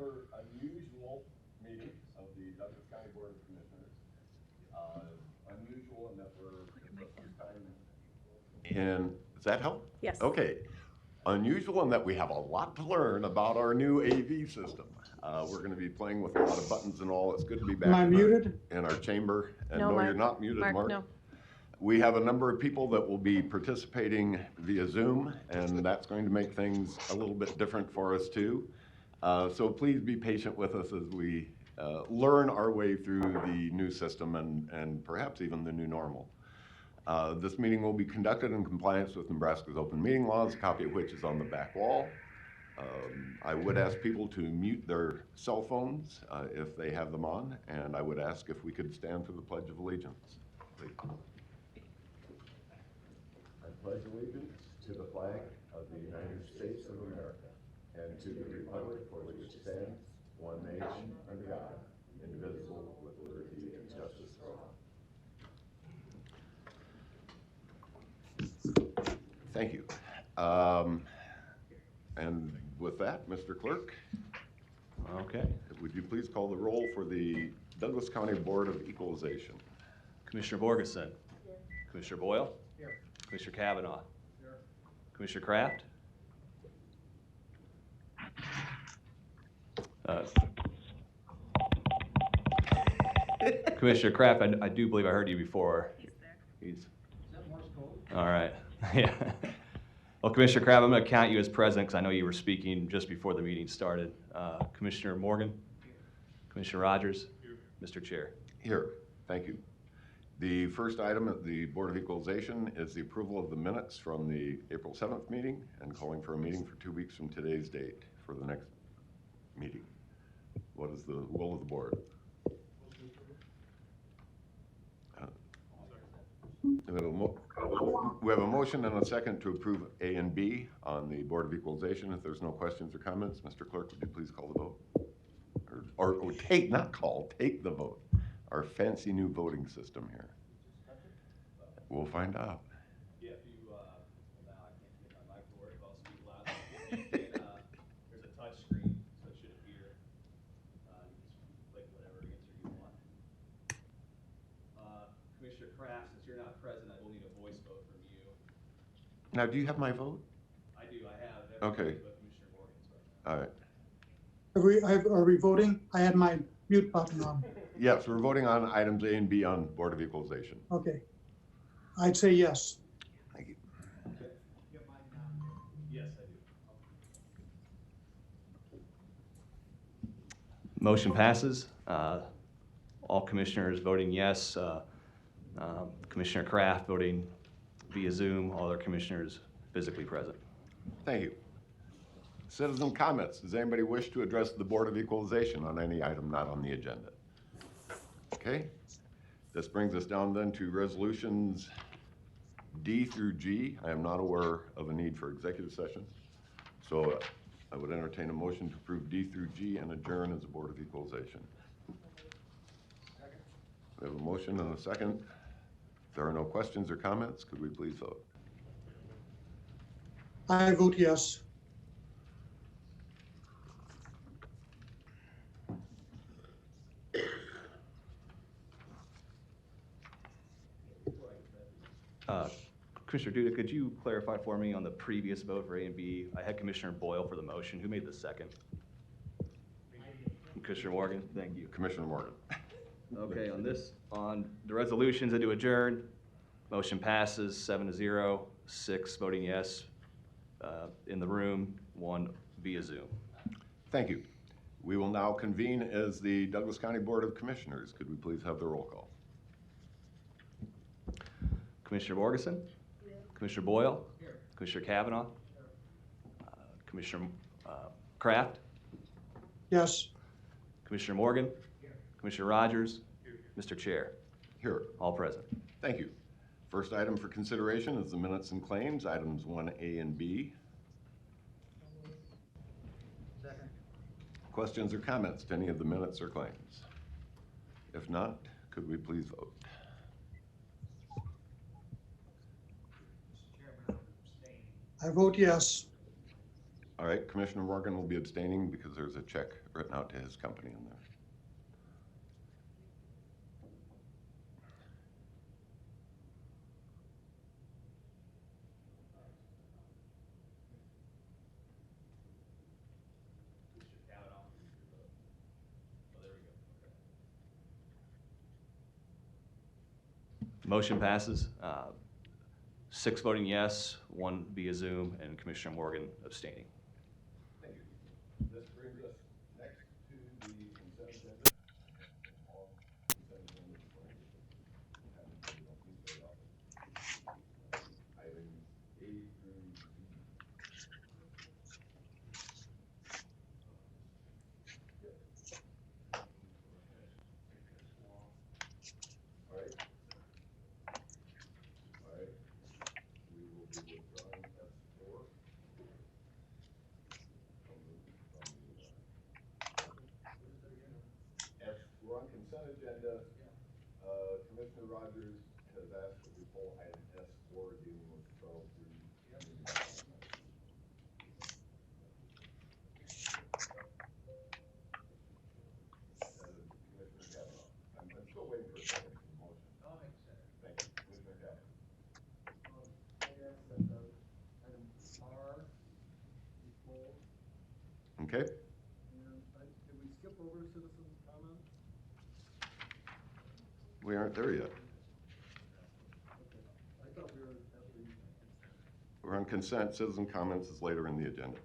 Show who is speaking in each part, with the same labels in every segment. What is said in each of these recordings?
Speaker 1: another unusual meeting of the Douglas County Board of Commissioners. Unusual in that it's the first time. And does that help?
Speaker 2: Yes.
Speaker 1: Okay. Unusual in that we have a lot to learn about our new AV system. We're going to be playing with a lot of buttons and all. It's good to be back
Speaker 3: Am I muted?
Speaker 1: in our chamber. And
Speaker 2: No,
Speaker 1: no,
Speaker 2: Mark.
Speaker 1: you're not muted, Mark.
Speaker 2: No.
Speaker 1: We have a number of people that will be participating via Zoom, and that's going to make things a little bit different for us too. So please be patient with us as we learn our way through the new system and perhaps even the new normal. This meeting will be conducted in compliance with Nebraska's open meeting laws, a copy of which is on the back wall. I would ask people to mute their cell phones if they have them on, and I would ask if we could stand for the Pledge of Allegiance. Please. I pledge allegiance to the flag of the United States of America and to the republic for which it stands, one nation, under God, indivisible, with liberty and justice for all. Thank you. And with that, Mr. Clerk,
Speaker 4: Okay.
Speaker 1: would you please call the roll for the Douglas County Board of Equalization?
Speaker 4: Commissioner Borgeson. Here. Commissioner Boyle. Here. Commissioner Kavanaugh. Here. Commissioner Kraft. Commissioner Kraft, I do believe I heard you before.
Speaker 2: He's there.
Speaker 4: Is that Morse code? All right. Yeah. Well, Commissioner Kraft, I'm going to count you as present because I know you were speaking just before the meeting started. Commissioner Morgan. Here. Commissioner Rogers. Here. Mr. Chair.
Speaker 1: Here. Thank you. The first item at the Board of Equalization is the approval of the minutes from the April 7th meeting and calling for a meeting for 2 weeks from today's date for the next meeting. What is the will of the board? We have a motion and a second to approve A and B on the Board of Equalization. If there's no questions or comments, Mr. Clerk, would you please call the vote? Or take, not call, take the vote. Our fancy new voting system here. We'll find out.
Speaker 4: Yeah, if you, now I can't get my mic to work, I'll speak loud. There's a touch screen, so it should appear. You just click whatever answer you want. Commissioner Kraft, since you're not present, I will need a voice vote from you.
Speaker 1: Now, do you have my vote?
Speaker 4: I do, I have.
Speaker 1: Okay.
Speaker 4: But Commissioner Morgan's right now.
Speaker 1: All right.
Speaker 3: Are we voting? I had my mute button on.
Speaker 1: Yes, we're voting on items A and B on Board of Equalization.
Speaker 3: Okay. I'd say yes.
Speaker 1: Thank you.
Speaker 4: Okay. Yes, I do. Motion passes. All commissioners voting yes. Commissioner Kraft voting via Zoom. All other commissioners physically present.
Speaker 1: Thank you. Citizen comments. Does anybody wish to address the Board of Equalization on any item not on the agenda? Okay. This brings us down then to resolutions D through G. I am not aware of a need for executive session. So I would entertain a motion to approve D through G and adjourn as a Board of Equalization. We have a motion and a second. If there are no questions or comments, could we please vote?
Speaker 3: I vote yes.
Speaker 4: Commissioner Duda, could you clarify for me on the previous vote for A and B? I had Commissioner Boyle for the motion. Who made the second? Commissioner Morgan, thank you.
Speaker 1: Commissioner Morgan.
Speaker 4: Okay, on the resolutions to adjourn, motion passes 7-0, 6 voting yes in the room, 1 via Zoom.
Speaker 1: Thank you. We will now convene as the Douglas County Board of Commissioners. Could we please have the roll call?
Speaker 4: Commissioner Borgeson? Here. Commissioner Boyle? Here. Commissioner Kavanaugh? Here. Commissioner Kraft?
Speaker 3: Yes.
Speaker 4: Commissioner Morgan? Here. Commissioner Rogers? Here. Mr. Chair?
Speaker 1: Here.
Speaker 4: All present.
Speaker 1: Thank you. First item for consideration is the minutes and claims, items 1A and B.
Speaker 3: Second.
Speaker 1: Questions or comments to any of the minutes or claims? If not, could we please vote?
Speaker 3: I vote yes.
Speaker 1: All right, Commissioner Morgan will be abstaining because there's a check written out to his company in there.
Speaker 4: Motion passes. 6 voting yes, 1 via Zoom, and Commissioner Morgan abstaining.
Speaker 1: Thank you. This brings us next to the consent agenda. All consent agenda before you. Items A through Z. All right. All right. We will be withdrawing S4 from the S, we're on consent agenda. Commissioner Rogers has asked that we pull item S4 dealing with Charles Drew. Commissioner Kavanaugh. I'm still waiting for a second for the motion. I'll make a second. Thank you. Commissioner Kavanaugh.
Speaker 2: I ask that item R be pulled.
Speaker 1: Okay.
Speaker 2: And did we skip over citizens' comments?
Speaker 1: We aren't there yet.
Speaker 2: Okay, I thought we were at the.
Speaker 1: We're on consent. Citizen comments is later in the agenda.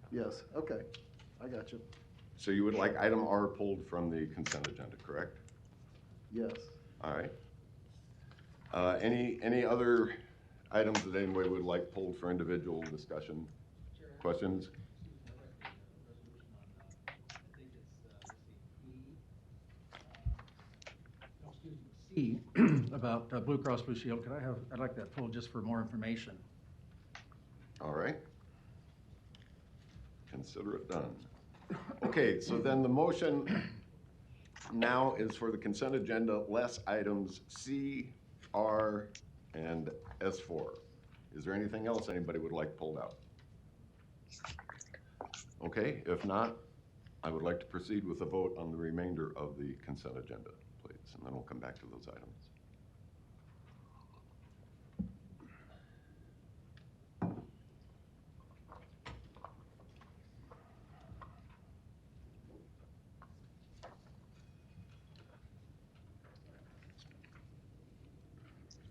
Speaker 2: Yes, okay, I got you.
Speaker 1: So you would like item R pulled from the consent agenda, correct?
Speaker 2: Yes.
Speaker 1: All right. Any other items that anybody would like pulled for individual discussion? Questions?
Speaker 5: E, about Blue Cross Blue Shield, I'd like that pulled just for more information.
Speaker 1: All right. Consider it done. Okay, so then the motion now is for the consent agenda, less items C, R, and S4. Is there anything else anybody would like pulled out? Okay, if not, I would like to proceed with a vote on the remainder of the consent agenda, please, and then we'll come back to those items.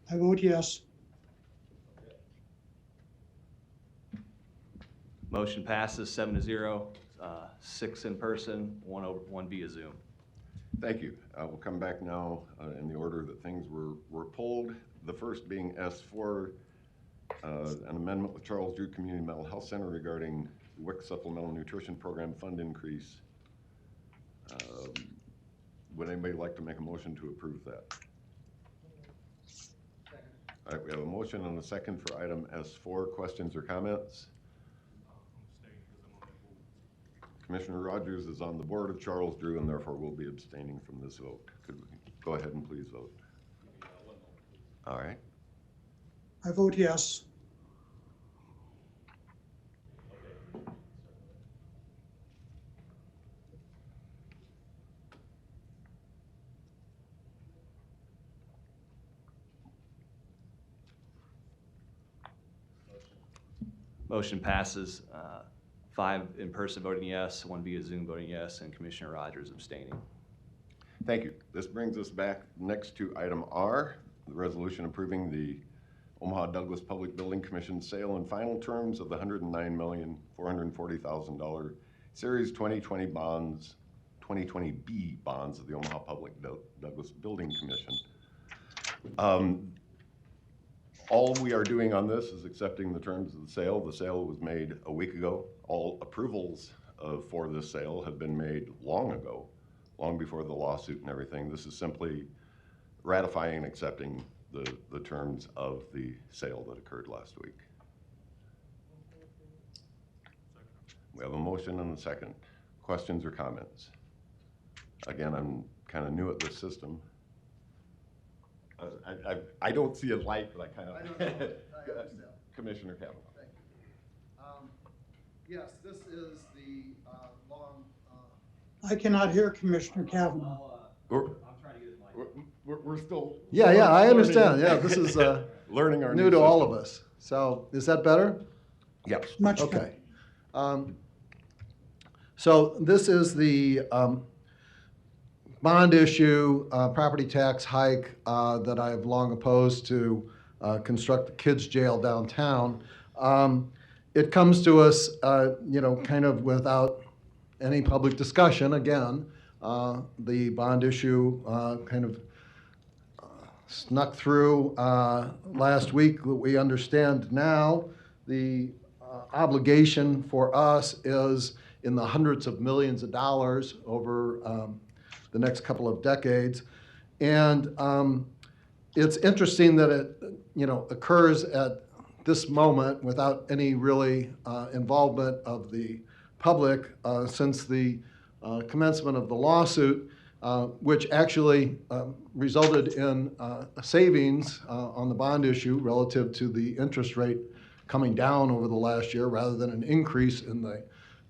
Speaker 3: I vote yes.
Speaker 4: Motion passes 7-0, 6 in person, 1 via Zoom.
Speaker 1: Thank you. We'll come back now in the order that things were pulled. The first being S4, an amendment with Charles Drew Community Mental Health Center regarding WIC Supplemental Nutrition Program fund increase. Would anybody like to make a motion to approve that? All right, we have a motion and a second for item S4. Questions or comments? Commissioner Rogers is on the board of Charles Drew and therefore will be abstaining from this vote. Could we go ahead and please vote? All right.
Speaker 3: I vote yes.
Speaker 4: Motion passes 5 in person voting yes, 1 via Zoom voting yes, and Commissioner Rogers abstaining.
Speaker 1: Thank you. This brings us back next to item R, the resolution approving the Omaha Douglas Public Building Commission sale and final terms of the $109,440,000 Series 2020 bonds, 2020B bonds of the Omaha Public Douglas Building Commission. All we are doing on this is accepting the terms of the sale. The sale was made a week ago. All approvals for this sale have been made long ago, long before the lawsuit and everything. This is simply ratifying and accepting the terms of the sale that occurred last week. We have a motion and a second. Questions or comments? Again, I'm kind of new at this system. I don't see a light, but I kind of.
Speaker 2: I don't know. I understand.
Speaker 1: Commissioner Kavanaugh.
Speaker 2: Thank you. Yes, this is the long,
Speaker 3: I cannot hear Commissioner Kavanaugh.
Speaker 1: We're, we're still.
Speaker 6: Yeah, I
Speaker 1: learning-
Speaker 6: understand. Yeah, this is
Speaker 1: Learning our
Speaker 6: new to all
Speaker 1: system.
Speaker 6: of us. So is that better?
Speaker 1: Yes.
Speaker 3: Much better.
Speaker 6: Okay. So this is the bond issue, property tax hike that I have long opposed to construct the kids' jail downtown. It comes to us, kind of without any public discussion. Again, the bond issue kind of snuck through last week. We understand now the obligation for us is in the hundreds of millions of dollars over the next couple of decades. And it's interesting that it, occurs at this moment without any really involvement of the public since the commencement of the lawsuit, which actually resulted in savings on the bond issue relative to the interest rate coming down over the last year rather than an increase in the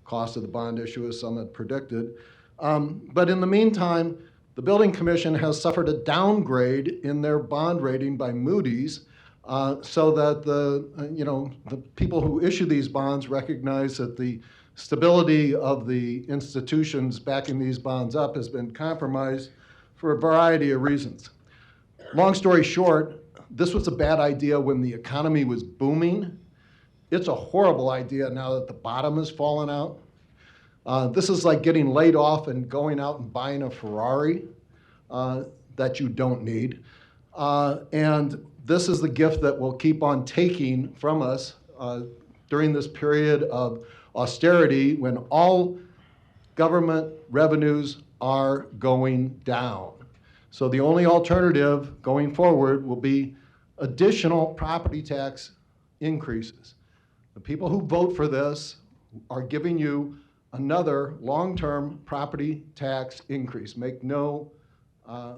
Speaker 6: cost of the bond issue as some had predicted. But in the meantime, the Building Commission has suffered a downgrade in their bond rating by Moody's so that the people who issue these bonds recognize that the stability of the institutions backing these bonds up has been compromised for a variety of reasons. Long story short, this was a bad idea when the economy was booming. It's a horrible idea now that the bottom has fallen out. This is like getting laid off and going out and buying a Ferrari that you don't need. And this is the gift that will keep on taking from us during this period of austerity when all government revenues are going down. So the only alternative going forward will be additional property tax increases. The people who vote for this are giving you another long-term property tax increase. Make no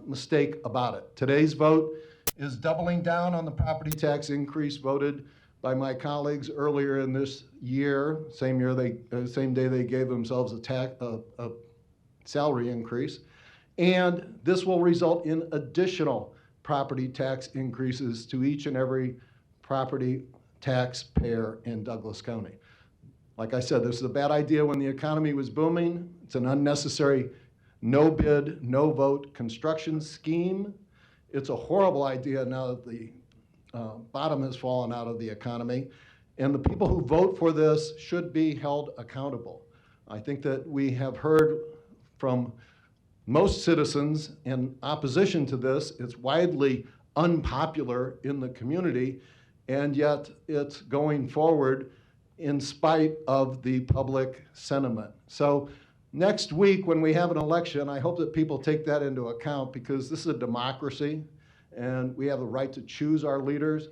Speaker 6: mistake about it. Today's vote is doubling down on the property tax increase voted by my colleagues earlier in this year. Same day they gave themselves a salary increase. And this will result in additional property tax increases to each and every property taxpayer in Douglas County. Like I said, this is a bad idea when the economy was booming. It's an unnecessary no bid, no vote construction scheme. It's a horrible idea now that the bottom has fallen out of the economy. And the people who vote for this should be held accountable. I think that we have heard from most citizens in opposition to this. It's widely unpopular in the community, and yet it's going forward in spite of the public sentiment. So next week when we have an election, I hope that people take that into account because this is a democracy and we have the right to choose our leaders.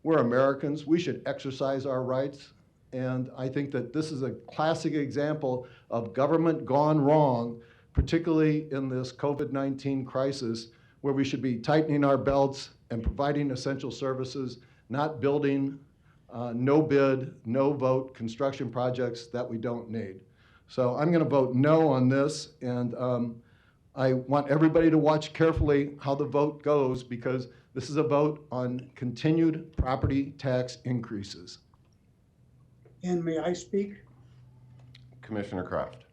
Speaker 6: We're Americans. We should exercise our rights. And I think that this is a classic example of government gone wrong, particularly in this COVID-19 crisis, where we should be tightening our belts and providing essential services, not building no bid, no vote construction projects that we don't need. So I'm going to vote no on this, and I want everybody to watch carefully how the vote goes because this is a vote on continued property tax increases.
Speaker 3: And may I speak?
Speaker 1: Commissioner Kraft.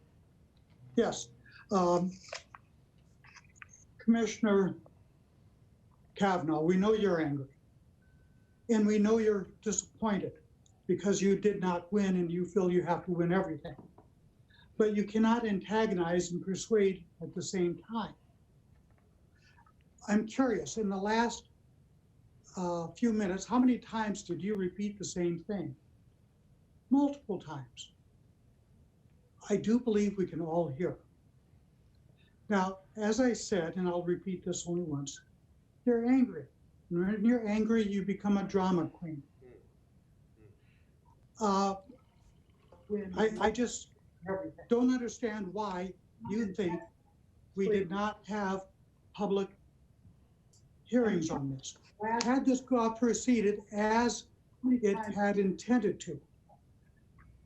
Speaker 3: Yes. Commissioner Kavanaugh, we know you're angry. And we know you're disappointed because you did not win and you feel you have to win everything. But you cannot antagonize and persuade at the same time. I'm curious, in the last few minutes, how many times did you repeat the same thing? Multiple times. I do believe we can all hear. Now, as I said, and I'll repeat this only once, you're angry. When you're angry, you become a drama queen. I just don't understand why you think we did not have public hearings on this. Had this got proceeded as it had intended to,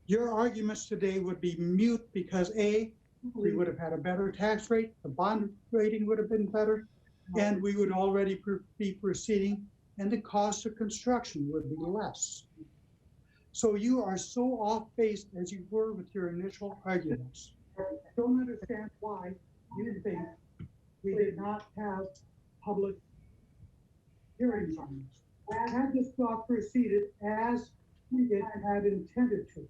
Speaker 3: your arguments today would be mute because A, we would have had a better tax rate, the bond rating would have been better, and we would already be proceeding, and the cost of construction would be less. So you are so off base as you were with your initial arguments. I don't understand why you think we did not have public hearings on this. Had this got proceeded as it had intended to,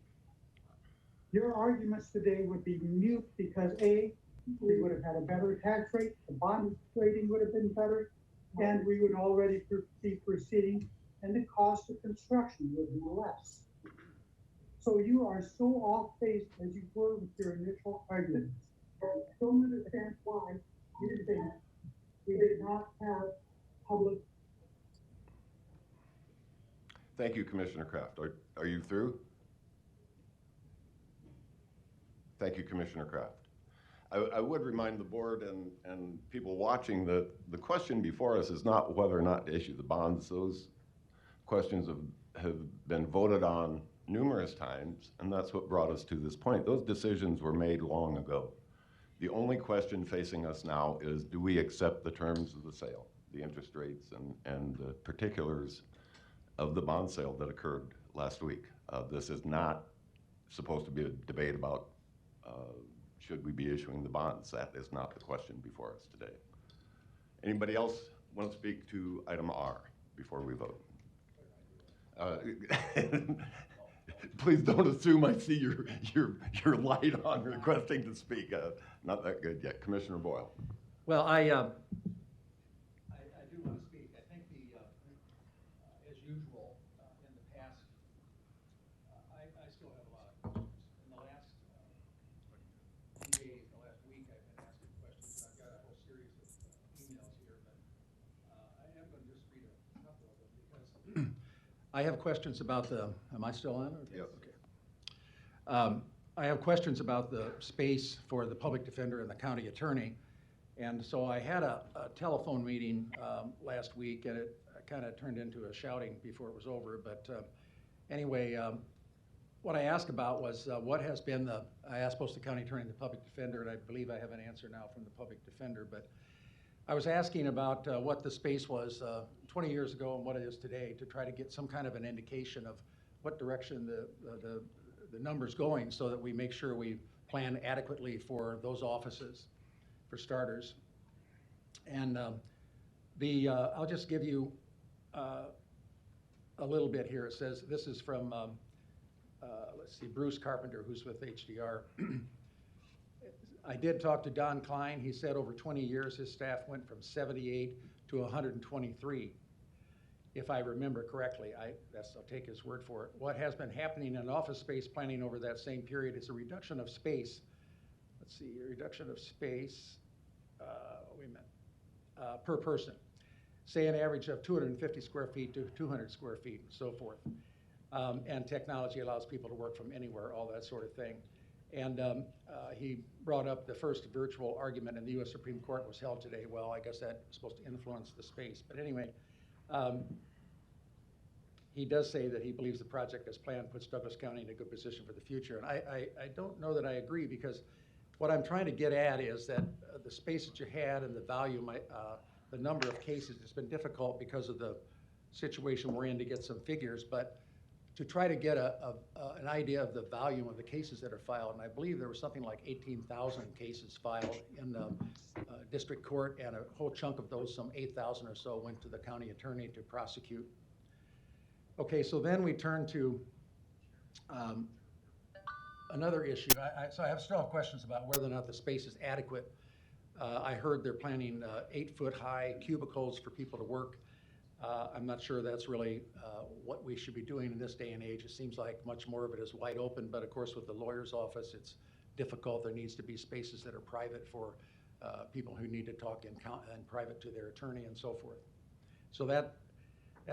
Speaker 3: your arguments today would be mute because A, we would have had a better tax rate, the bond rating would have been better, and we would already be proceeding, and the cost of construction would be less. So you are so off base as you were with your initial arguments. I don't understand why you think we did not have public.
Speaker 1: Thank you, Commissioner Kraft. Are you through? Thank you, Commissioner Kraft. I would remind the board and people watching that the question before us is not whether or not to issue the bonds. Those questions have been voted on numerous times, and that's what brought us to this point. Those decisions were made long ago. The only question facing us now is, do we accept the terms of the sale, the interest rates and the particulars of the bond sale that occurred last week? This is not supposed to be a debate about should we be issuing the bonds. That is not the question before us today. Anybody else want to speak to item R before we vote? Please don't assume I see your light on requesting to speak. Not that good yet. Commissioner Boyle.
Speaker 5: Well, I do want to speak. I think as usual, in the past, I still have a lot of questions. In the last few days, the last week, I've been asking questions, and I've got a whole series of emails here, but I am going to just read a couple of them because I have questions about am I still on?
Speaker 1: Yes.
Speaker 5: Okay. I have questions about the space for the public defender and the county attorney. And so I had a telephone meeting last week, and it kind of turned into a shouting before it was over. But anyway, what I asked about was what has been I asked both the county attorney and the public defender, and I believe I have an answer now from the public defender. But I was asking about what the space was 20 years ago and what it is today, to try to get some kind of an indication of what direction the number's going, so that we make sure we plan adequately for those offices, for starters. And I'll just give you a little bit here. It says, this is from, let's see, Bruce Carpenter, who's with HDR. I did talk to Don Klein. He said over 20 years, his staff went from 78 to 123. If I remember correctly, I'll take his word for it. What has been happening in office space planning over that same period is a reduction of space. Let's see, a reduction of space, wait a minute, per person. Say an average of 250 square feet to 200 square feet and so forth. And technology allows people to work from anywhere, all that sort of thing. And he brought up the first virtual argument in the U.S. Supreme Court was held today. Well, I guess that's supposed to influence the space. But anyway, he does say that he believes the project as planned puts Douglas County in a good position for the future. And I don't know that I agree, because what I'm trying to get at is that the space that you had and the volume, the number of cases, it's been difficult because of the situation we're in to get some figures, but to try to get an idea of the volume of the cases that are filed. And I believe there was something like 18,000 cases filed in the district court, and a whole chunk of those, some 8,000 or so, went to the county attorney to prosecute. Okay, so then we turn to another issue. So I still have questions about whether or not the space is adequate. I heard they're planning 8-foot-high cubicles for people to work. I'm not sure that's really what we should be doing in this day and age. It seems like much more of it is wide open, but of course with the lawyer's office, it's difficult. There needs to be spaces that are private for people who need to talk in private to their attorney and so forth. So that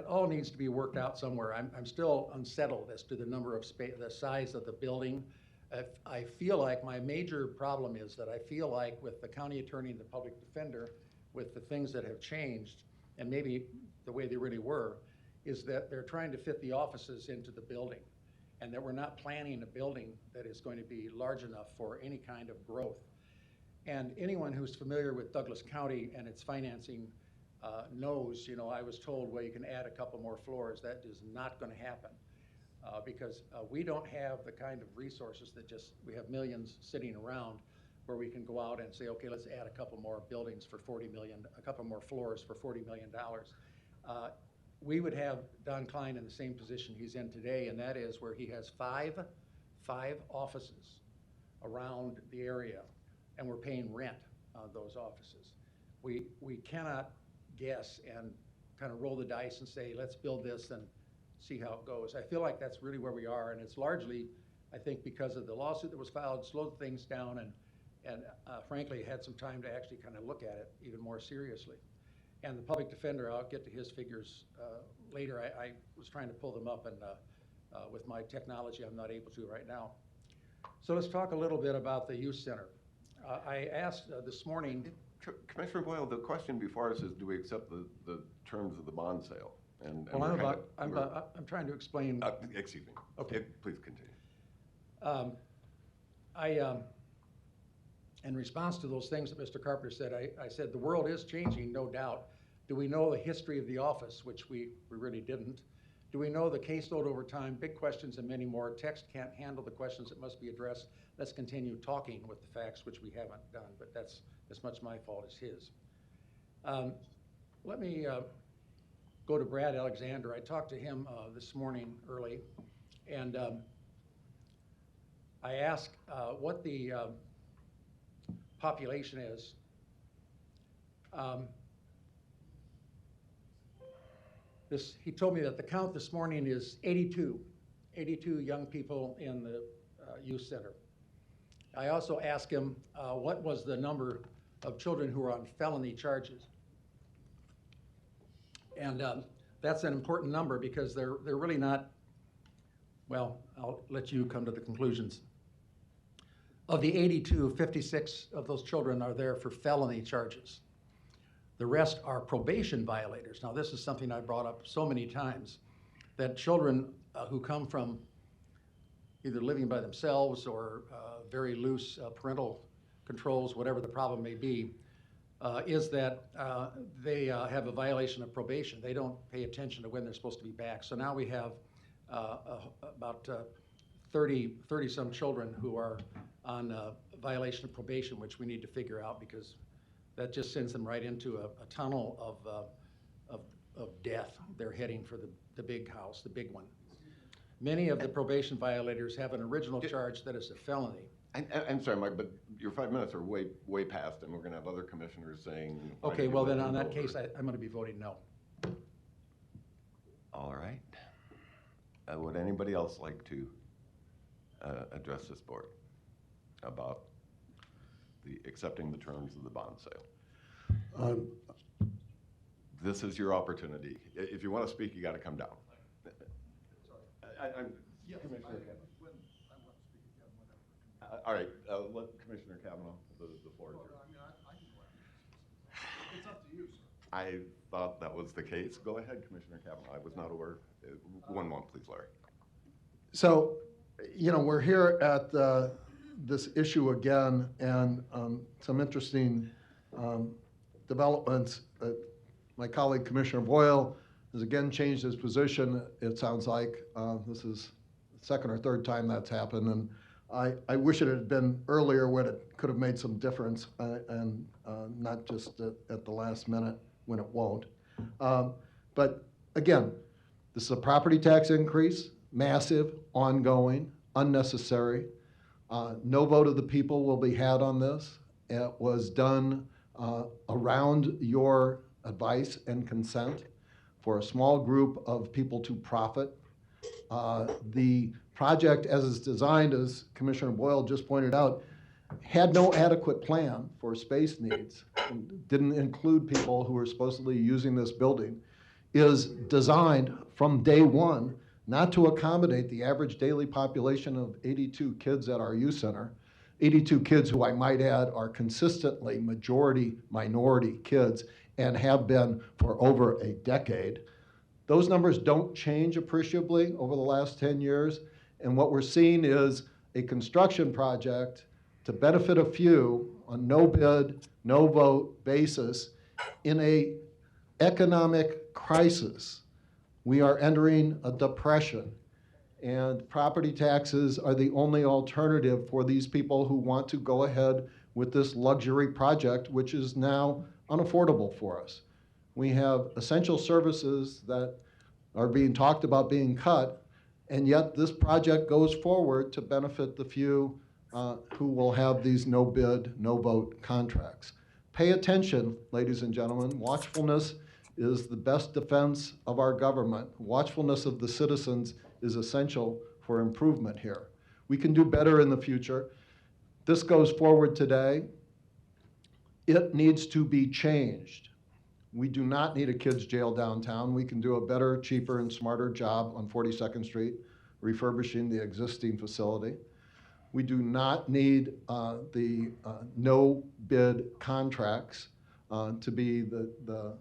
Speaker 5: all needs to be worked out somewhere. I'm still unsettled as to the number of the size of the building. I feel like my major problem is that I feel like with the county attorney and the public defender, with the things that have changed, and maybe the way they really were, is that they're trying to fit the offices into the building, and that we're not planning a building that is going to be large enough for any kind of growth. And anyone who's familiar with Douglas County and its financing knows, I was told, well, you can add a couple more floors. That is not going to happen because we don't have the kind of resources that we have millions sitting around where we can go out and say, okay, let's add a couple more buildings for $40 million, a couple more floors for $40 million. We would have Don Klein in the same position he's in today, and that is where he has five offices around the area, and we're paying rent on those offices. We cannot guess and kind of roll the dice and say, let's build this and see how it goes. I feel like that's really where we are, and it's largely, I think, because of the lawsuit that was filed, slowed things down, and frankly, had some time to actually kind of look at it even more seriously. And the public defender, I'll get to his figures later. I was trying to pull them up, and with my technology, I'm not able to right now. So let's talk a little bit about the youth center. I asked this morning.
Speaker 1: Commissioner Boyle, the question before us is, do we accept the terms of the bond sale? And
Speaker 5: Well, I'm trying to explain.
Speaker 1: Excuse me.
Speaker 5: Okay.
Speaker 1: Please continue.
Speaker 5: In response to those things that Mr. Carpenter said, I said, the world is changing, no doubt. Do we know the history of the office, which we really didn't? Do we know the caseload over time? Big questions and many more. Text can't handle the questions that must be addressed. Let's continue talking with the facts, which we haven't done, but that's as much my fault as his. Let me go to Brad Alexander. I talked to him this morning early, and I asked what the population is. He told me that the count this morning is 82 young people in the youth center. I also asked him what was the number of children who are on felony charges. And that's an important number because they're really not, well, I'll let you come to the conclusions. Of the 82, 56 of those children are there for felony charges. The rest are probation violators. Now, this is something I brought up so many times, that children who come from either living by themselves or very loose parental controls, whatever the problem may be, is that they have a violation of probation. They don't pay attention to when they're supposed to be back. So now we have about 30-some children who are on a violation of probation, which we need to figure out because that just sends them right into a tunnel of death. They're heading for the big house, the big one. Many of the probation violators have an original charge that is a felony.
Speaker 1: I'm sorry, Mike, but your 5 minutes are way past, and we're going to have other commissioners saying.
Speaker 5: Okay, well then on that case, I'm going to be voting no.
Speaker 1: All right. Would anybody else like to address this board about accepting the terms of the bond sale? This is your opportunity. If you want to speak, you got to come down.
Speaker 2: Yes,
Speaker 1: Commissioner
Speaker 2: when
Speaker 1: Kavanaugh.
Speaker 2: I want to speak again, whenever.
Speaker 1: All right, let Commissioner Kavanaugh the floor.
Speaker 2: Well, I mean, I can go after. It's up to you, sir.
Speaker 1: I thought that was the case. Go ahead, Commissioner Kavanaugh. I was not aware. One moment, please, Larry.
Speaker 6: So, we're here at this issue again, and some interesting developments. My colleague, Commissioner Boyle, has again changed his position. It sounds like this is the second or third time that's happened, and I wish it had been earlier when it could have made some difference, and not just at the last minute when it won't. But again, this is a property tax increase, massive, ongoing, unnecessary. No vote of the people will be had on this. It was done around your advice and consent for a small group of people to profit. The project as it's designed, as Commissioner Boyle just pointed out, had no adequate plan for space needs, and didn't include people who were supposedly using this building, is designed from day one not to accommodate the average daily population of 82 kids at our youth center. 82 kids who I might add are consistently majority minority kids and have been for over a decade. Those numbers don't change appreciably over the last 10 years. And what we're seeing is a construction project to benefit a few on no bid, no vote basis in a economic crisis. We are entering a depression, and property taxes are the only alternative for these people who want to go ahead with this luxury project, which is now unaffordable for us. We have essential services that are being talked about being cut, and yet this project goes forward to benefit the few who will have these no bid, no vote contracts. Pay attention, ladies and gentlemen. Watchfulness is the best defense of our government. Watchfulness of the citizens is essential for improvement here. We can do better in the future. This goes forward today. It needs to be changed. We do not need a kids' jail downtown. We can do a better, cheaper, and smarter job on 42nd Street, refurbishing the existing facility. We do not need the no bid contracts to be the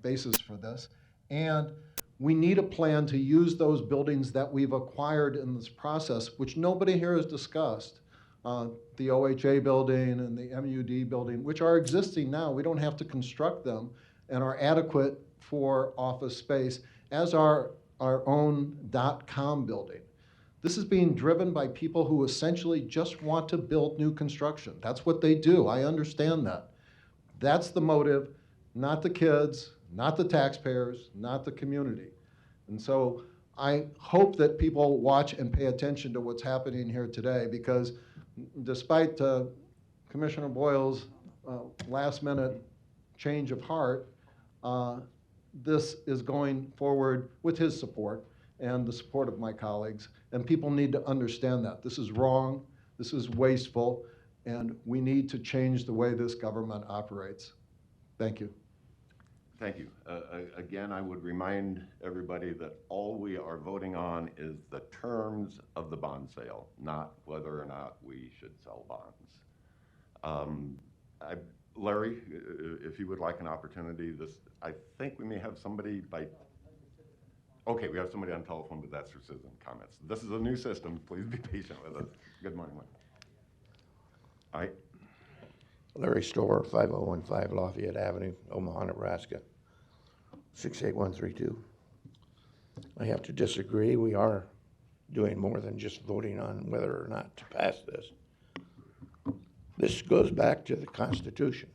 Speaker 6: basis for this. And we need a plan to use those buildings that we've acquired in this process, which nobody here has discussed. The OHA building and the MUD building, which are existing now. We don't have to construct them and are adequate for office space, as are our own .com building. This is being driven by people who essentially just want to build new construction. That's what they do. I understand that. That's the motive, not the kids, not the taxpayers, not the community. And so I hope that people watch and pay attention to what's happening here today, because despite Commissioner Boyle's last-minute change of heart, this is going forward with his support and the support of my colleagues, and people need to understand that. This is wrong, this is wasteful, and we need to change the way this government operates. Thank you.
Speaker 1: Thank you. Again, I would remind everybody that all we are voting on is the terms of the bond sale, not whether or not we should sell bonds. Larry, if you would like an opportunity, I think we may have somebody okay, we have somebody on telephone, but that's for citizen comments. This is a new system. Please be patient with us. Good morning. All right.
Speaker 7: Larry Storer, 5015 Lafayette Avenue, Omaha, Nebraska, 68132. I have to disagree. We are doing more than just voting on whether or not to pass this. This goes back to the Constitution.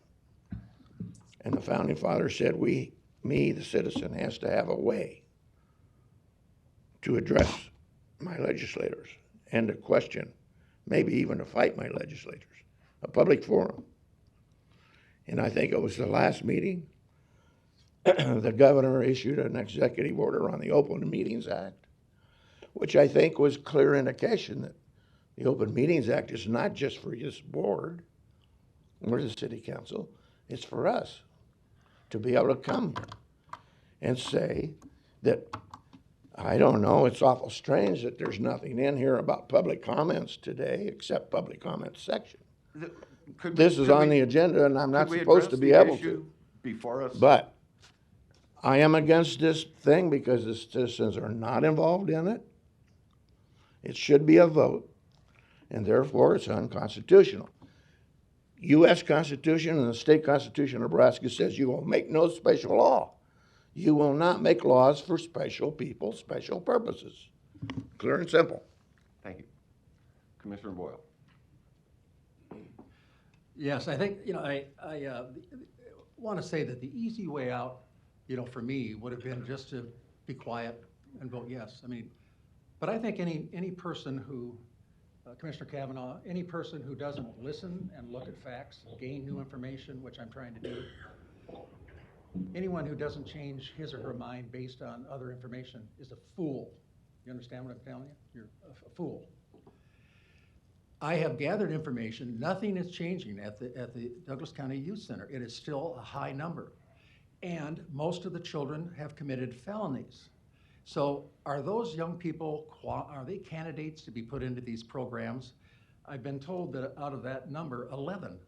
Speaker 7: And the Founding Fathers said the citizen, has to have a way to address my legislators and to question, maybe even to fight my legislators, a public forum. And I think it was the last meeting, the governor issued an executive order on the Open Meetings Act, which I think was clear indication that the Open Meetings Act is not just for this board or the city council, it's for us to be able to come and say that, I don't know, it's awful strange that there's nothing in here about public comments today except public comments section. This is on the agenda, and I'm not supposed to be able to.
Speaker 1: Before us?
Speaker 7: But I am against this thing because the citizens are not involved in it. It should be a vote, and therefore it's unconstitutional. U.S. Constitution and the state constitution of Nebraska says you will make no special law. You will not make laws for special people, special purposes. Clear and simple.
Speaker 1: Thank you. Commissioner Boyle.
Speaker 5: Yes, I think, I want to say that the easy way out, for me, would have been just to be quiet and vote yes. But I think any person who, Commissioner Kavanaugh, any person who doesn't listen and look at facts, gain new information, which I'm trying to do, anyone who doesn't change his or her mind based on other information is a fool. You understand what I'm telling you? You're a fool. I have gathered information. Nothing is changing at the Douglas County Youth Center. It is still a high number. And most of the children have committed felonies. So are those young people, are they candidates to be put into these programs? I've been told that out of that number, 11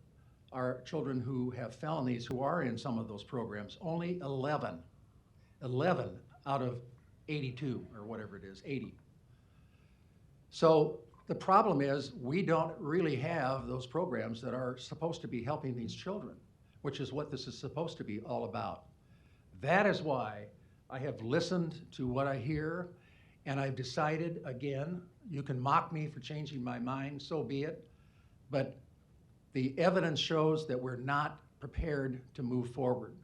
Speaker 5: are children who have felonies who are in some of those programs. Only 11 out of 82, or whatever it is, 80. So the problem is we don't really have those programs that are supposed to be helping these children, which is what this is supposed to be all about. That is why I have listened to what I hear, and I've decided, again, you can mock me for changing my mind, so be it, but the evidence shows that we're not prepared to move forward.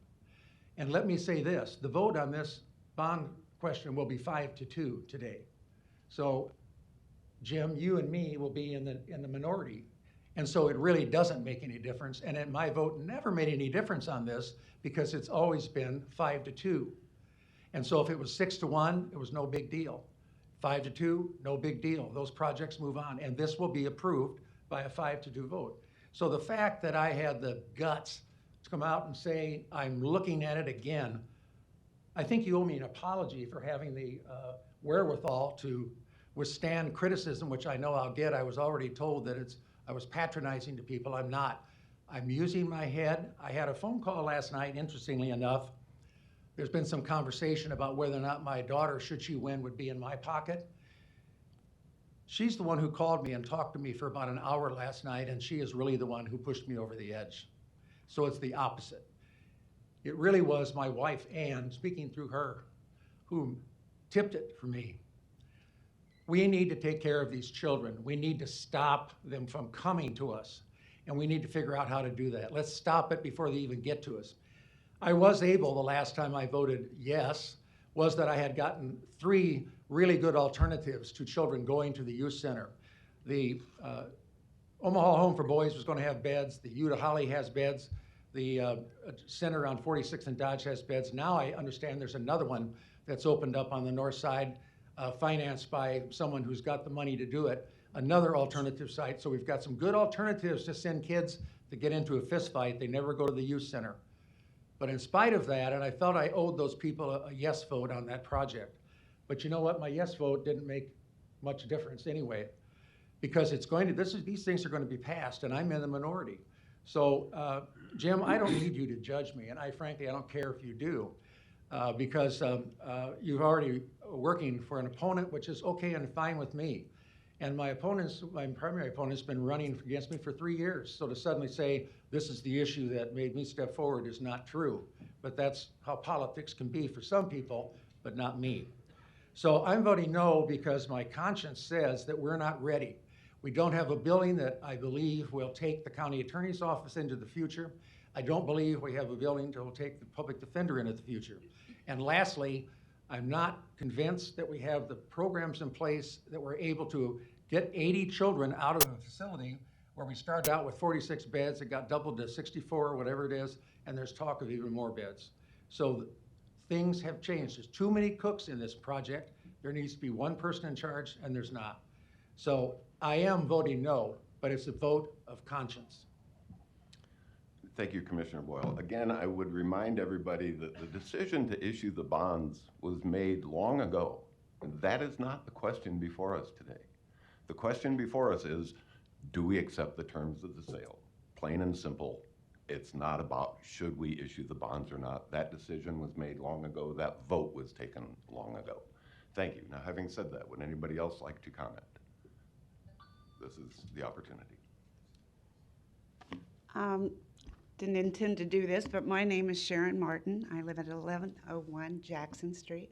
Speaker 5: And let me say this, the vote on this bond question will be 5-2 today. So Jim, you and me will be in the minority. And so it really doesn't make any difference. And my vote never made any difference on this because it's always been 5-2. And so if it was 6-1, it was no big deal. 5-2, no big deal. Those projects move on, and this will be approved by a 5-2 vote. So the fact that I had the guts to come out and say, I'm looking at it again, I think you owe me an apology for having the wherewithal to withstand criticism, which I know I'll get. I was already told that I was patronizing to people. I'm not. I'm using my head. I had a phone call last night, interestingly enough. There's been some conversation about whether or not my daughter, should she win, would be in my pocket. She's the one who called me and talked to me for about an hour last night, and she is really the one who pushed me over the edge. So it's the opposite. It really was my wife, Ann, speaking through her, who tipped it for me. We need to take care of these children. We need to stop them from coming to us, and we need to figure out how to do that. Let's stop it before they even get to us. I was able, the last time I voted yes, was that I had gotten 3 really good alternatives to children going to the youth center. The Omaha Home for Boys was going to have beds. The Utah Holly has beds. The center on 46th and Dodge has beds. Now I understand there's another one that's opened up on the north side, financed by someone who's got the money to do it, another alternative site. So we've got some good alternatives to send kids to get into a fist fight. They never go to the youth center. But in spite of that, and I felt I owed those people a yes vote on that project. But you know what? My yes vote didn't make much difference anyway, because these things are going to be passed, and I'm in the minority. So, Jim, I don't need you to judge me, and frankly, I don't care if you do, because you're already working for an opponent, which is okay and fine with me. And my primary opponent's been running against me for 3 years. So to suddenly say, this is the issue that made me step forward is not true. But that's how politics can be for some people, but not me. So I'm voting no because my conscience says that we're not ready. We don't have a building that I believe will take the county attorney's office into the future. I don't believe we have a building that will take the public defender into the future. And lastly, I'm not convinced that we have the programs in place that we're able to get 80 children out of a facility where we started out with 46 beds, it got doubled to 64 or whatever it is, and there's talk of even more beds. So things have changed. There's too many cooks in this project. There needs to be one person in charge, and there's not. So I am voting no, but it's a vote of conscience.
Speaker 1: Thank you, Commissioner Boyle. Again, I would remind everybody that the decision to issue the bonds was made long ago. And that is not the question before us today. The question before us is, do we accept the terms of the sale? Plain and simple. It's not about should we issue the bonds or not. That decision was made long ago. That vote was taken long ago. Thank you. Now, having said that, would anybody else like to comment? This is the opportunity.
Speaker 8: Didn't intend to do this, but my name is Sharon Martin. I live at 1101 Jackson Street.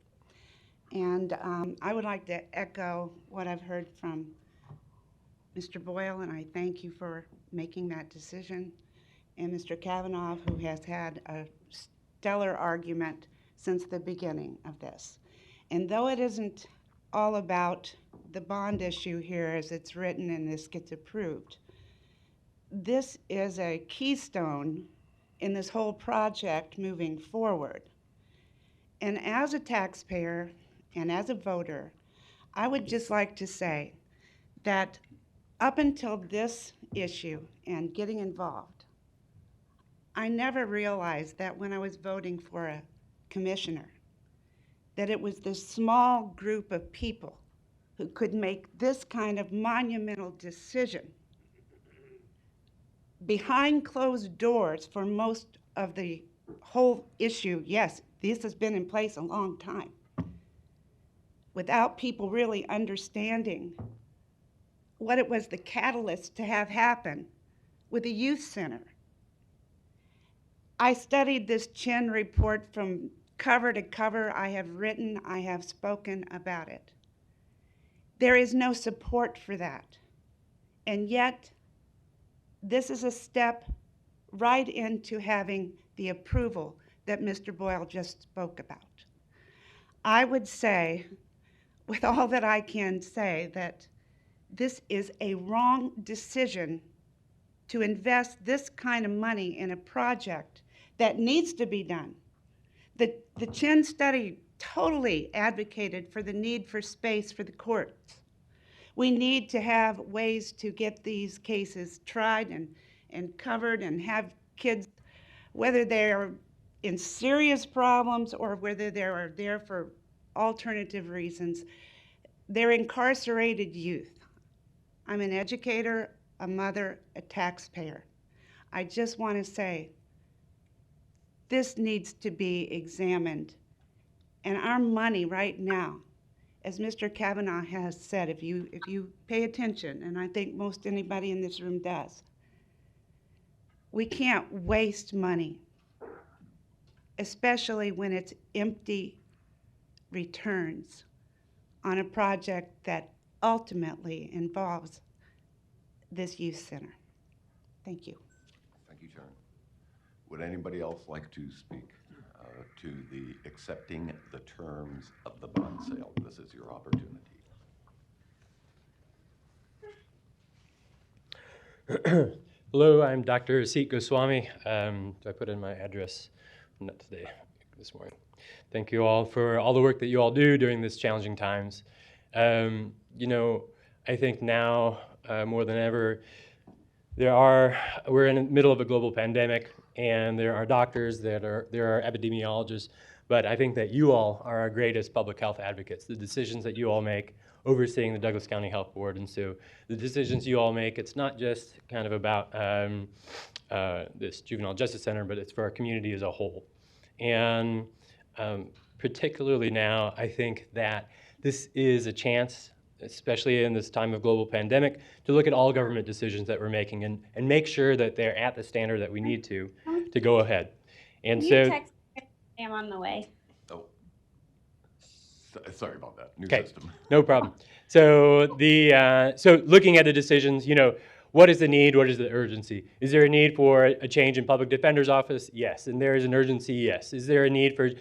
Speaker 8: And I would like to echo what I've heard from Mr. Boyle, and I thank you for making that decision, and Mr. Kavanaugh, who has had a stellar argument since the beginning of this. And though it isn't all about the bond issue here as it's written and this gets approved, this is a keystone in this whole project moving forward. And as a taxpayer and as a voter, I would just like to say that up until this issue and getting involved, I never realized that when I was voting for a commissioner, that it was this small group of people who could make this kind of monumental decision behind closed doors for most of the whole issue, yes, this has been in place a long time, without people really understanding what it was the catalyst to have happen with the youth center. I studied this Chin report from cover to cover. I have written, I have spoken about it. There is no support for that. And yet, this is a step right into having the approval that Mr. Boyle just spoke about. I would say, with all that I can say, that this is a wrong decision to invest this kind of money in a project that needs to be done. The Chin study totally advocated for the need for space for the courts. We need to have ways to get these cases tried and covered and have kids, whether they're in serious problems or whether they're there for alternative reasons, they're incarcerated youth. I'm an educator, a mother, a taxpayer. I just want to say, this needs to be examined. And our money right now, as Mr. Kavanaugh has said, if you pay attention, and I think most anybody in this room does, we can't waste money, especially when it's empty returns on a project that ultimately involves this youth center. Thank you.
Speaker 1: Thank you, Sharon. Would anybody else like to speak to the accepting the terms of the bond sale? This is your opportunity.
Speaker 9: Hello, I'm Dr. Asit Goswami. I put in my address, not today, this morning. Thank you all for all the work that you all do during these challenging times. You know, I think now more than ever, we're in the middle of a global pandemic, and there are doctors, there are epidemiologists, but I think that you all are our greatest public health advocates. The decisions that you all make, overseeing the Douglas County Health Board, and so the decisions you all make, it's not just kind of about this juvenile justice center, but it's for our community as a whole. And particularly now, I think that this is a chance, especially in this time of global pandemic, to look at all government decisions that we're making and make sure that they're at the standard that we need to go ahead. And
Speaker 10: Can
Speaker 9: so,
Speaker 10: you text me? I'm on the way.
Speaker 1: Oh, sorry about that. New
Speaker 9: okay,
Speaker 1: system.
Speaker 9: no problem. So so looking at the decisions, you know, what is the need? What is the urgency? Is there a need for a change in public defender's office? Yes. And there is an urgency? Yes. Is there a need for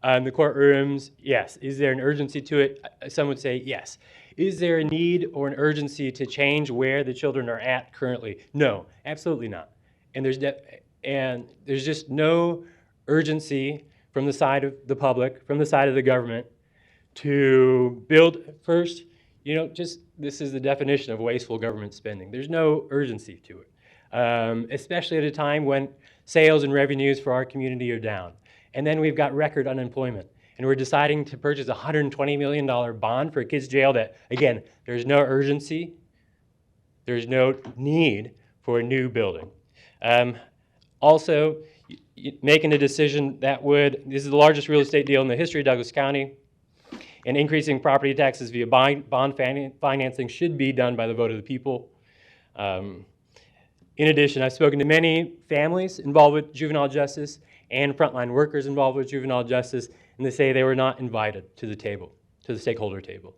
Speaker 9: the courtrooms? Yes. Is there an urgency to it? Some would say yes. Is there a need or an urgency to change where the children are at currently? No, absolutely not. And there's just no urgency from the side of the public, from the side of the government, to build first. You know, just this is the definition of wasteful government spending. There's no urgency to it, especially at a time when sales and revenues for our community are down. And then we've got record unemployment. And we're deciding to purchase a $120 million bond for a kids' jail that, again, there's no urgency, there's no need for a new building. Also, making a decision that this is the largest real estate deal in the history of Douglas County, and increasing property taxes via bond financing should be done by the vote of the people. In addition, I've spoken to many families involved with juvenile justice and frontline workers involved with juvenile justice, and they say they were not invited to the table, to the stakeholder table.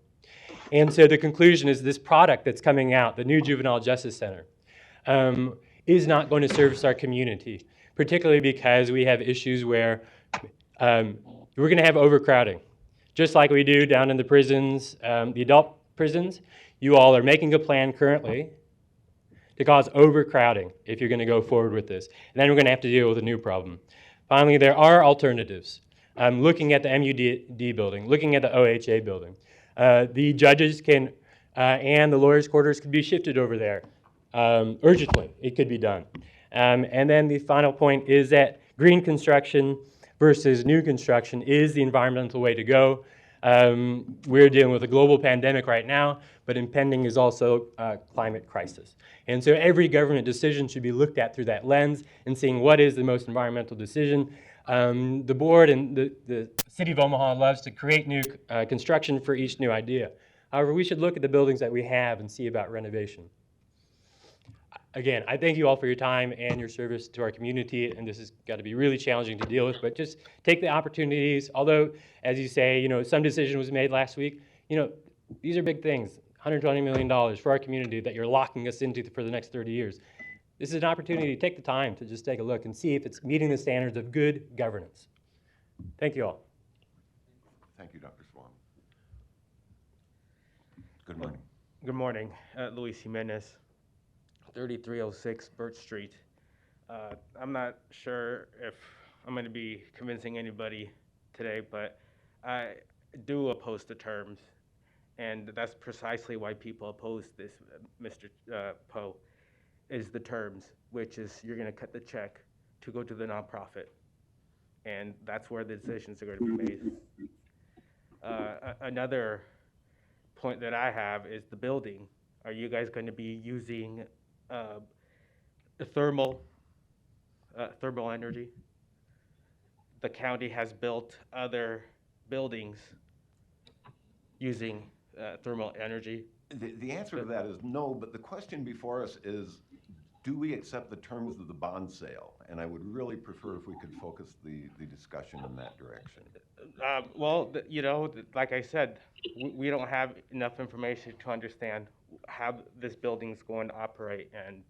Speaker 9: And so the conclusion is this product that's coming out, the new Juvenile Justice Center, is not going to service our community, particularly because we have issues where we're going to have overcrowding. Just like we do down in the prisons, the adult prisons, you all are making a plan currently to cause overcrowding if you're going to go forward with this. And then we're going to have to deal with a new problem. Finally, there are alternatives. Looking at the MUD building, looking at the OHA building. The judges can, and the lawyers' quarters could be shifted over there urgently. It could be done. And then the final point is that green construction versus new construction is the environmental way to go. We're dealing with a global pandemic right now, but impending is also a climate crisis. And so every government decision should be looked at through that lens and seeing what is the most environmental decision. The board and the city of Omaha loves to create new construction for each new idea. However, we should look at the buildings that we have and see about renovation. Again, I thank you all for your time and your service to our community, and this has got to be really challenging to deal with, but just take the opportunities. Although, as you say, some decision was made last week, these are big things, $120 million for our community that you're locking us into for the next 30 years. This is an opportunity to take the time to just take a look and see if it's meeting the standards of good governance. Thank you all.
Speaker 1: Thank you, Dr. Swan. Good morning.
Speaker 11: Good morning, Luis Jimenez, 3306 Birch Street. I'm not sure if I'm going to be convincing anybody today, but I do oppose the terms, and that's precisely why people oppose this, Mr. Poe, is the terms, which is you're going to cut the check to go to the nonprofit, and that's where the decisions are going to be made. Another point that I have is the building. Are you guys going to be using the thermal energy? The county has built other buildings using thermal energy.
Speaker 1: The answer to that is no, but the question before us is, do we accept the terms of the bond sale? And I would really prefer if we could focus the discussion in that direction.
Speaker 11: Like I said, we don't have enough information to understand how this building's going to operate and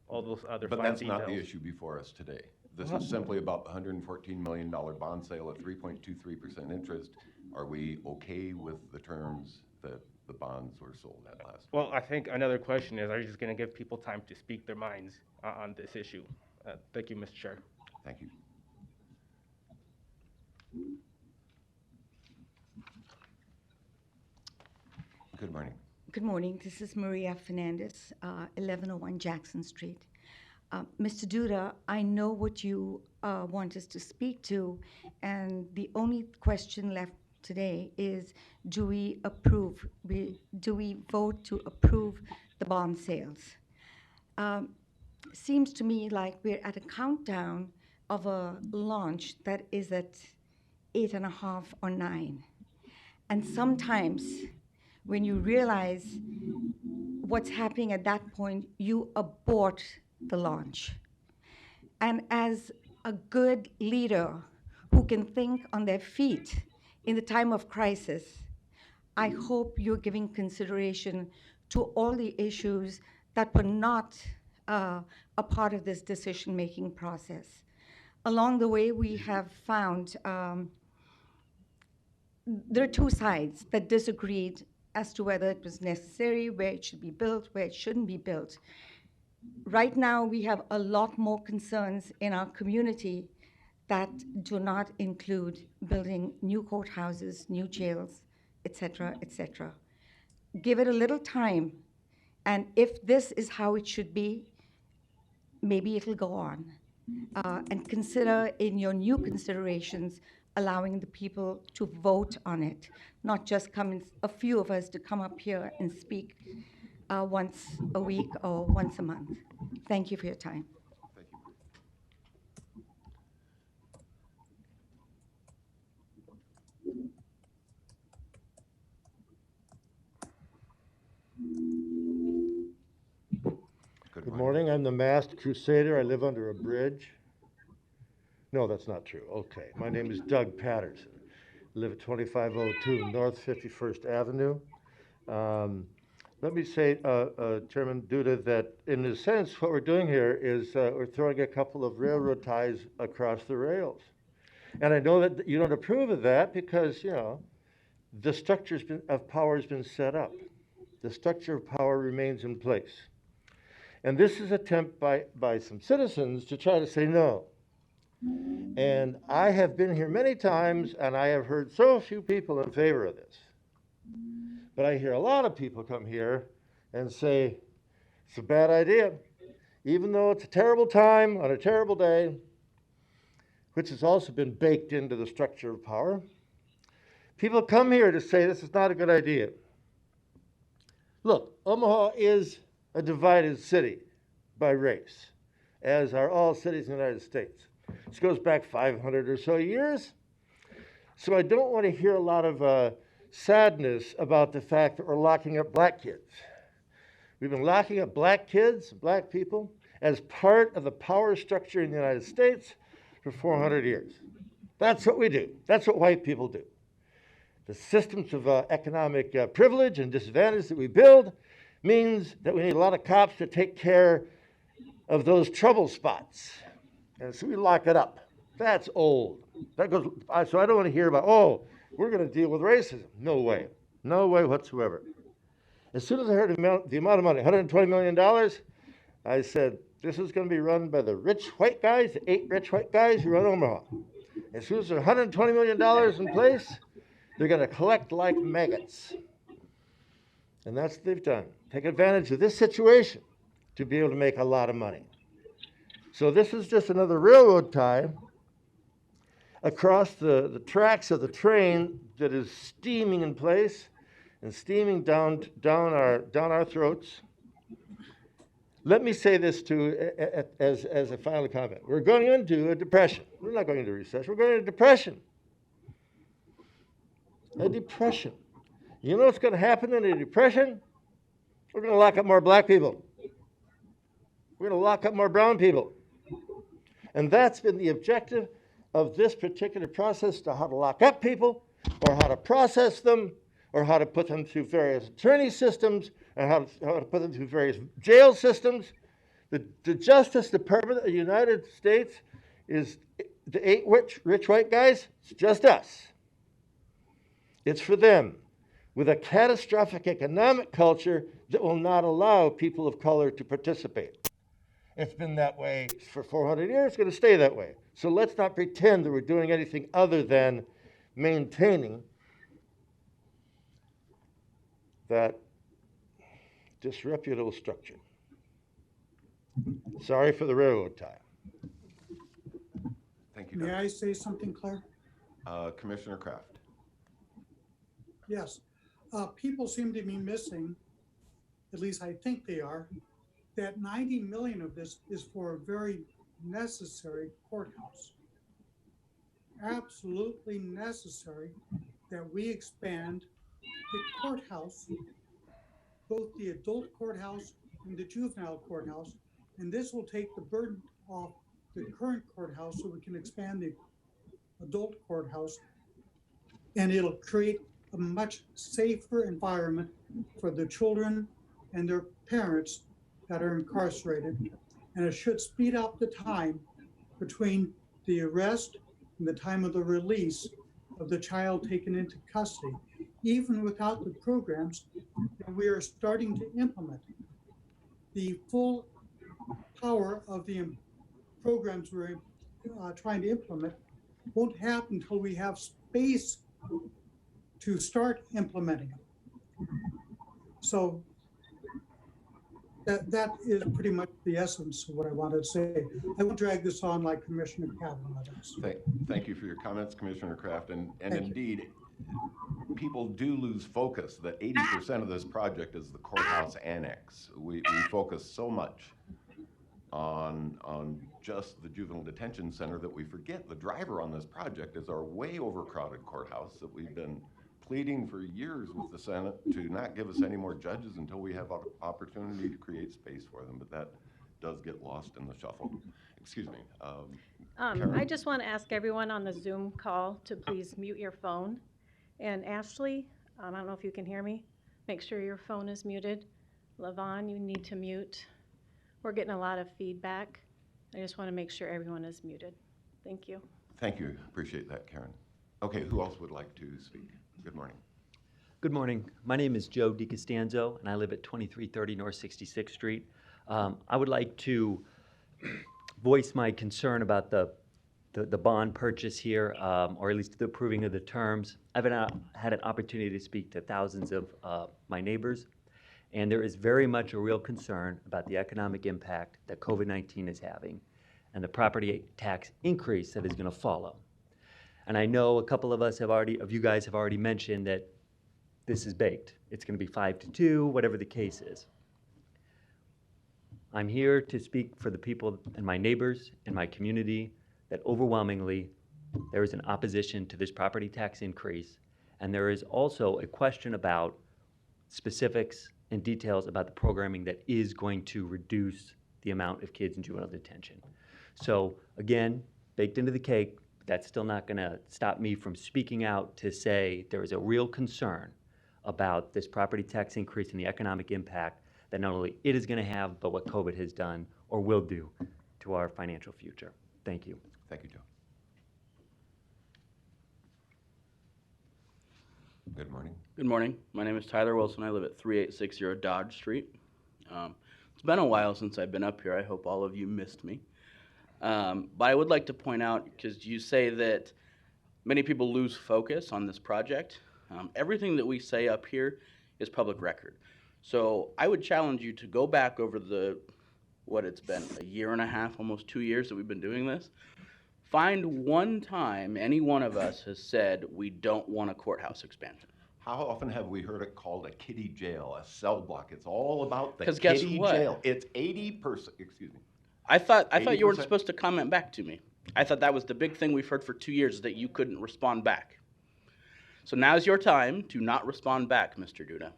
Speaker 11: all those other
Speaker 1: But
Speaker 11: fine
Speaker 1: that's not the
Speaker 11: details.
Speaker 1: issue before us today. This is simply about the $114 million bond sale at 3.23% interest. Are we okay with the terms that the bonds were sold at last?
Speaker 11: Well, I think another question is, are you just going to give people time to speak their minds on this issue? Thank you, Mr. Chair.
Speaker 1: Thank you. Good morning.
Speaker 12: Good morning. This is Maria Fernandez, 1101 Jackson Street. Mr. Duda, I know what you want us to speak to, and the only question left today is, do we vote to approve the bond sales? Seems to me like we're at a countdown of a launch that is at 8.5 or 9. And sometimes when you realize what's happening at that point, you abort the launch. And as a good leader who can think on their feet in the time of crisis, I hope you're giving consideration to all the issues that were not a part of this decision-making process. Along the way, we have found there are two sides that disagreed as to whether it was necessary, where it should be built, where it shouldn't be built. Right now, we have a lot more concerns in our community that do not include building new courthouses, new jails, et cetera, et cetera. Give it a little time, and if this is how it should be, maybe it'll go on. And consider in your new considerations allowing the people to vote on it, not just a few of us to come up here and speak once a week or once a month. Thank you for your time.
Speaker 1: Thank you.
Speaker 13: Good morning. I'm the Masked Crusader. I live under a bridge. No, that's not true. Okay. My name is Doug Patterson. I live at 2502 North 51st Avenue. Let me say, Chairman Duda, that in a sense, what we're doing here is we're throwing a couple of railroad ties across the rails. And I know that you don't approve of that because, the structure of power has been set up. The structure of power remains in place. And this is an attempt by some citizens to try to say no. And I have been here many times, and I have heard so few people in favor of this. But I hear a lot of people come here and say, it's a bad idea, even though it's a terrible time on a terrible day, which has also been baked into the structure of power, People come here to say this is not a good idea. Look, Omaha is a divided city by race, as are all cities in the United States. This goes back 500 or so years. So I don't want to hear a lot of sadness about the fact that we're locking up black kids. We've been locking up black kids, black people, as part of the power structure in the United States for 400 years. That's what we do. That's what white people do. The systems of economic privilege and disadvantage that we build means that we need a lot of cops to take care of those trouble spots. And so we lock it up. That's old. That goes. So I don't want to hear about, oh, we're going to deal with racism. No way. No way whatsoever. As soon as I heard the amount of money, $120 million, I said, this is going to be run by the rich white guys, the 8 rich white guys who run Omaha. As soon as there's $120 million in place, they're going to collect like maggots. And that's what they've done. Take advantage of this situation to be able to make a lot of money. So this is just another railroad tie across the tracks of the train that is steaming in place and steaming down our throats. Let me say this too as a final comment. We're going into a depression. We're not going into a recession. We're going into a depression. A depression. You know what's going to happen in a depression? We're going to lock up more black people. We're going to lock up more brown people. And that's been the objective of this particular process, to how to lock up people, or how to process them, or how to put them through various attorney systems, and how to put them through various jail systems. The Justice Department of the United States is the 8 rich white guys. It's just us. It's for them, with a catastrophic economic culture that will not allow people of color to participate. It's been that way for 400 years. It's going to stay that way. So let's not pretend that we're doing anything other than maintaining that disreputable structure. Sorry for the railroad tie.
Speaker 1: Thank you.
Speaker 3: May I say something, Claire?
Speaker 1: Commissioner Kraft.
Speaker 3: Yes. People seem to be missing, at least I think they are, that 90 million of this is for a very necessary courthouse. Absolutely necessary that we expand the courthouse, both the adult courthouse and the juvenile courthouse, and this will take the burden off the current courthouse so we can expand the adult courthouse, and it'll create a much safer environment for the children and their parents that are incarcerated. And it should speed up the time between the arrest and the time of the release of the child taken into custody, even without the programs that we are starting to implement. The full power of the programs we're trying to implement won't happen until we have space to start implementing them. So that is pretty much the essence of what I wanted to say. I won't drag this on like Commissioner Kavanaugh does.
Speaker 1: Thank you for your comments, Commissioner Kraft. And indeed, people do lose focus that 80% of this project is the courthouse annex. We focus so much on just the juvenile detention center that we forget the driver on this project is our way overcrowded courthouse that we've been pleading for years with the Senate to not give us any more judges until we have an opportunity to create space for them, but that does get lost in the shuffle. Excuse me.
Speaker 14: I just want to ask everyone on the Zoom call to please mute your phone. And Ashley, I don't know if you can hear me. Make sure your phone is muted. Lavon, you need to mute. We're getting a lot of feedback. I just want to make sure everyone is muted. Thank you.
Speaker 1: Thank you. Appreciate that, Karen. Okay, who else would like to speak? Good morning.
Speaker 15: Good morning. My name is Joe DiCostanzo, and I live at 2330 North 66th Street. I would like to voice my concern about the bond purchase here, or at least the approving of the terms. I've had an opportunity to speak to thousands of my neighbors, and there is very much a real concern about the economic impact that COVID-19 is having and the property tax increase that is going to follow. And I know a couple of you guys have already mentioned that this is baked. It's going to be 5-2, whatever the case is. I'm here to speak for the people and my neighbors and my community that overwhelmingly there is an opposition to this property tax increase, and there is also a question about specifics and details about the programming that is going to reduce the amount of kids in juvenile detention. So again, baked into the cake, but that's still not going to stop me from speaking out to say there is a real concern about this property tax increase and the economic impact that not only it is going to have, but what COVID has done or will do to our financial future. Thank you.
Speaker 1: Thank you, Joe. Good morning.
Speaker 16: Good morning. My name is Tyler Wilson. I live at 3860 Dodge Street. It's been a while since I've been up here. I hope all of you missed me. But I would like to point out, because you say that many people lose focus on this project, everything that we say up here is public record. So I would challenge you to go back over what it's been, a year and a half, almost 2 years that we've been doing this. Find one time any one of us has said we don't want a courthouse expansion.
Speaker 1: How often have we heard it called a kiddie jail, a cell block? It's all about the
Speaker 16: 'Cause guess
Speaker 1: kiddie
Speaker 16: what?
Speaker 1: jail. It's 80%, excuse me.
Speaker 16: I thought you weren't
Speaker 1: 80%?
Speaker 16: supposed to comment back to me. I thought that was the big thing we've heard for 2 years, is that you couldn't respond back. So now's your time to not respond back, Mr. Duda.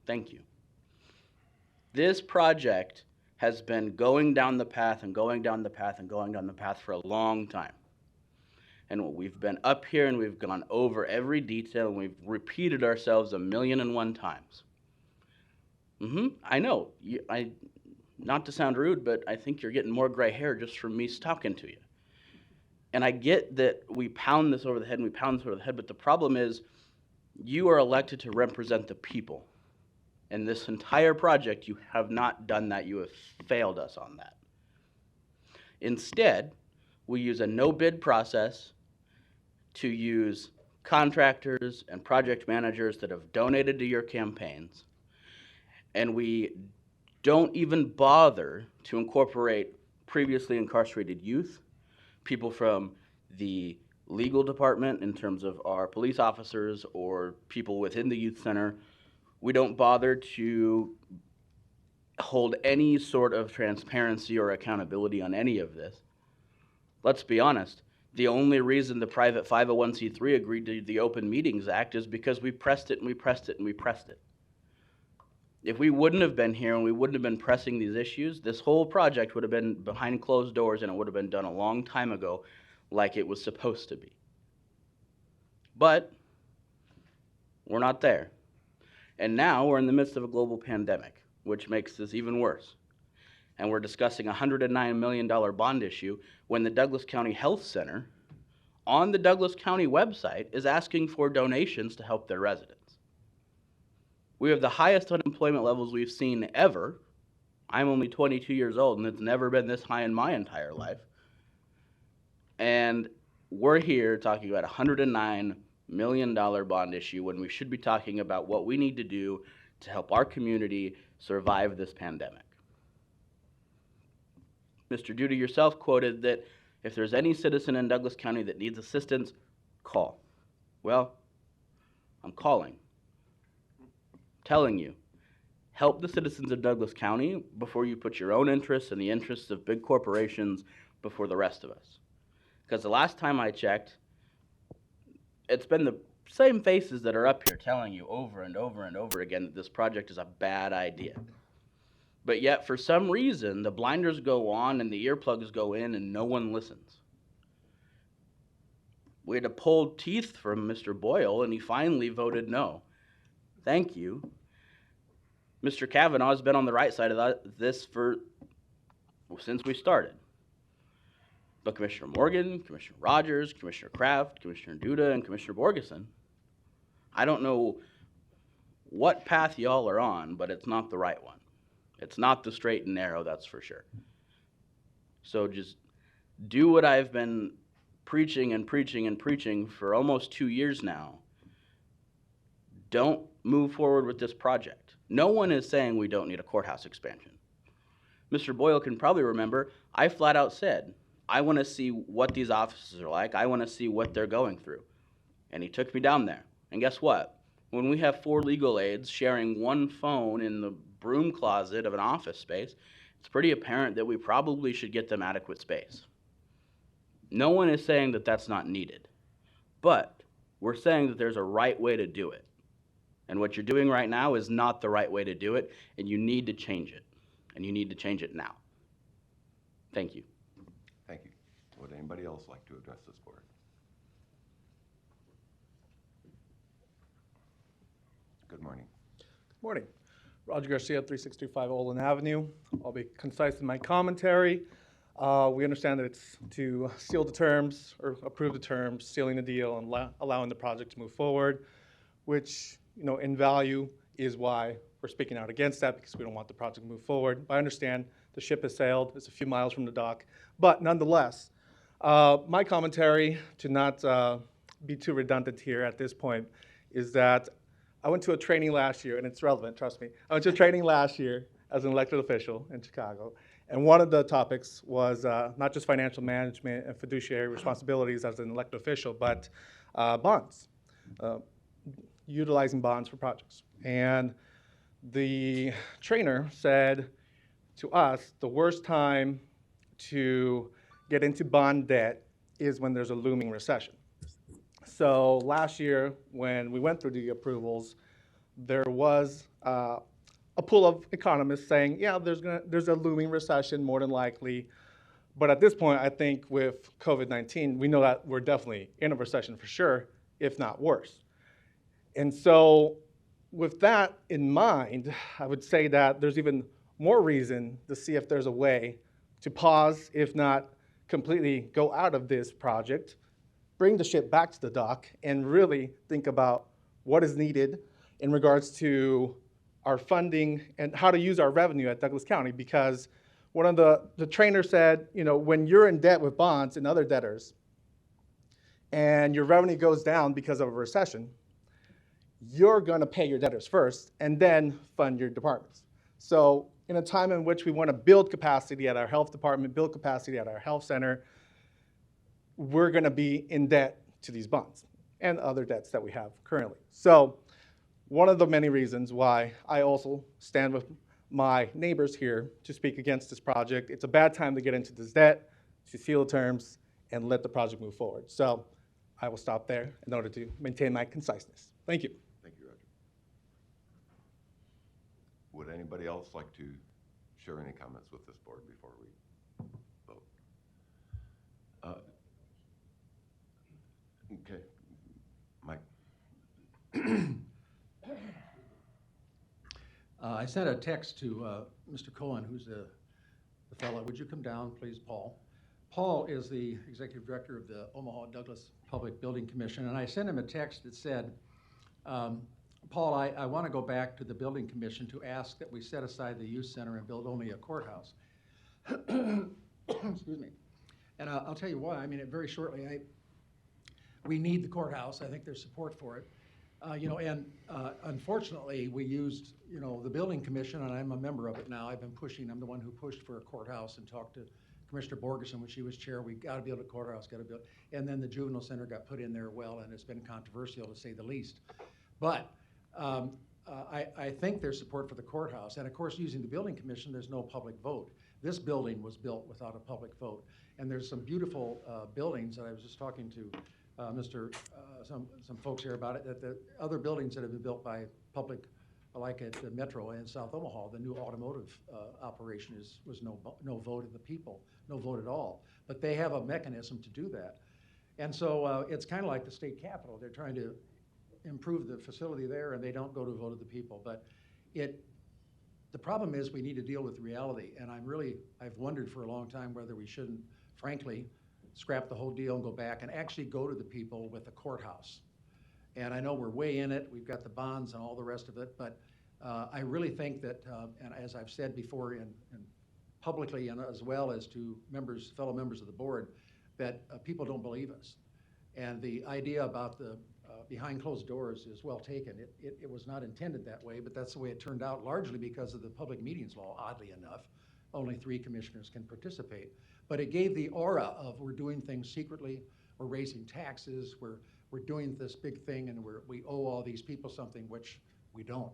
Speaker 16: Thank you. This project has been going down the path and going down the path and going down the path for a long time. And we've been up here and we've gone over every detail and we've repeated ourselves 1,000,001 times. I know. Not to sound rude, but I think you're getting more gray hair just from me talking to you. And I get that we pound this over the head and we pound this over the head, but the problem is you are elected to represent the people. And this entire project, you have not done that. You have failed us on that. Instead, we use a no-bid process to use contractors and project managers that have donated to your campaigns. And we don't even bother to incorporate previously incarcerated youth, people from the legal department in terms of our police officers or people within the youth center. We don't bother to hold any sort of transparency or accountability on any of this. Let's be honest. The only reason the private 501c3 agreed to the Open Meetings Act is because we pressed it and we pressed it and we pressed it. If we wouldn't have been here and we wouldn't have been pressing these issues, this whole project would have been behind closed doors and it would have been done a long time ago like it was supposed to be. But we're not there. And now we're in the midst of a global pandemic, which makes this even worse. And we're discussing a $109 million bond issue when the Douglas County Health Center on the Douglas County website is asking for donations to help their residents. We have the highest unemployment levels we've seen ever. I'm only 22 years old, and it's never been this high in my entire life. And we're here talking about a $109 million bond issue when we should be talking about what we need to do to help our community survive this pandemic. Mr. Duda yourself quoted that if there's any citizen in Douglas County that needs assistance, call. Well, I'm calling. Telling you, help the citizens of Douglas County before you put your own interests and the interests of big corporations before the rest of us. Because the last time I checked, it's been the same faces that are up here telling you over and over and over again that this project is a bad idea. But yet, for some reason, the blinders go on and the earplugs go in and no one listens. We had to pull teeth from Mr. Boyle and he finally voted no. Thank you. Mr. Kavanaugh has been on the right side of this since we started. But Commissioner Morgan, Commissioner Rogers, Commissioner Kraft, Commissioner Duda, and Commissioner Borgeson, I don't know what path y'all are on, but it's not the right one. It's not the straight and narrow, that's for sure. So just do what I've been preaching and preaching and preaching for almost 2 years now. Don't move forward with this project. No one is saying we don't need a courthouse expansion. Mr. Boyle can probably remember, I flat out said, I want to see what these offices are like. I want to see what they're going through. And he took me down there. And guess what? When we have 4 legal aides sharing one phone in the broom closet of an office space, it's pretty apparent that we probably should get them adequate space. No one is saying that that's not needed, but we're saying that there's a right way to do it. And what you're doing right now is not the right way to do it, and you need to change it. And you need to change it now. Thank you.
Speaker 1: Thank you. Would anybody else like to address this board? Good morning.
Speaker 17: Morning. Roger Garcia, 3625 Olin Avenue. I'll be concise in my commentary. We understand that it's to seal the terms or approve the terms, sealing the deal, and allowing the project to move forward, which, in value is why we're speaking out against that, because we don't want the project to move forward. But I understand the ship has sailed. It's a few miles from the dock. But nonetheless, my commentary, to not be too redundant here at this point, is that I went to a training last year, and it's relevant, trust me. I went to a training last year as an elected official in Chicago, and one of the topics was not just financial management and fiduciary responsibilities as an elected official, but bonds, utilizing bonds for projects. And the trainer said to us, the worst time to get into bond debt is when there's a looming recession. So last year, when we went through the approvals, there was a pool of economists saying, yeah, there's a looming recession more than likely. But at this point, I think with COVID-19, we know that we're definitely in a recession for sure, if not worse. And so with that in mind, I would say that there's even more reason to see if there's a way to pause, if not completely go out of this project, bring the ship back to the dock, and really think about what is needed in regards to our funding and how to use our revenue at Douglas County. Because one of the trainer said, when you're in debt with bonds and other debtors, and your revenue goes down because of a recession, you're gonna pay your debtors first and then fund your departments. So in a time in which we wanna build capacity at our health department, build capacity at our health center, we're gonna be in debt to these bonds and other debts that we have currently. So one of the many reasons why I also stand with my neighbors here to speak against this project. It's a bad time to get into this debt, to seal the terms, and let the project move forward. So I will stop there in order to maintain my conciseness. Thank you.
Speaker 1: Thank you, Roger. Would anybody else like to share any comments with this board before we vote? Okay, Mike.
Speaker 5: I sent a text to Mr. Cohen, who's the fellow. Would you come down, please, Paul? Paul is the executive director of the Omaha Douglas Public Building Commission, and I sent him a text that said, Paul, I want to go back to the Building Commission to ask that we set aside the youth center and build only a courthouse. Excuse me. And I'll tell you why. I mean, very shortly, we need the courthouse. I think there's support for it. Unfortunately, we used, the Building Commission, and I'm a member of it now. I'm the one who pushed for a courthouse and talked to Commissioner Borgeson when she was chair. We got to build a courthouse, got to build. And then the juvenile center got put in there and it's been controversial to say the least. But I think there's support for the courthouse. And of course, using the Building Commission, there's no public vote. This building was built without a public vote. And there's some beautiful buildings that I was just talking to some folks here about it, that the other buildings that have been built by public, like at the Metro in South Omaha, the new automotive operation was no vote of the people, no vote at all. But they have a mechanism to do that. And so it's kind of like the state capitol. They're trying to improve the facility there, and they don't go to vote of the people. But the problem is we need to deal with reality. And I've wondered for a long time whether we shouldn't, frankly, scrap the whole deal and go back and actually go to the people with the courthouse. And I know we're way in it. We've got the bonds and all the rest of it. But I really think that, and as I've said before in publicly and as well as to fellow members of the board, that people don't believe us. And the idea about the behind closed doors is well taken. It was not intended that way, but that's the way it turned out, largely because of the public meetings law, oddly enough. only 3 commissioners can participate. But it gave the aura of we're doing things secretly, we're raising taxes, we're doing this big thing, and we owe all these people something, which we don't.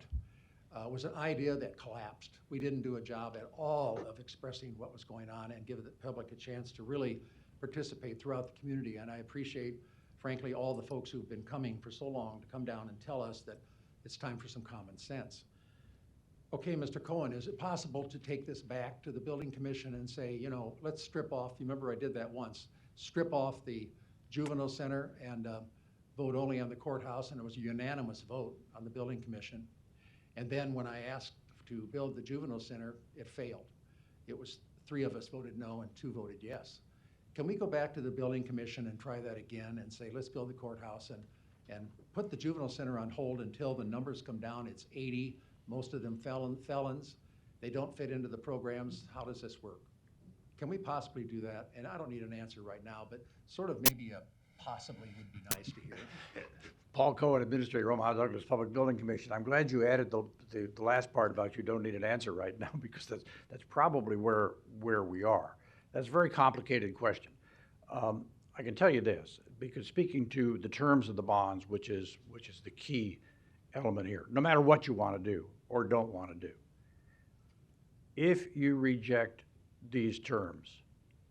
Speaker 5: It was an idea that collapsed. We didn't do a job at all of expressing what was going on and give the public a chance to really participate throughout the community. And I appreciate, frankly, all the folks who've been coming for so long to come down and tell us that it's time for some common sense. Okay, Mr. Cohen, is it possible to take this back to the Building Commission and say, you know, let's strip off, you remember I did that once, strip off the juvenile center and vote only on the courthouse, and it was a unanimous vote on the Building Commission. And then when I asked to build the juvenile center, it failed. It was 3 of us voted no and 2 voted yes. Can we go back to the Building Commission and try that again and say, let's build the courthouse and put the juvenile center on hold until the numbers come down? It's 80, most of them felons. They don't fit into the programs. How does this work? Can we possibly do that? And I don't need an answer right now, but sort of maybe a possibly would be nice to hear.
Speaker 18: Paul Cohen, Administrator, Omaha Douglas Public Building Commission. I'm glad you added the last part about you don't need an answer right now, because that's probably where we are. That's a very complicated question. I can tell you this, because speaking to the terms of the bonds, which is the key element here, no matter what you want to do or don't want to do, if you reject these terms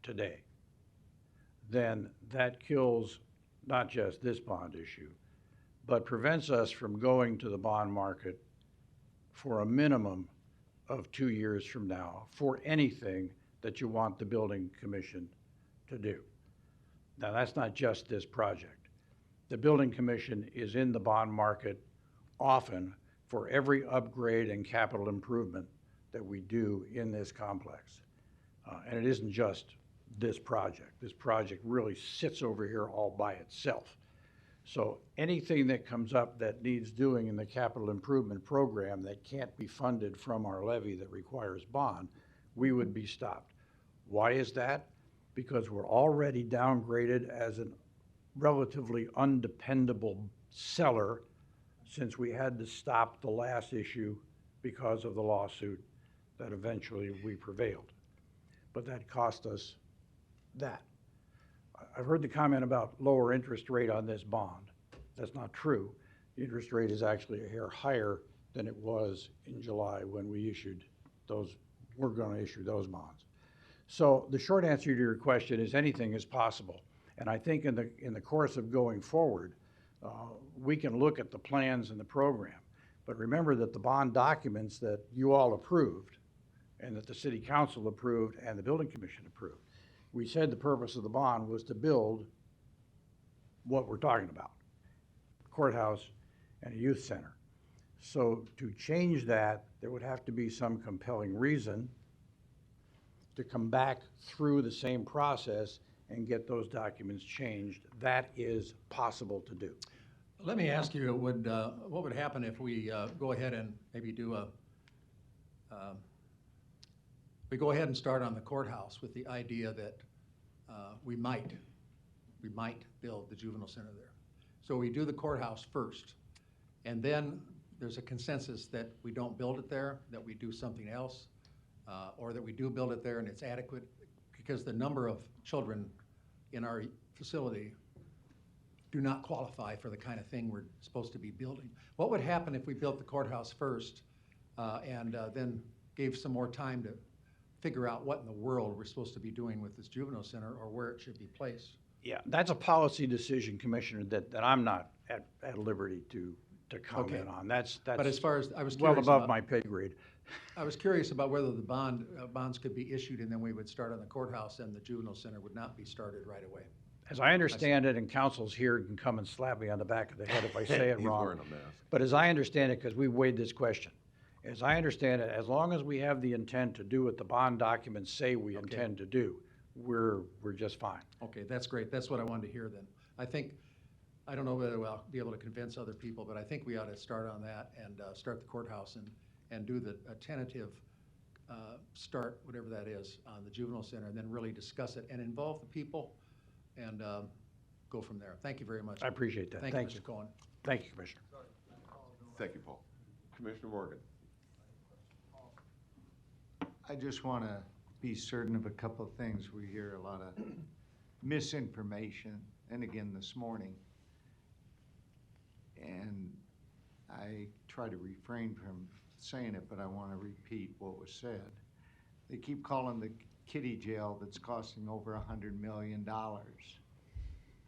Speaker 18: today, then that kills not just this bond issue, but prevents us from going to the bond market for a minimum of 2 years from now for anything that you want the Building Commission to do. Now, that's not just this project. The Building Commission is in the bond market often for every upgrade and capital improvement that we do in this complex. And it isn't just this project. This project really sits over here all by itself. So anything that comes up that needs doing in the capital improvement program that can't be funded from our levy that requires bond, we would be stopped. Why is that? Because we're already downgraded as a relatively undependable seller since we had to stop the last issue because of the lawsuit that eventually we prevailed. But that cost us that. I've heard the comment about lower interest rate on this bond. That's not true. The interest rate is actually a hair higher than it was in July when we issued those, we're going to issue those bonds. So the short answer to your question is anything is possible. And I think in the course of going forward, we can look at the plans and the program. But remember that the bond documents that you all approved and that the City Council approved and the Building Commission approved, we said the purpose of the bond was to build what we're talking about, courthouse and a youth center. So to change that, there would have to be some compelling reason to come back through the same process and get those documents changed. That is possible to do.
Speaker 5: Let me ask you, what would happen if we go ahead and maybe do we go ahead and start on the courthouse with the idea that we might build the juvenile center there. So we do the courthouse first, and then there's a consensus that we don't build it there, that we do something else, or that we do build it there and it's adequate, because the number of children in our facility do not qualify for the kind of thing we're supposed to be building. What would happen if we built the courthouse first and then gave some more time to figure out what in the world we're supposed to be doing with this juvenile center or where it should be placed?
Speaker 18: Yeah, that's a policy decision, Commissioner, that I'm not at liberty to comment on. That's
Speaker 5: but as far as I was
Speaker 18: well
Speaker 5: curious
Speaker 18: above
Speaker 5: about,
Speaker 18: my pay grade.
Speaker 5: I was curious about whether the bonds could be issued and then we would start on the courthouse and the juvenile center would not be started right away.
Speaker 18: As I understand it, and council's here can come and slap me on the back of the head if I say it
Speaker 1: He's
Speaker 18: wrong.
Speaker 1: wearing a mask.
Speaker 18: But as I understand it, because we weighed this question, as I understand it, as long as we have the intent to do what the bond documents say we intend to do, we're just fine.
Speaker 5: Okay, that's great. That's what I wanted to hear then. I don't know whether we'll be able to convince other people, but I think we ought to start on that and start the courthouse and do a tentative start, whatever that is, on the juvenile center, and then really discuss it and involve the people and go from there. Thank you very much.
Speaker 18: I appreciate that.
Speaker 5: Thank you, Mr. Cohen.
Speaker 18: Thank you, Commissioner.
Speaker 1: Thank you, Paul. Commissioner Morgan.
Speaker 19: I just want to be certain of a couple of things. We hear a lot of misinformation, and again this morning. And I try to refrain from saying it, but I want to repeat what was said. They keep calling the kiddie jail that's costing over $100 million.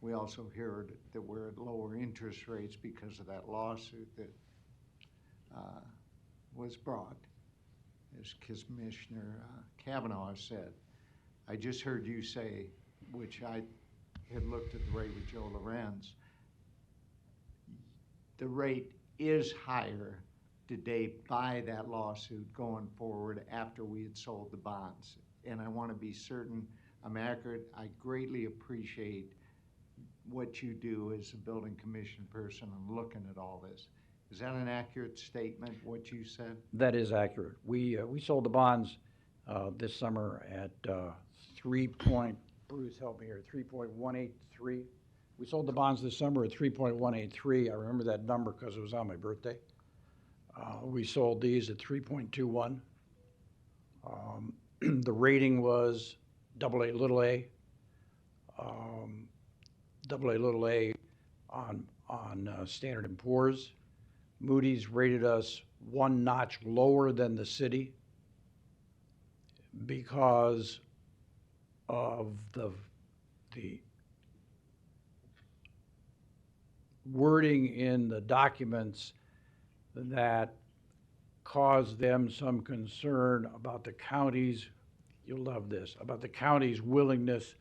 Speaker 19: We also heard that we're at lower interest rates because of that lawsuit that was brought, as Commissioner Kavanaugh said. I just heard you say, which I had looked at the rate with Joe Lorenz, the rate is higher today by that lawsuit going forward after we had sold the bonds. And I want to be certain I'm accurate. I greatly appreciate what you do as a building commission person and looking at all this. Is that an accurate statement, what you said?
Speaker 18: That is accurate. We sold the bonds this summer at Bruce, help me here, 3.183. We sold the bonds this summer at 3.183. I remember that number because it was on my birthday. We sold these at 3.21. The rating was AA little a, AA little a on Standard & Poor's. Moody's rated us one notch lower than the city because of the wording in the documents that caused them some concern about the county's, you'll love this, about the county's willingness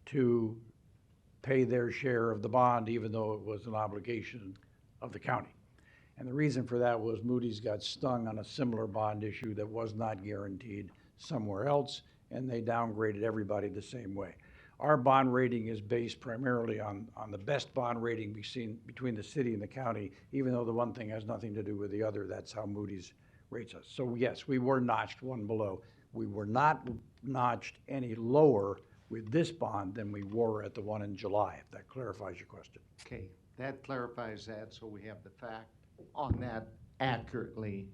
Speaker 18: to pay their share of the bond, even though it was an obligation of the county. And the reason for that was Moody's got stung on a similar bond issue that was not guaranteed somewhere else, and they downgraded everybody the same way. Our bond rating is based primarily on the best bond rating between the city and the county, even though the one thing has nothing to do with the other. That's how Moody's rates us. So yes, we were notched one below. We were not notched any lower with this bond than we were at the one in July, if that clarifies your question.
Speaker 19: Okay, that clarifies that, so we have the fact on that accurately.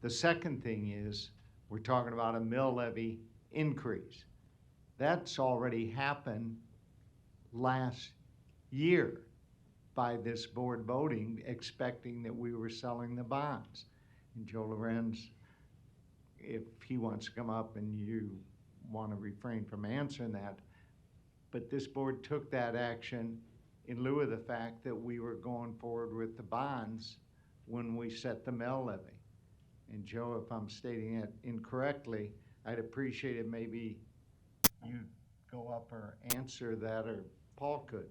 Speaker 19: The second thing is, we're talking about a mill levy increase. That's already happened last year by this board voting, expecting that we were selling the bonds. And Joe Lorenz, if he wants to come up and you want to refrain from answering that, but this board took that action in lieu of the fact that we were going forward with the bonds when we set the mill levy. And Joe, if I'm stating it incorrectly, I'd appreciate it maybe you go up or answer that, or Paul could.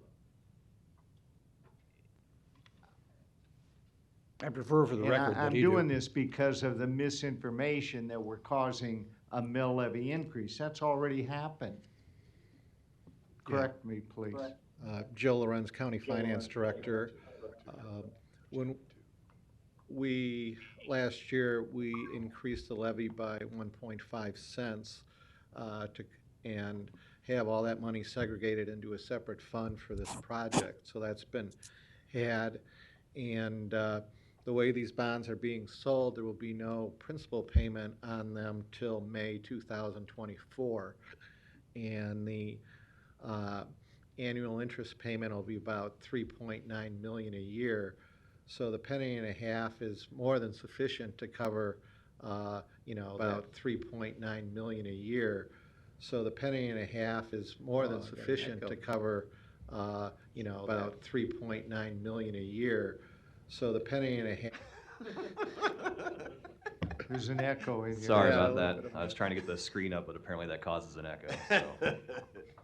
Speaker 18: I prefer for the record that
Speaker 19: I'm
Speaker 18: he do.
Speaker 19: doing this because of the misinformation that we're causing a mill levy increase. That's already happened. Correct me, please.
Speaker 20: Joe Lorenz, County Finance Director. When last year, we increased the levy by 1.5 cents and have all that money segregated into a separate fund for this project. So that's been had, and the way these bonds are being sold, there will be no principal payment on them till May 2024. And the annual interest payment will be about $3.9 million a year. So the penny and a half is more than sufficient to cover, about $3.9 million a year. So the penny and a half is more than sufficient to cover, about $3.9 million a year. So the penny and a half.
Speaker 19: There's an echo in here.
Speaker 4: Sorry about that. I was trying to get the screen up, but apparently that causes an echo. So.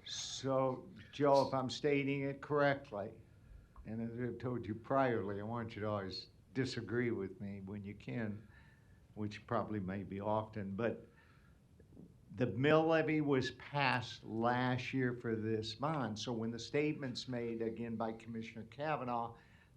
Speaker 19: So, Joe, if I'm stating it correctly, and as I've told you priorly, I want you to always disagree with me when you can, which probably may be often, but the mill levy was passed last year for this bond. So when the statement's made, again, by Commissioner Kavanaugh,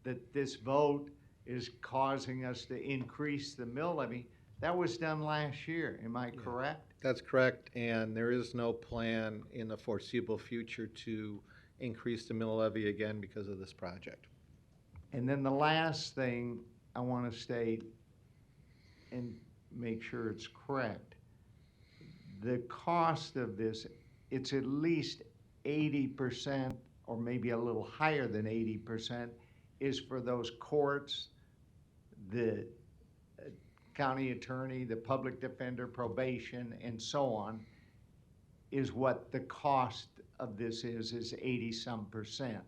Speaker 19: that this vote is causing us to increase the mill levy, that was done last year. Am I correct?
Speaker 20: That's correct, and there is no plan in the foreseeable future to increase the mill levy again because of this project.
Speaker 19: And then the last thing I want to state and make sure it's correct. the cost of this, it's at least 80%, or maybe a little higher than 80%, is for those courts, the county attorney, the public defender, probation, and so on, is what the cost of this is 80-some percent.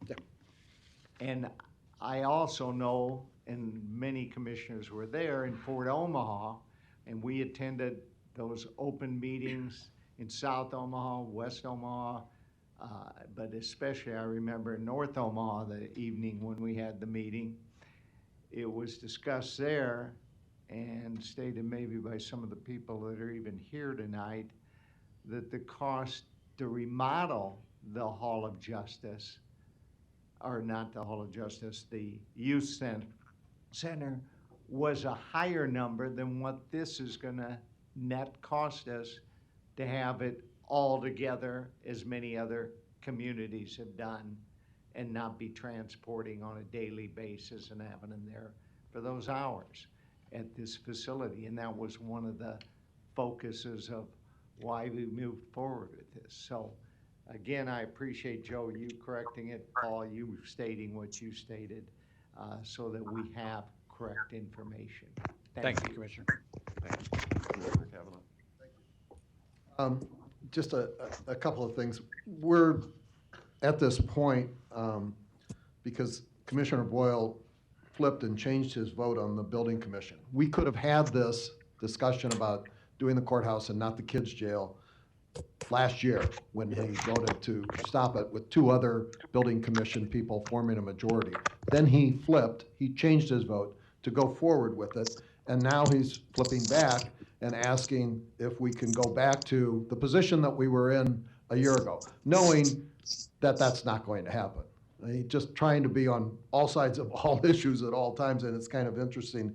Speaker 5: Yeah.
Speaker 19: And I also know, and many commissioners were there in Fort Omaha, and we attended those open meetings in South Omaha, West Omaha, but especially I remember in North Omaha the evening when we had the meeting. It was discussed there and stated maybe by some of the people that are even here tonight that the cost to remodel the Hall of Justice, or not the Hall of Justice, the youth center was a higher number than what this is gonna net cost us to have it all together, as many other communities have done, and not be transporting on a daily basis and having them there for those hours at this facility. And that was one of the focuses of why we moved forward with this. So again, I appreciate, Joe, you correcting it, Paul, you stating what you stated, so that we have correct information.
Speaker 18: Thank you, Commissioner.
Speaker 1: Thank you. Commissioner Kavanaugh.
Speaker 6: Just a couple of things. We're at this point, because Commissioner Boyle flipped and changed his vote on the building commission. We could have had this discussion about doing the courthouse and not the kids' jail last year when he voted to stop it with two other building commission people forming a majority. Then he flipped, he changed his vote to go forward with it, and now he's flipping back and asking if we can go back to the position that we were in a year ago, knowing that that's not going to happen. He's just trying to be on all sides of all issues at all times, and it's kind of interesting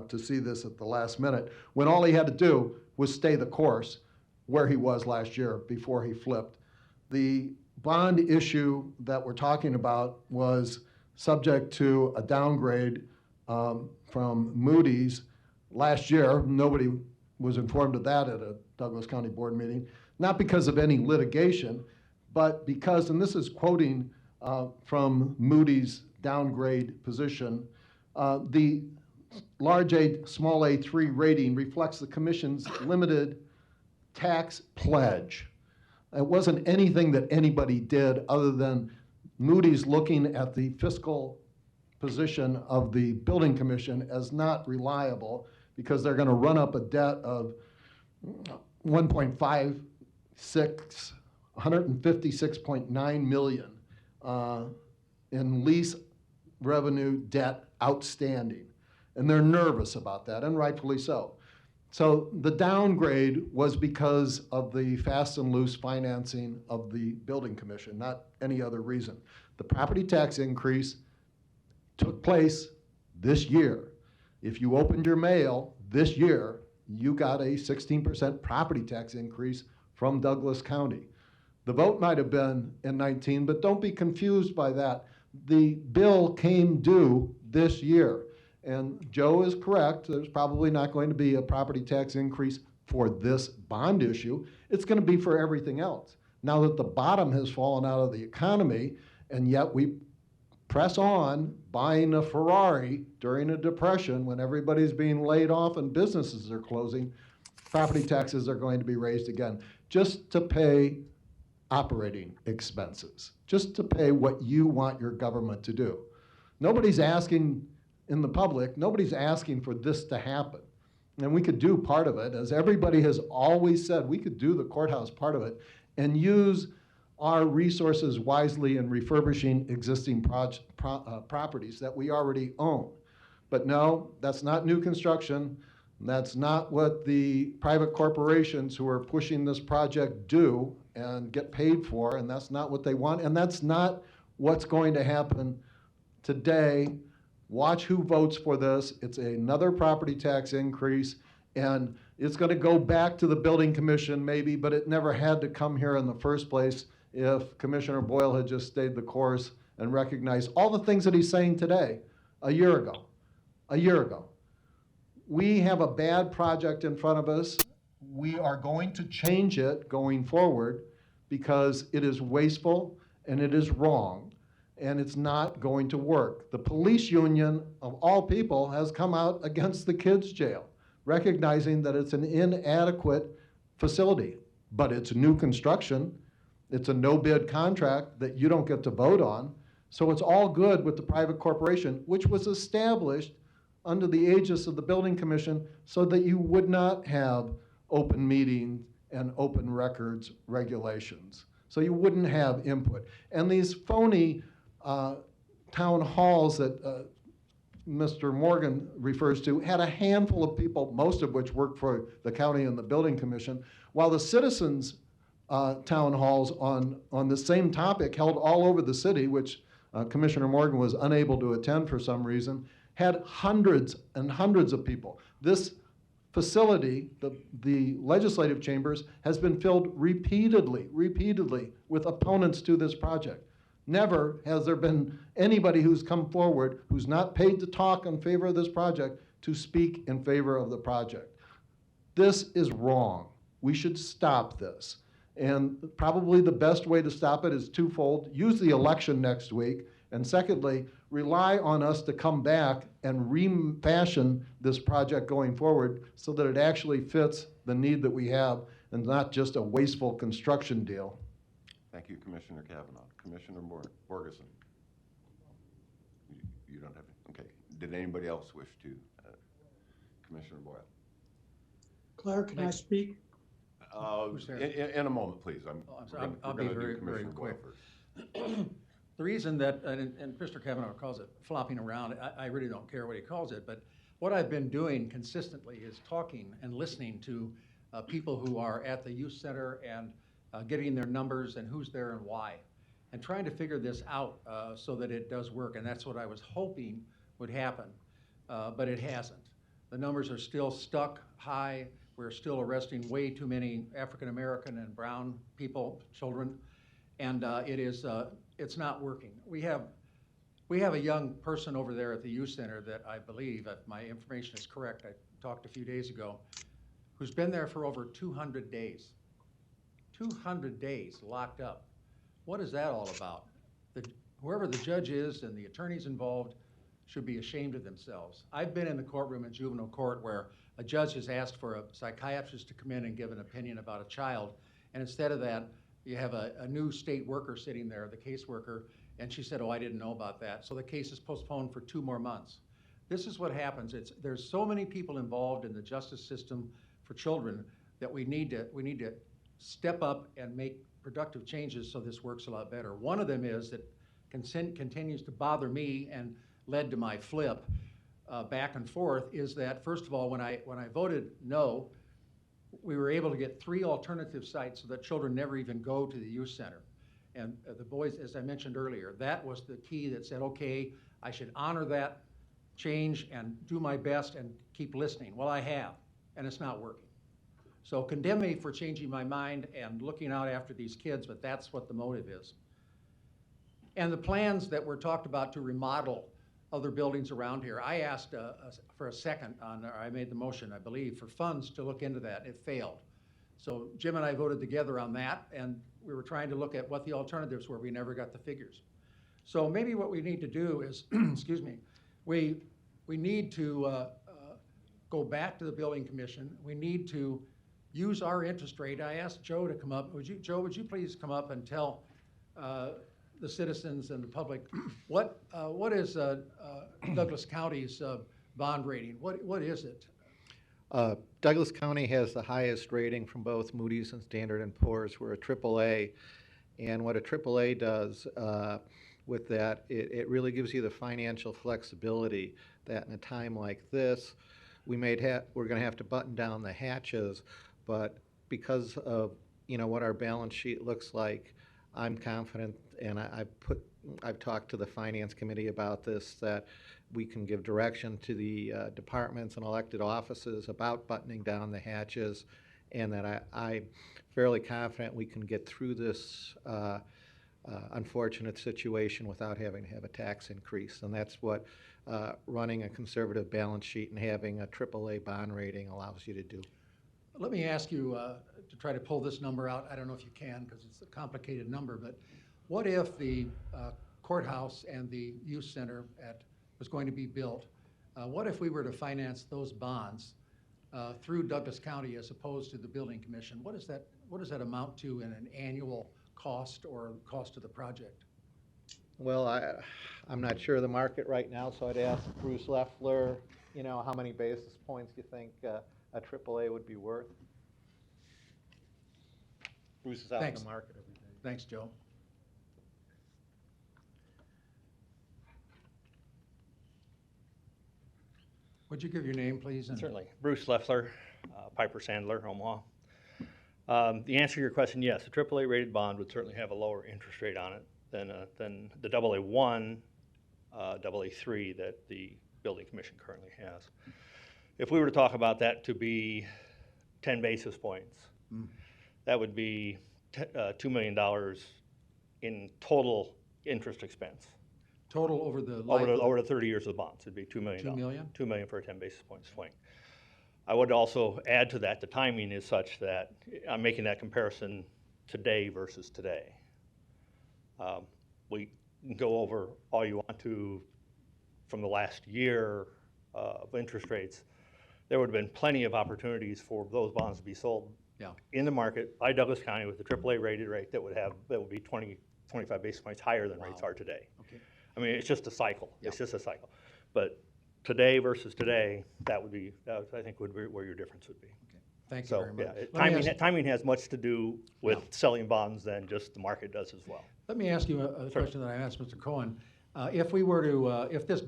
Speaker 6: to see this at the last minute, when all he had to do was stay the course where he was last year before he flipped. The bond issue that we're talking about was subject to a downgrade from Moody's last year. Nobody was informed of that at a Douglas County Board meeting, not because of any litigation, but because, and this is quoting from Moody's downgrade position, the large A, small A3 rating reflects the Commission's limited tax pledge. It wasn't anything that anybody did other than Moody's looking at the fiscal position of the building commission as not reliable because they're going to run up a debt of 156.9 million in lease revenue debt outstanding. And they're nervous about that, and rightfully so. So the downgrade was because of the fast and loose financing of the building commission, not any other reason. The property tax increase took place this year. If you opened your mail this year, you got a 16% property tax increase from Douglas County. The vote might have been in 19, but don't be confused by that. The bill came due this year. And Joe is correct, there's probably not going to be a property tax increase for this bond issue. It's going to be for everything else. Now that the bottom has fallen out of the economy, and yet we press on buying a Ferrari during a depression when everybody's being laid off and businesses are closing, property taxes are going to be raised again, just to pay operating expenses, just to pay what you want your government to do. Nobody's asking in the public, nobody's asking for this to happen. And we could do part of it, as everybody has always said, we could do the courthouse part of it and use our resources wisely in refurbishing existing properties that we already own. But no, that's not new construction. That's not what the private corporations who are pushing this project do and get paid for, and that's not what they want, and that's not what's going to happen today. Watch who votes for this. It's another property tax increase, and it's going to go back to the building commission maybe, but it never had to come here in the first place if Commissioner Boyle had just stayed the course and recognized all the things that he's saying today a year ago. A year ago. We have a bad project in front of us. we are going to change it going forward because it is wasteful and it is wrong and it's not going to work. The police union, of all people, has come out against the kids' jail, recognizing that it's an inadequate facility, but it's new construction. It's a no-bid contract that you don't get to vote on. So it's all good with the private corporation, which was established under the aegis of the Building Commission so that you would not have open meetings and open records regulations. So you wouldn't have input. And these phony town halls that Mr. Morgan refers to had a handful of people, most of which worked for the county and the Building Commission, while the citizens' town halls on the same topic held all over the city, which Commissioner Morgan was unable to attend for some reason, had hundreds and hundreds of people. This facility, the legislative chambers, has been filled repeatedly with opponents to this project. Never has there been anybody who's come forward who's not paid to talk in favor of this project to speak in favor of the project. This is wrong. We should stop this. And probably the best way to stop it is twofold. Use the election next week. And secondly, rely on us to come back and refashion this project going forward so that it actually fits the need that we have and not just a wasteful construction deal.
Speaker 1: Thank you, Commissioner Kavanaugh. Commissioner Borgeson. You don't have, okay. Did anybody else wish to? Commissioner Boyle.
Speaker 3: Claire, can I speak?
Speaker 1: In a moment, please.
Speaker 5: I'm sorry, I'll be very, very quick. The reason that, and Mr. Kavanaugh calls it flopping around, I really don't care what he calls it, but what I've been doing consistently is talking and listening to people who are at the youth center and getting their numbers and who's there and why, and trying to figure this out so that it does work. And that's what I was hoping would happen, but it hasn't. The numbers are still stuck high. We're still arresting way too many African American and brown people, children, and it's not working. We have a young person over there at the youth center that I believe, if my information is correct, I talked a few days ago, who's been there for over 200 days. 200 days locked up. What is that all about? Whoever the judge is and the attorneys involved should be ashamed of themselves. I've been in the courtroom in juvenile court where a judge has asked for a psychiatrist to come in and give an opinion about a child, and instead of that, you have a new state worker sitting there, the caseworker, and she said, oh, I didn't know about that. So the case is postponed for 2 more months. This is what happens. There's so many people involved in the justice system for children that we need to step up and make productive changes so this works a lot better. One of them is that continues to bother me and led to my flip back and forth is that, first of all, when I voted no, we were able to get 3 alternative sites so that children never even go to the youth center. And the boys, as I mentioned earlier, that was the key that said, okay, I should honor that change and do my best and keep listening. Well, I have, and it's not working. So condemn me for changing my mind and looking out after these kids, but that's what the motive is. And the plans that were talked about to remodel other buildings around here, I asked for a second on, or I made the motion, I believe, for funds to look into that. It failed. So Jim and I voted together on that, and we were trying to look at what the alternatives were. We never got the figures. So maybe what we need to do is, excuse me, we need to go back to the Building Commission. We need to use our interest rate. I asked Joe to come up. Joe, would you please come up and tell the citizens and the public what is Douglas County's bond rating? What is it?
Speaker 20: Douglas County has the highest rating from both Moody's and Standard & Poor's. We're a AAA, and what a AAA does with that, it really gives you the financial flexibility that in a time like this, we're going to have to button down the hatches, but because of what our balance sheet looks like, I'm confident, and I've talked to the Finance Committee about this, that we can give direction to the departments and elected offices about buttoning down the hatches, and that I'm fairly confident we can get through this unfortunate situation without having to have a tax increase. And that's what running a conservative balance sheet and having a AAA bond rating allows you to do.
Speaker 5: Let me ask you, to try to pull this number out, I don't know if you can, because it's a complicated number, but what if the courthouse and the youth center was going to be built? What if we were to finance those bonds through Douglas County as opposed to the building commission? What does that amount to in an annual cost or cost of the project?
Speaker 20: Well, I'm not sure of the market right now, so I'd ask Bruce Leffler, how many basis points you think a AAA would be worth? Bruce is out in
Speaker 5: Thanks.
Speaker 20: the market every day.
Speaker 5: Thanks, Joe. Would you give your name, please? And
Speaker 21: Certainly. Bruce Leffler, Piper Sandler, Omaha. The answer to your question, yes, a AAA rated bond would certainly have a lower interest rate on it than the AA1, AA3 that the Building Commission currently has. If we were to talk about that to be 10 basis points, that would be $2 million in total interest expense.
Speaker 5: total over the life
Speaker 21: Over the 30 years of the bonds, it'd be $2 million.
Speaker 5: $2 million?
Speaker 21: $2 million for a 10 basis point swing. I would also add to that, the timing is such that I'm making that comparison today versus today. We can go over all you want to from the last year of interest rates. There would have been plenty of opportunities for those bonds to be sold in the market by Douglas County with the AAA rated rate that would be 20, 25 basis points higher than rates are today.
Speaker 5: Okay.
Speaker 21: I mean, it's just a cycle. It's just a cycle. But today versus today, that I think would be where your difference would be.
Speaker 5: Okay. Thank you very much.
Speaker 21: Timing has much to do with selling bonds than just the market does as well.
Speaker 5: Let me ask you a question that I asked Mr. Cohen. If we were to, if this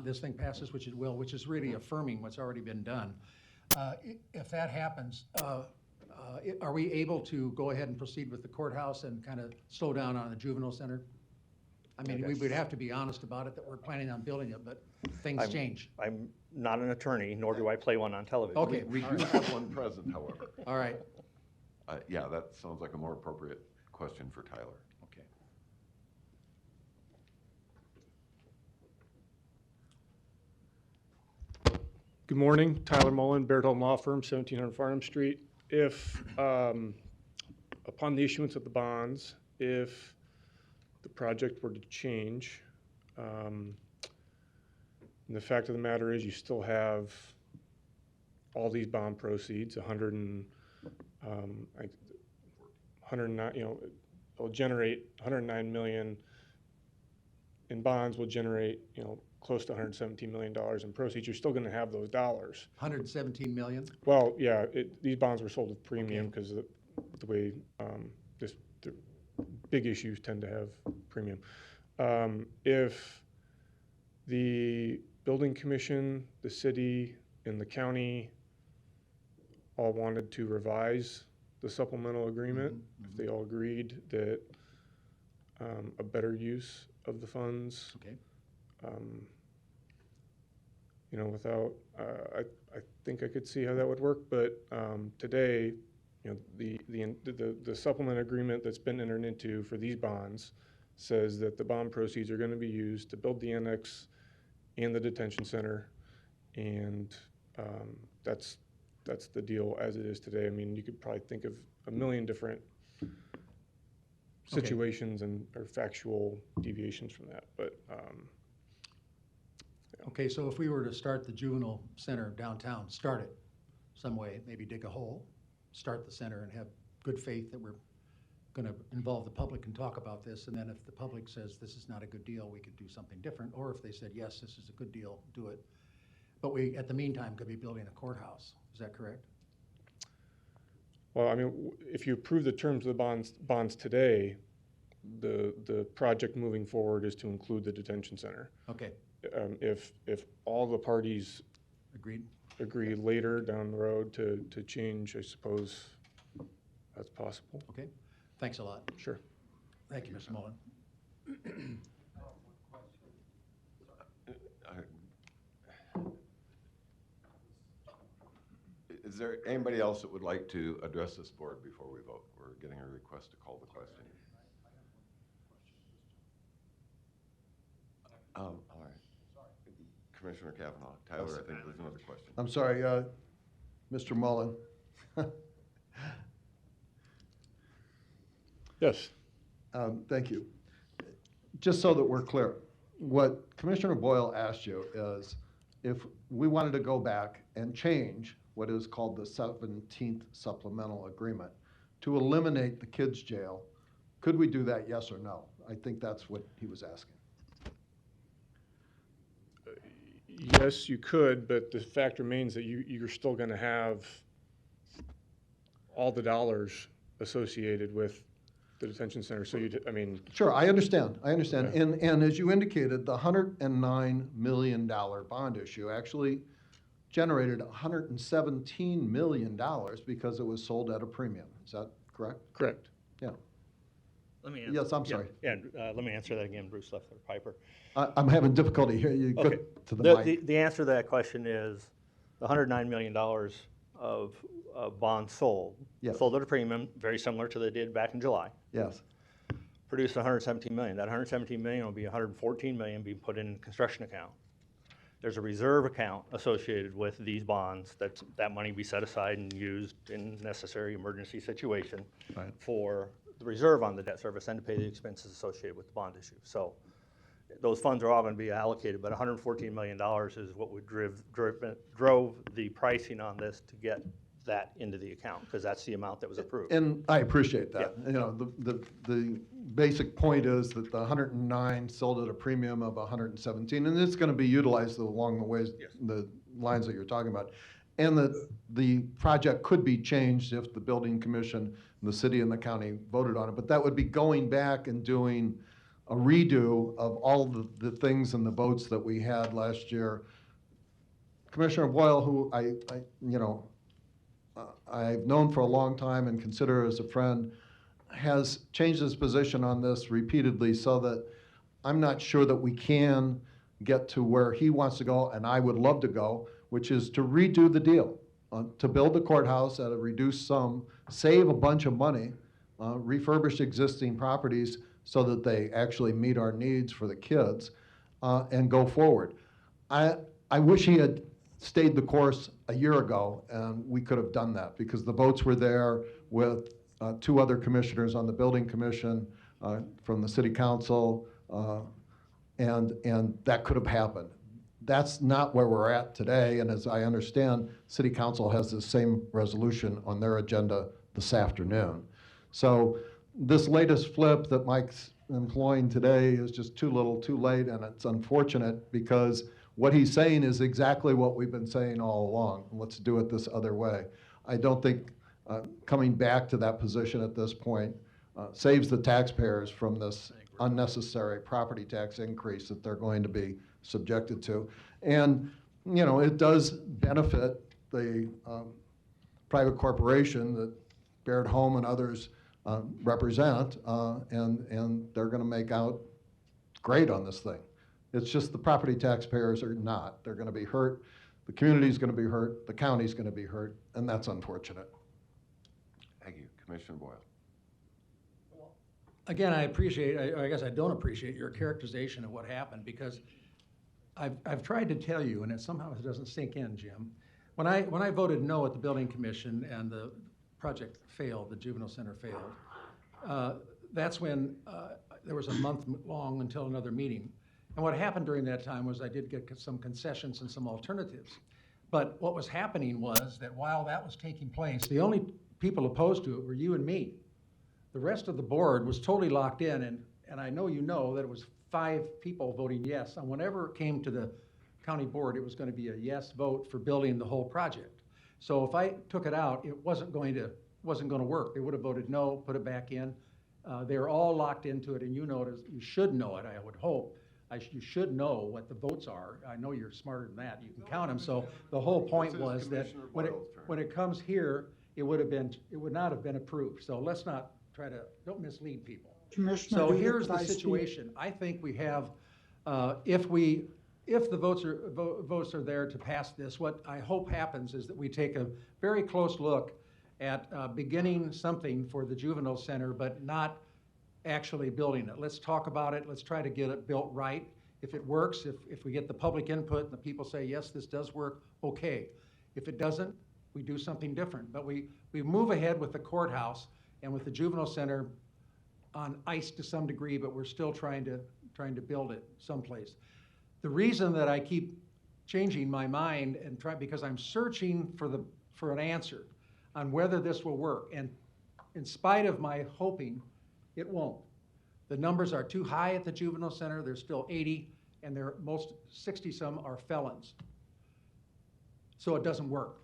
Speaker 5: this thing passes, which it will, which is really affirming what's already been done, if that happens, are we able to go ahead and proceed with the courthouse and kind of slow down on the juvenile center? I mean, we would have to be honest about it, that we're planning on building it, but things change.
Speaker 21: I'm not an attorney, nor do I play one on television.
Speaker 5: Okay.
Speaker 1: We do have one present, however.
Speaker 5: All right.
Speaker 1: Yeah, that sounds like a more appropriate question for Tyler.
Speaker 5: Okay.
Speaker 22: Good morning, Tyler Mullen, Baird Home Law Firm, 1700 Farnham Street. If, upon the issuance of the bonds, if the project were to change, and the fact of the matter is you still have all these bond proceeds, 109, it'll generate 109 million in bonds, will generate, close to $117 million in proceeds. You're still going to have those dollars.
Speaker 5: 117 million?
Speaker 22: Well, yeah, these bonds were sold with premium because of the way the big issues tend to have premium. If the building commission, the city, and the county all wanted to revise the supplemental agreement, if they all agreed that a better use of the funds, without, I think I could see how that would work, but today, the supplement agreement that's been entered into for these bonds says that the bond proceeds are going to be used to build the annex and the detention center, and that's the deal as it is today. I mean, you could probably think of a million different situations or factual deviations from that, but
Speaker 5: Okay, so if we were to start the juvenile center downtown, start it some way, maybe dig a hole, start the center and have good faith that we're going to involve the public and talk about this, and then if the public says this is not a good deal, we could do something different, or if they said, yes, this is a good deal, do it. But we, at the meantime, could be building a courthouse. Is that correct?
Speaker 22: Well, I mean, if you approve the terms of the bonds today, the project moving forward is to include the detention center.
Speaker 5: Okay.
Speaker 22: If all the parties
Speaker 5: agree
Speaker 22: later down the road to change, I suppose that's possible.
Speaker 5: Okay. Thanks a lot.
Speaker 22: Sure.
Speaker 5: Thank you, Mr. Mullen.
Speaker 1: Is there anybody else that would like to address this board before we vote? We're getting a request to call the question. All right. Commissioner Kavanaugh. Tyler, I think there's another question.
Speaker 6: I'm sorry, Mr. Mullen.
Speaker 22: Yes.
Speaker 6: Thank you. Just so that we're clear, what Commissioner Boyle asked you is if we wanted to go back and change what is called the 17th supplemental agreement to eliminate the kids' jail, could we do that, yes or no? I think that's what he was asking.
Speaker 22: Yes, you could, but the fact remains that you're still going to have all the dollars associated with the detention center. So I mean.
Speaker 6: Sure, I understand.
Speaker 22: Okay.
Speaker 6: And as you indicated, the $109 million bond issue actually generated $117 million because it was sold at a premium. Is that correct?
Speaker 22: Correct.
Speaker 6: Yeah.
Speaker 21: Let me
Speaker 6: Yes, I'm sorry.
Speaker 21: Yeah, let me answer that again, Bruce Leffler Piper.
Speaker 6: I'm having difficulty hearing you.
Speaker 21: Okay.
Speaker 6: Get to the mic.
Speaker 21: The answer to that question is the $109 million of bonds sold.
Speaker 6: Yes.
Speaker 21: Sold at a premium, very similar to they did back in July.
Speaker 6: Yes.
Speaker 21: Produced $117 million. That $117 million will be $114 million being put in construction account. There's a reserve account associated with these bonds that money be set aside and used in necessary emergency situation for the reserve on the debt service and to pay the expenses associated with the bond issue. So those funds are all going to be allocated, but $114 million is what would drove the pricing on this to get that into the account, because that's the amount that was approved.
Speaker 6: And I appreciate that.
Speaker 21: Yeah.
Speaker 6: You know, the basic point is that the 109 sold at a premium of 117, and it's going to be utilized along the ways, the lines that you're talking about. And the project could be changed if the building commission, the city and the county voted on it, but that would be going back and doing a redo of all the things and the votes that we had last year. Commissioner Boyle, who I've known for a long time and consider as a friend, has changed his position on this repeatedly so that I'm not sure that we can get to where he wants to go and I would love to go, which is to redo the deal, to build the courthouse at a reduced sum, save a bunch of money, refurbish existing properties so that they actually meet our needs for the kids, and go forward. I wish he had stayed the course a year ago, and we could have done that because the votes were there with two other commissioners on the building commission from the city council, and that could have happened. That's not where we're at today, and as I understand, city council has the same resolution on their agenda this afternoon. So this latest flip that Mike's employing today is just too little too late, and it's unfortunate because what he's saying is exactly what we've been saying all along. Let's do it this other way. I don't think coming back to that position at this point saves the taxpayers from this unnecessary property tax increase that they're going to be subjected to. And, you know, it does benefit the private corporation that Baird Home and others represent, and they're going to make out great on this thing. It's just the property taxpayers are not. They're going to be hurt. The community's going to be hurt. The county's going to be hurt, and that's unfortunate.
Speaker 1: Thank you. Commissioner Boyle.
Speaker 5: Again, I guess I don't appreciate your characterization of what happened because I've tried to tell you, and somehow it doesn't sink in, Jim. When I voted no at the building commission and the project failed, the juvenile center failed, that's when there was a month long until another meeting. And what happened during that time was I did get some concessions and some alternatives. But what was happening was that while that was taking place, the only people opposed to it were you and me. The rest of the board was totally locked in, and I know you know that it was 5 people voting yes. And whenever it came to the county board, it was going to be a yes vote for building the whole project. So if I took it out, it wasn't going to work. They would have voted no, put it back in. They're all locked into it, and you should know it, I would hope. You should know what the votes are. I know you're smarter than that. You can count them. So the whole point was that when it comes here, it would not have been approved. So let's not don't mislead people.
Speaker 3: Commissioner,
Speaker 5: So here's the situation. I think we have, if the votes are there to pass this, what I hope happens is that we take a very close look at beginning something for the juvenile center, but not actually building it. Let's talk about it. Let's try to get it built right. If it works, if we get the public input and the people say, yes, this does work, okay. If it doesn't, we do something different. But we move ahead with the courthouse and with the juvenile center on ice to some degree, but we're still trying to build it someplace. The reason that I keep changing my mind and because I'm searching for an answer on whether this will work. And in spite of my hoping, it won't. The numbers are too high at the juvenile center. There's still 80, and 60-some are felons. So it doesn't work.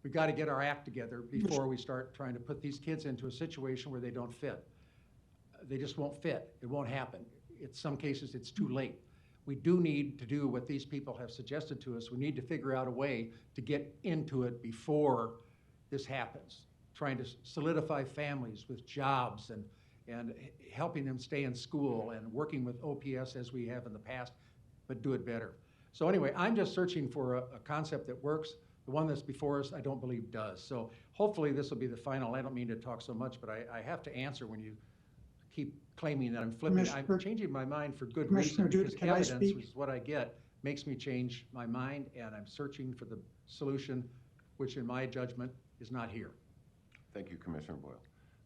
Speaker 5: We got to get our act together before we start trying to put these kids into a situation where they don't fit. They just won't fit. It won't happen. In some cases, it's too late. We do need to do what these people have suggested to us. We need to figure out a way to get into it before this happens, trying to solidify families with jobs and helping them stay in school and working with OPS as we have in the past, but do it better. So anyway, I'm just searching for a concept that works. The one that's before us, I don't believe does. So hopefully this will be the final. I don't mean to talk so much, but I have to answer when you keep claiming that I'm flipping. I'm changing my mind for good reason, because evidence, which is what I get, makes me change my mind, and I'm searching for the solution, which in my judgment is not here.
Speaker 1: Thank you, Commissioner Boyle.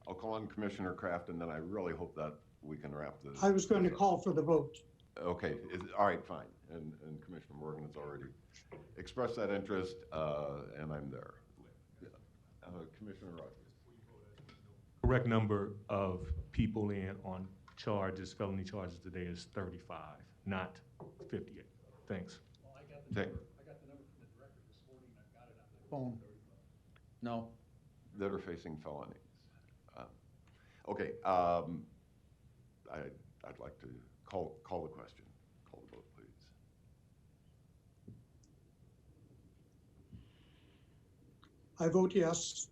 Speaker 1: I'll call on Commissioner Kraft, and then I really hope that we can wrap this.
Speaker 3: I was going to call for the vote.
Speaker 1: Okay, all right, fine. And Commissioner Morgan has already expressed that interest, and I'm there. Commissioner Rogers.
Speaker 2: Correct number of people in on charges, felony charges today is 35, not 58. Thanks.
Speaker 5: Well, I got the number from the director this morning. I've got it on my phone. No.
Speaker 1: That are facing felonies. Okay, I'd like to call the question. Call the vote, please.
Speaker 3: I vote yes.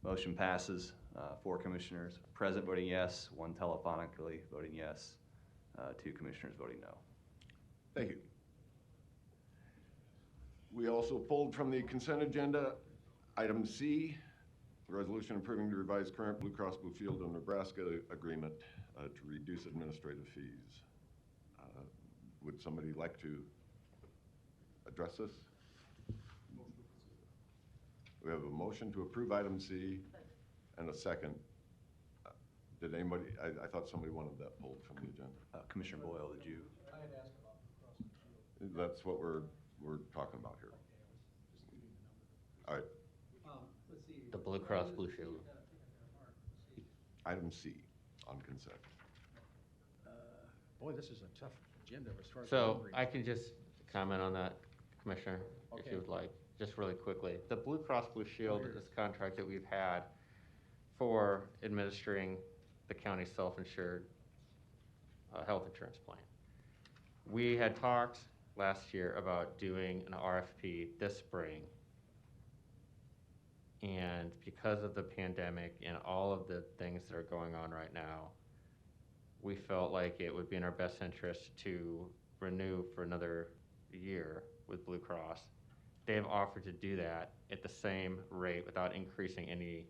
Speaker 4: Motion passes. 4 commissioners present voting yes, 1 telephonically voting yes, 2 commissioners voting no.
Speaker 1: Thank you. We also pulled from the consent agenda item C, resolution approving the revised current Blue Cross Blue Shield of Nebraska agreement to reduce administrative fees. Would somebody like to address this? We have a motion to approve item C and a second. Did anybody, I thought somebody wanted that pulled from the agenda.
Speaker 4: Commissioner Boyle, did you?
Speaker 5: I had asked about Blue Cross Blue Shield.
Speaker 1: That's what we're talking about here. All right.
Speaker 5: Let's see.
Speaker 7: The Blue Cross Blue Shield.
Speaker 1: Item C on consent.
Speaker 5: Boy, this is a tough agenda as far as.
Speaker 7: So I can just comment on that, Commissioner, if
Speaker 5: Okay.
Speaker 7: you would like, just really quickly. The Blue Cross Blue Shield is this contract that we've had for administering the county's self-insured health insurance plan. We had talked last year about doing an RFP this spring. And because of the pandemic and all of the things that are going on right now, we felt like it would be in our best interest to renew for another year with Blue Cross. They have offered to do that at the same rate without increasing any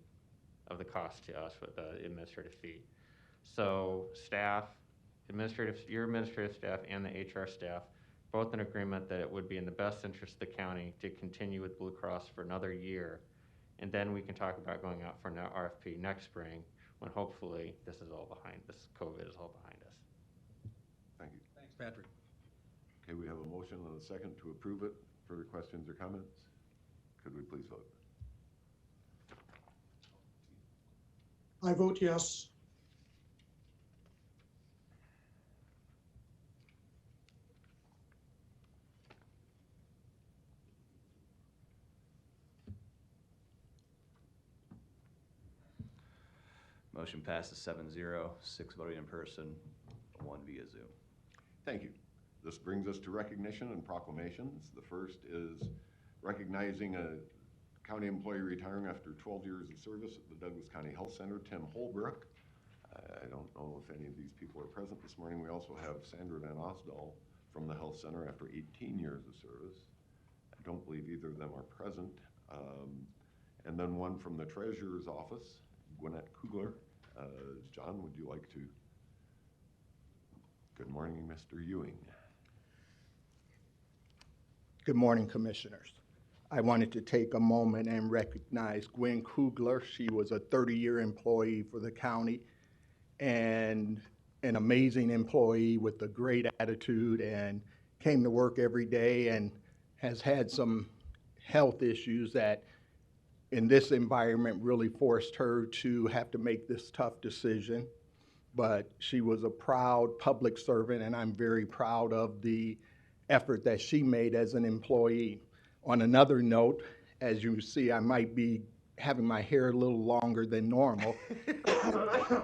Speaker 7: of the cost to us with the administrative fee. So staff, your administrative staff and the HR staff, both in agreement that it would be in the best interest of the county to continue with Blue Cross for another year. And then we can talk about going out for an RFP next spring when hopefully this COVID is all behind us.
Speaker 1: Thank you.
Speaker 5: Thanks, Patrick.
Speaker 1: Okay, we have a motion and a second to approve it. Further questions or comments? Could we please vote?
Speaker 3: I vote yes.
Speaker 4: Motion passes 7-0, 6 voting in person, 1 via Zoom.
Speaker 1: Thank you. This brings us to recognition and proclamations. The first is recognizing a county employee retiring after 12 years of service at the Douglas County Health Center, Tim Holbrook. I don't know if any of these people are present this morning. We also have Sandra Van Osdal from the Health Center after 18 years of service. I don't believe either of them are present. And then one from the Treasurer's Office, Gwinnett Kugler. John, would you like to? Good morning, Mr. Ewing.
Speaker 8: Good morning, Commissioners. I wanted to take a moment and recognize Gwen Kugler. She was a 30-year employee for the county and an amazing employee with a great attitude and came to work every day and has had some health issues that in this environment really forced her to have to make this tough decision. But she was a proud public servant, and I'm very proud of the effort that she made as an employee. On another note, as you see, I might be having my hair a little longer than normal.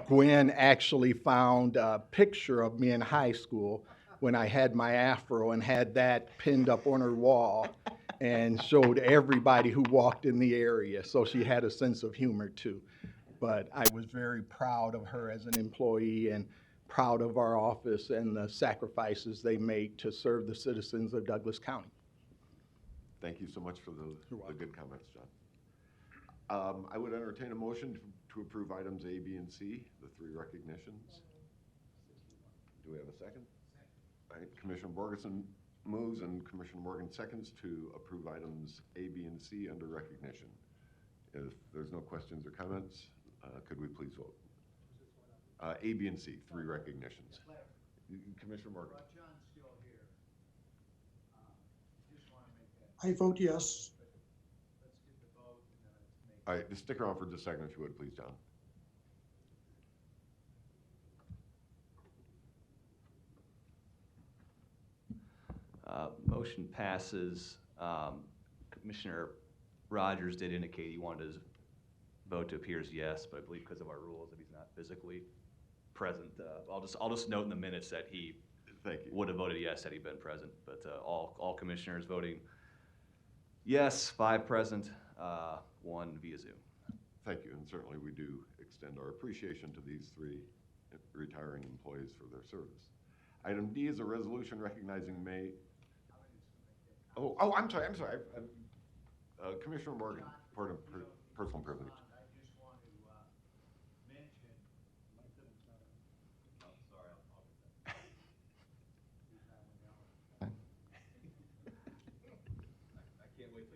Speaker 8: Gwen actually found a picture of me in high school when I had my afro and had that pinned up on her wall and showed everybody who walked in the area. So she had a sense of humor too. But I was very proud of her as an employee and proud of our office and the sacrifices they make to serve the citizens of Douglas County.
Speaker 1: Thank you so much for the good comments, John. I would entertain a motion to approve items A, B, and C, the 3 recognitions. Do we have a second? All right, Commissioner Borgeson moves and Commissioner Morgan seconds to approve items A, B, and C under recognition. If there's no questions or comments, could we please vote? A, B, and C, 3 recognitions. Commissioner Morgan.
Speaker 3: I vote yes.
Speaker 1: All right, just stick around for just a second if you would, please, John.
Speaker 4: Motion passes. Commissioner Rogers did indicate he wanted his vote to appear as yes, but I believe because of our rules that he's not physically present. I'll just note in the minutes that he would have voted yes had he been present. But all commissioners voting yes, 5 present, 1 via Zoom.
Speaker 1: Thank you, and certainly we do extend our appreciation to these 3 retiring employees for their service. Item D is a resolution recognizing May. I'm sorry. Commissioner Morgan, part of personal privilege.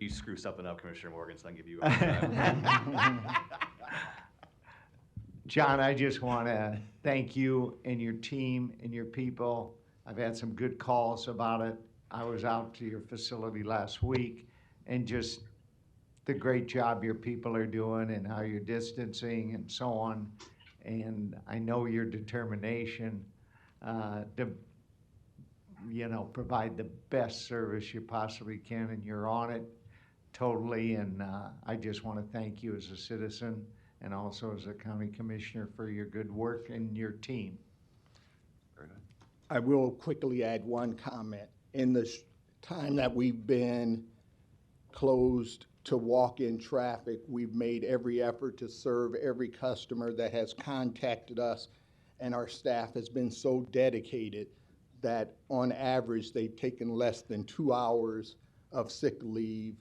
Speaker 4: You screw something up, Commissioner Morgan, so I can give you a time.
Speaker 19: John, I just want to thank you and your team and your people. I've had some good calls about it. I was out to your facility last week, and just the great job your people are doing and how you're distancing and so on. And I know your determination to, provide the best service you possibly can, and you're on it totally. And I just want to thank you as a citizen and also as a county commissioner for your good work and your team.
Speaker 1: Very nice.
Speaker 8: I will quickly add one comment. In the time that we've been closed to walk-in traffic, we've made every effort to serve every customer that has contacted us, and our staff has been so dedicated that on average they've taken less than 2 hours of sick leave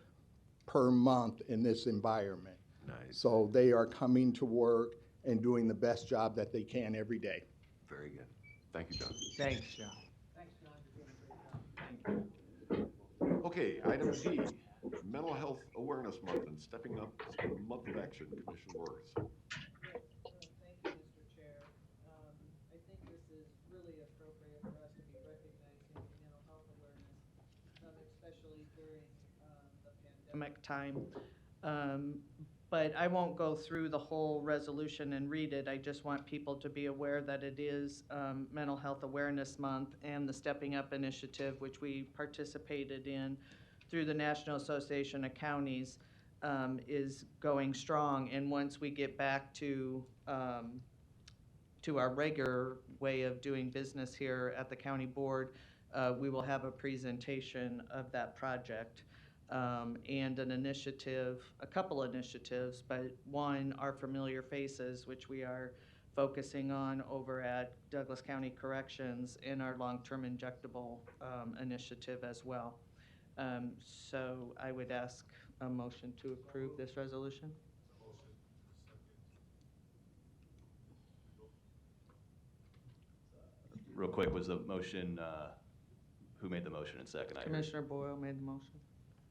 Speaker 8: per month in this environment.
Speaker 1: Nice.
Speaker 8: So they are coming to work and doing the best job that they can every day.
Speaker 1: Very good. Thank you, John.
Speaker 19: Thanks, John.
Speaker 1: Okay, item D, Mental Health Awareness Month and Stepping Up Month of Action, Commissioner Morris.
Speaker 10: Thank you, Mr. Chair. I think this is really appropriate for us to be recognizing mental health awareness, especially during the pandemic time. But I won't go through the whole resolution and read it. I just want people to be aware that it is Mental Health Awareness Month, and the Stepping Up initiative, which we participated in through the National Association of Counties, is going strong. And once we get back to our regular way of doing business here at the county board, we will have a presentation of that project. And an initiative, a couple initiatives, but one, our Familiar Faces, which we are focusing on over at Douglas County Corrections, in our long-term injectable initiative as well. So I would ask a motion to approve this resolution.
Speaker 4: real quick, was the motion, who made the motion and second? I heard.
Speaker 10: Commissioner Boyle made the motion.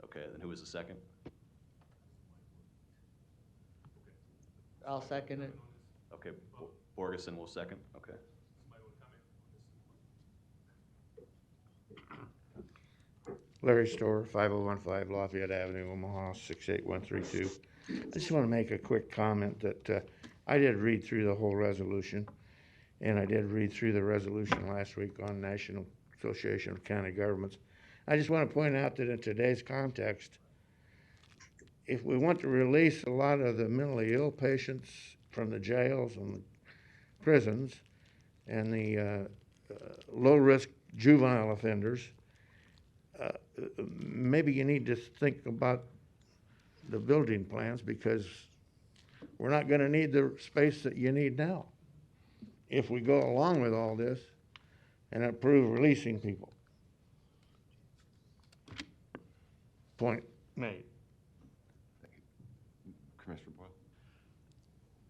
Speaker 4: Okay, then who was the second?
Speaker 10: I'll second it.
Speaker 4: Okay, Borgeson will second, okay.
Speaker 9: Larry Storr, 5015 Lafayette Avenue, Omaha, 68132. I just want to make a quick comment that I did read through the whole resolution, and I did read through the resolution last week on National Association of County Governments. I just want to point out that in today's context, if we want to release a lot of the mentally ill patients from the jails and the prisons and the low-risk juvenile offenders, maybe you need to think about the building plans, because we're not going to need the space that you need now if we go along with all this and approve releasing people. Point made.
Speaker 1: Commissioner Boyle?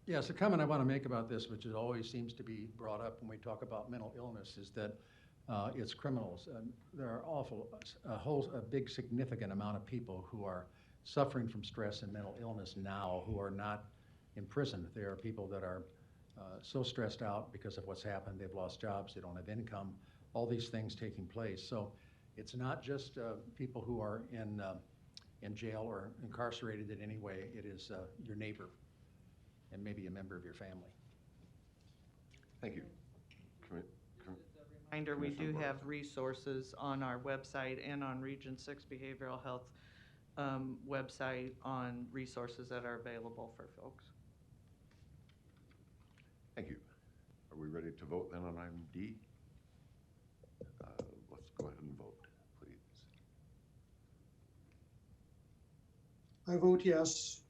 Speaker 5: Yes, a comment I want to make about this, which always seems to be brought up when we talk about mental illness, is that it's criminals. There are a big significant amount of people who are suffering from stress and mental illness now who are not in prison. There are people that are so stressed out because of what's happened. They've lost jobs, they don't have income, all these things taking place. So it's not just people who are in jail or incarcerated in any way. It is your neighbor and maybe a member of your family.
Speaker 1: Thank you.
Speaker 10: Reminder, we do have resources on our website and on Region 6 Behavioral Health website on resources that are available for folks.
Speaker 1: Thank you. Are we ready to vote then on item D? Let's go ahead and vote, please.
Speaker 3: I vote yes.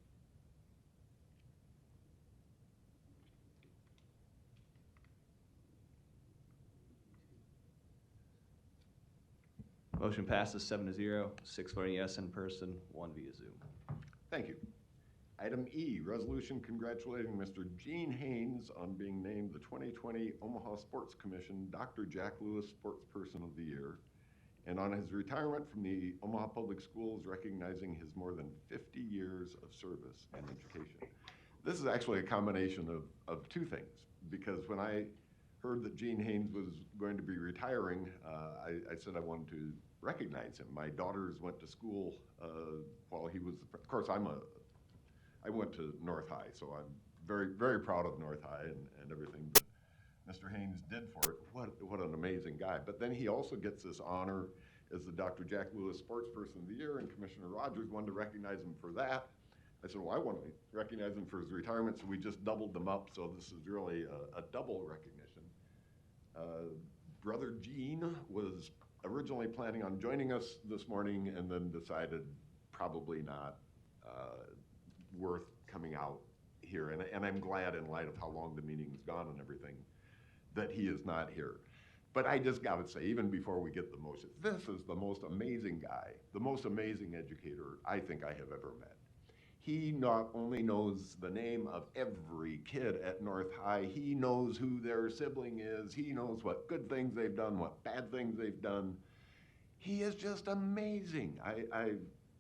Speaker 4: Motion passes 7-0, 6 voting yes in person, 1 via Zoom.
Speaker 1: Thank you. Item E, resolution congratulating Mr. Gene Haynes on being named the 2020 Omaha Sports Commission Dr. Jack Lewis Sportsperson of the Year, and on his retirement from the Omaha Public Schools, recognizing his more than 50 years of service and education. This is actually a combination of two things, because when I heard that Gene Haynes was going to be retiring, I said I wanted to recognize him. My daughters went to school while he was, of course, I went to North High, so I'm very, very proud of North High and everything that Mr. Haynes did for it. What an amazing guy. But then he also gets this honor as the Dr. Jack Lewis Sportsperson of the Year, and Commissioner Rogers wanted to recognize him for that. I said, well, I want to recognize him for his retirement, so we just doubled them up, so this is really a double recognition. Brother Gene was originally planning on joining us this morning and then decided probably not worth coming out here. And I'm glad, in light of how long the meeting's gone and everything, that he is not here. But I just gotta say, even before we get the motion, this is the most amazing guy, the most amazing educator I think I have ever met. He not only knows the name of every kid at North High, he knows who their sibling is, he knows what good things they've done, what bad things they've done. He is just amazing.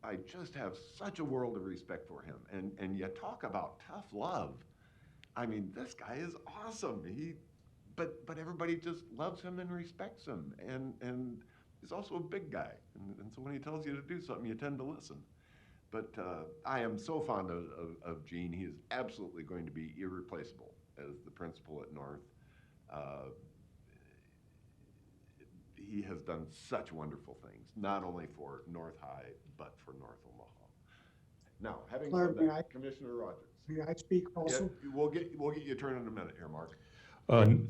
Speaker 1: I just have such a world of respect for him. And you talk about tough love. I mean, this guy is awesome. But everybody just loves him and respects him. And he's also a big guy. And so when he tells you to do something, you tend to listen. But I am so fond of Gene. He is absolutely going to be irreplaceable as the principal at North. He has done such wonderful things, not only for North High, but for North Omaha. Now, having said that, Commissioner Rogers.
Speaker 3: May I speak also?
Speaker 1: Yeah, we'll get your turn in a minute here, Mark.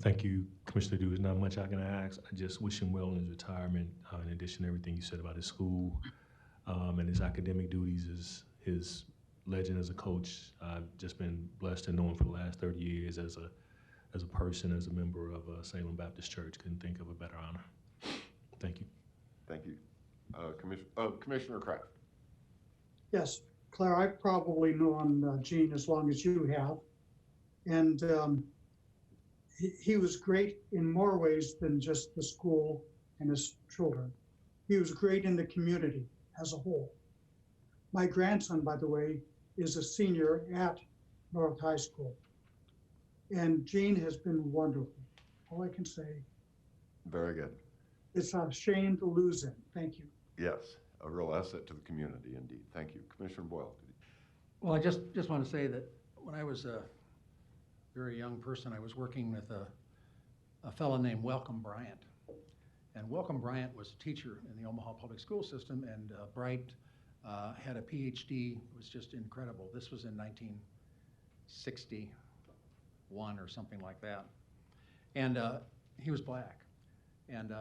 Speaker 2: Thank you, Commissioner Dew. There's not much I can ask. I just wish him well in his retirement, in addition to everything you said about his school and his academic duties, his legend as a coach. I've just been blessed to know him for the last 30 years as a person, as a member of Salem Baptist Church. Couldn't think of a better honor. Thank you.
Speaker 1: Thank you. Commissioner Kraft.
Speaker 3: Yes, Claire, I've probably known Gene as long as you have. And he was great in more ways than just the school and his children. He was great in the community as a whole. My grandson, by the way, is a senior at North High School. And Gene has been wonderful. All I can say,
Speaker 1: Very good.
Speaker 3: it's a shame to lose him. Thank you.
Speaker 1: Yes, a real asset to the community indeed. Thank you. Commissioner Boyle.
Speaker 5: Well, I just want to say that when I was a very young person, I was working with a fellow named Welcome Bryant. And Welcome Bryant was a teacher in the Omaha public school system, and Bright had a PhD. It was just incredible. This was in 1961 or something like that. And he was black. And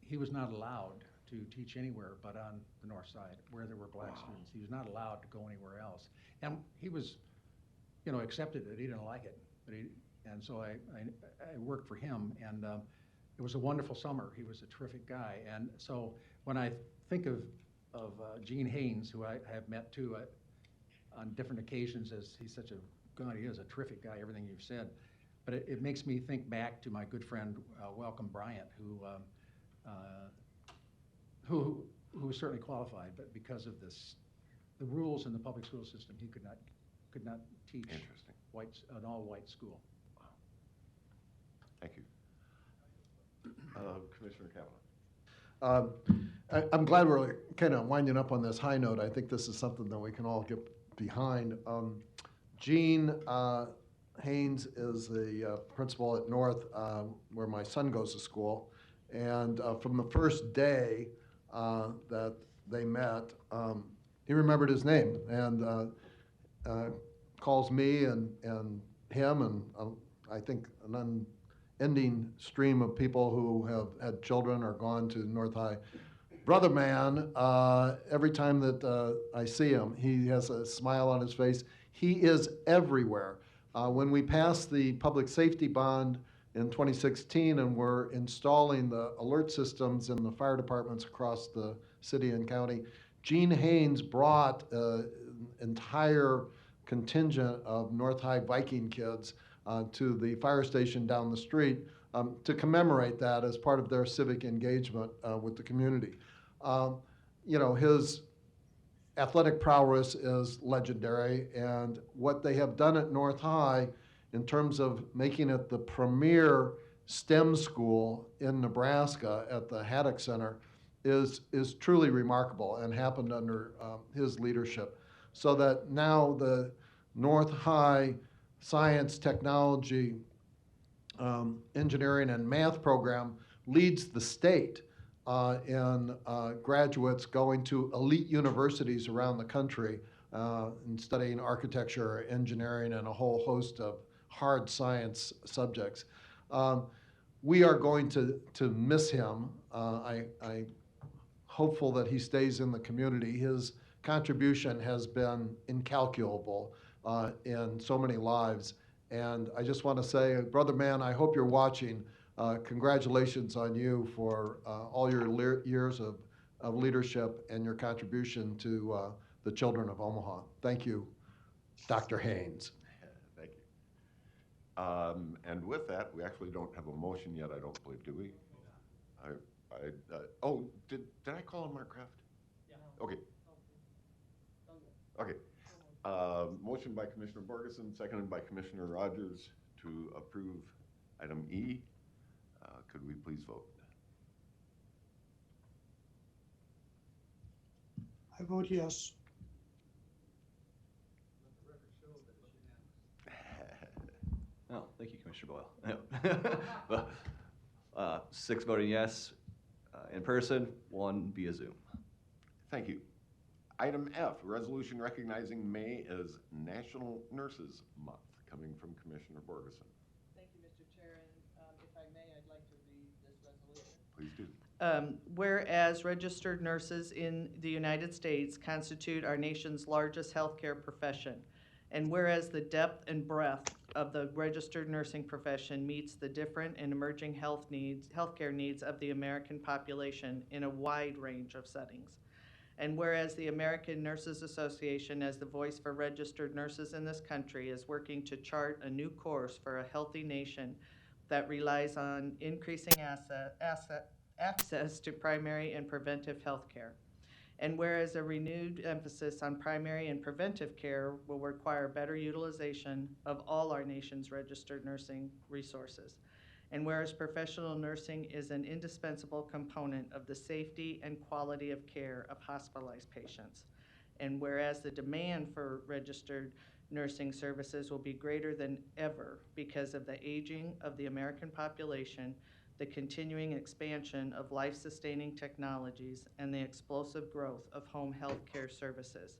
Speaker 5: he was not allowed to teach anywhere but on the north side where there were black students. He was not allowed to go anywhere else. And he was, accepted it. He didn't like it. And so I worked for him, and it was a wonderful summer. He was a terrific guy. And so when I think of Gene Haynes, who I have met too on different occasions, as he's such a, God, he is a terrific guy, everything you've said. But it makes me think back to my good friend, Welcome Bryant, who was certainly qualified, but because of the rules in the public school system, he could not teach an all-white school.
Speaker 1: Thank you. Commissioner Kavanaugh.
Speaker 6: I'm glad we're kind of winding up on this high note. I think this is something that we can all get behind. Gene Haynes is the principal at North, where my son goes to school. And from the first day that they met, he remembered his name and calls me and him and I think an unending stream of people who have had children or gone to North High. Brother man, every time that I see him, he has a smile on his face. He is everywhere. When we passed the public safety bond in 2016 and we're installing the alert systems in the fire departments across the city and county, Gene Haynes brought an entire contingent of North High Viking kids to the fire station down the street to commemorate that as part of their civic engagement with the community. His athletic prowess is legendary, and what they have done at North High in terms of making it the premier STEM school in Nebraska at the Haddock Center is truly remarkable and happened under his leadership. So that now the North High Science, Technology, Engineering, and Math program leads the state in graduates going to elite universities around the country and studying architecture, engineering, and a whole host of hard science subjects. We are going to miss him. I'm hopeful that he stays in the community. His contribution has been incalculable in so many lives. And I just want to say, brother man, I hope you're watching. Congratulations on you for all your years of leadership and your contribution to the children of Omaha. Thank you, Dr. Haynes.
Speaker 1: Thank you. And with that, we actually don't have a motion yet, I don't believe, do we? Did I call him Mark Kraft? Yeah. Okay. Okay. Motion by Commissioner Borgeson, seconded by Commissioner Rogers to approve item E. Could we please vote?
Speaker 3: I vote yes.
Speaker 4: Oh, thank you, Commissioner Boyle. Well, 6 voting yes in person, 1 via Zoom.
Speaker 1: Thank you. Item F, resolution recognizing May as National Nurses Month, coming from Commissioner Borgeson.
Speaker 10: Thank you, Mr. Chair, and if I may, I'd like to read this resolution.
Speaker 1: Please do.
Speaker 10: Whereas registered nurses in the United States constitute our nation's largest healthcare profession, and whereas the depth and breadth of the registered nursing profession meets the different and emerging healthcare needs of the American population in a wide range of settings. And whereas the American Nurses Association, as the voice for registered nurses in this country, is working to chart a new course for a healthy nation that relies on increasing access to primary and preventive health care. And whereas a renewed emphasis on primary and preventive care will require better utilization of all our nation's registered nursing resources. And whereas professional nursing is an indispensable component of the safety and quality of care of hospitalized patients. And whereas the demand for registered nursing services will be greater than ever because of the aging of the American population, the continuing expansion of life-sustaining technologies, and the explosive growth of home health care services.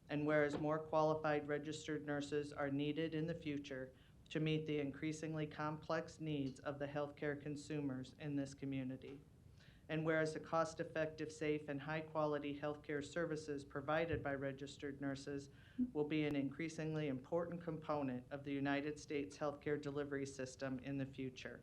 Speaker 10: And whereas more qualified registered nurses are needed in the future to meet the increasingly complex needs of the healthcare consumers in this community. And whereas the cost-effective, safe, and high-quality healthcare services provided by registered nurses will be an increasingly important component of the United States healthcare delivery system in the future.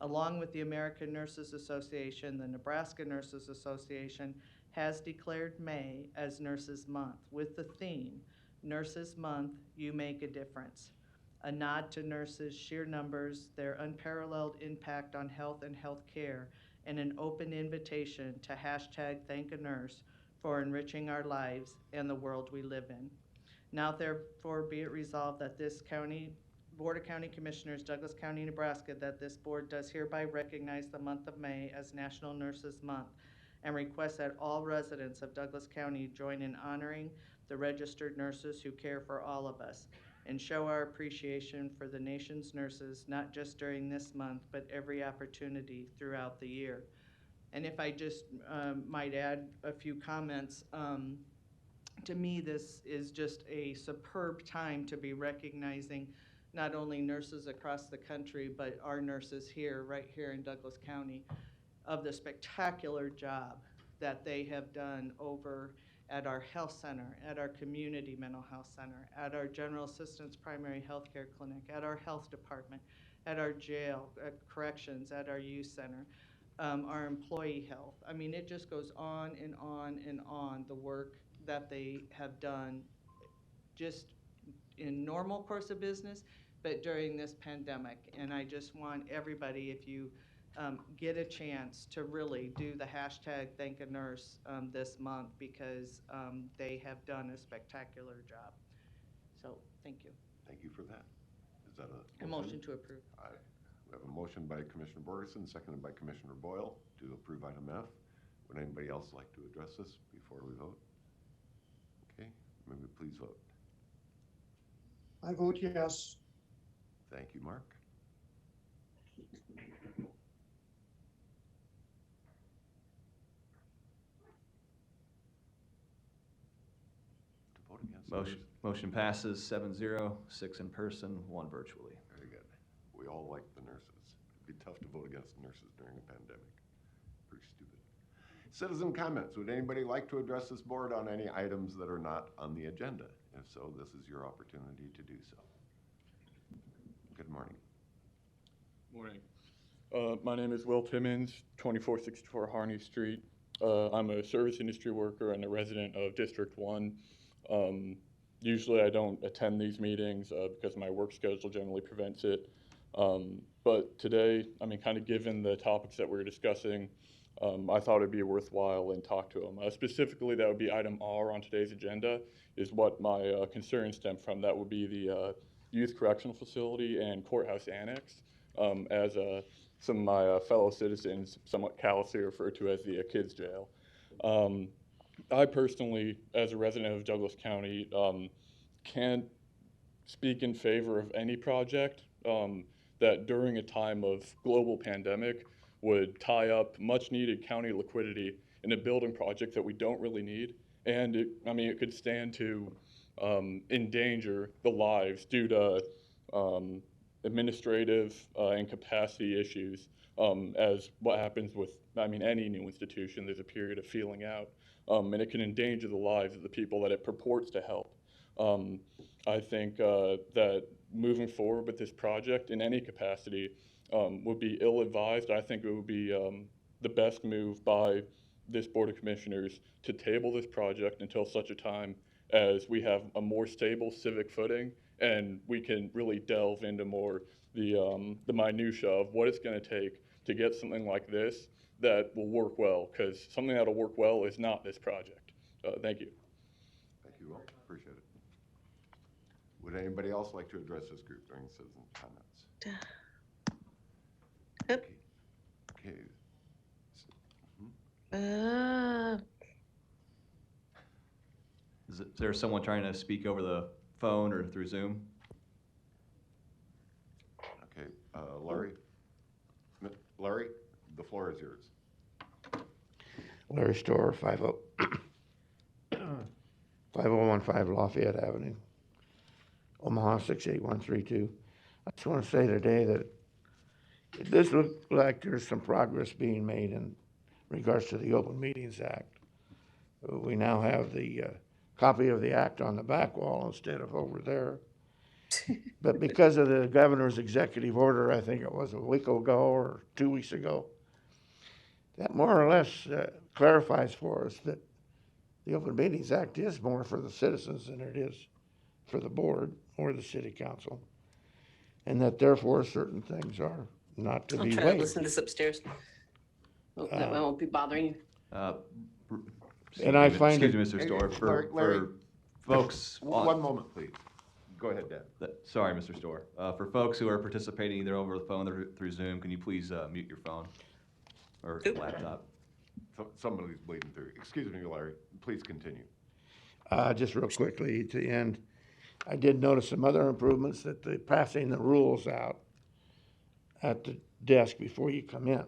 Speaker 10: Along with the American Nurses Association, the Nebraska Nurses Association has declared May as Nurses Month with the theme, Nurses Month, You Make a Difference. A nod to nurses' sheer numbers, their unparalleled impact on health and health care, and an open invitation to #ThankANurse for enriching our lives and the world we live in. Now therefore be it resolved that this Board of County Commissioners, Douglas County, Nebraska, that this board does hereby recognize the month of May as National Nurses Month and request that all residents of Douglas County join in honoring the registered nurses who care for all of us and show our appreciation for the nation's nurses, not just during this month, but every opportunity throughout the year. And if I just might add a few comments, to me, this is just a superb time to be recognizing not only nurses across the country, but our nurses here, right here in Douglas County, of the spectacular job that they have done over at our health center, at our community mental health center, at our general assistance primary health care clinic, at our health department, at our jail, at corrections, at our youth center, our employee health. I mean, it just goes on and on and on, the work that they have done just in normal course of business, but during this pandemic. And I just want everybody, if you get a chance, to really do the #ThankANurse this month, because they have done a spectacular job. So, thank you.
Speaker 1: Thank you for that. Is that
Speaker 10: A motion to approve.
Speaker 1: We have a motion by Commissioner Borgeson, seconded by Commissioner Boyle to approve item F. Would anybody else like to address this before we vote? Okay, may we please vote?
Speaker 3: I vote yes.
Speaker 1: Thank you, Mark. To vote against.
Speaker 4: Motion passes 7-0, 6 in person, 1 virtually.
Speaker 1: Very good. We all like the nurses. It'd be tough to vote against nurses during a pandemic. Pretty stupid. Citizen comments. Would anybody like to address this board on any items that are not on the agenda? If so, this is your opportunity to do so. Good morning.
Speaker 11: Morning. My name is Will Timmons, 2464 Harney Street. I'm a service industry worker and a resident of District 1. Usually I don't attend these meetings because my work schedule generally prevents it. But today, I mean, kind of given the topics that we're discussing, I thought it'd be worthwhile and talk to them. Specifically, that would be item R on today's agenda, is what my concerns stem from. That would be the youth correctional facility and courthouse annex, as some of my fellow citizens somewhat callously refer to as the kids' jail. I personally, as a resident of Douglas County, can't speak in favor of any project that during a time of global pandemic would tie up much needed county liquidity in a building project that we don't really need. And it could stand to endanger the lives due to administrative and capacity issues, as what happens with, any new institution. There's a period of feeling out, and it can endanger the lives of the people that it purports to help. I think that moving forward with this project in any capacity would be ill-advised. I think it would be the best move by this Board of Commissioners to table this project until such a time as we have a more stable civic footing and we can really delve into more the minutia of what it's going to take to get something like this that will work well, because something that'll work well is not this project. Thank you.
Speaker 1: Thank you, Will. Appreciate it. Would anybody else like to address this group during citizen comments?
Speaker 12: Yep.
Speaker 1: Okay.
Speaker 4: Is there someone trying to speak over the phone or through Zoom?
Speaker 1: Okay, Larry? Larry, the floor is yours.
Speaker 9: Larry Storer, 5015 Lafayette Avenue, Omaha 68132. I just want to say today that it does look like there's some progress being made in regards to the Open Meetings Act. We now have the copy of the act on the back wall instead of over there. But because of the governor's executive order, I think it was a week ago or 2 weeks ago, that more or less clarifies for us that the Open Meetings Act is more for the citizens than it is for the board or the city council, and that therefore certain things are not to
Speaker 12: I'll
Speaker 9: be
Speaker 12: try
Speaker 9: waived.
Speaker 12: to listen to this upstairs. That way I won't be bothering you.
Speaker 9: And I find
Speaker 4: Excuse
Speaker 9: it-
Speaker 4: me, Mr. Storer,
Speaker 1: Larry,
Speaker 4: for folks.
Speaker 1: One moment, please. Go ahead, Dan.
Speaker 4: Sorry, Mr. Storer. For folks who are participating either over the phone or through Zoom, can you please mute your phone or laptop?
Speaker 1: Somebody's bleeding through. Excuse me, Larry. Please continue.
Speaker 9: Just real quickly to the end, I did notice some other improvements that the passing the rules out at the desk before you come in,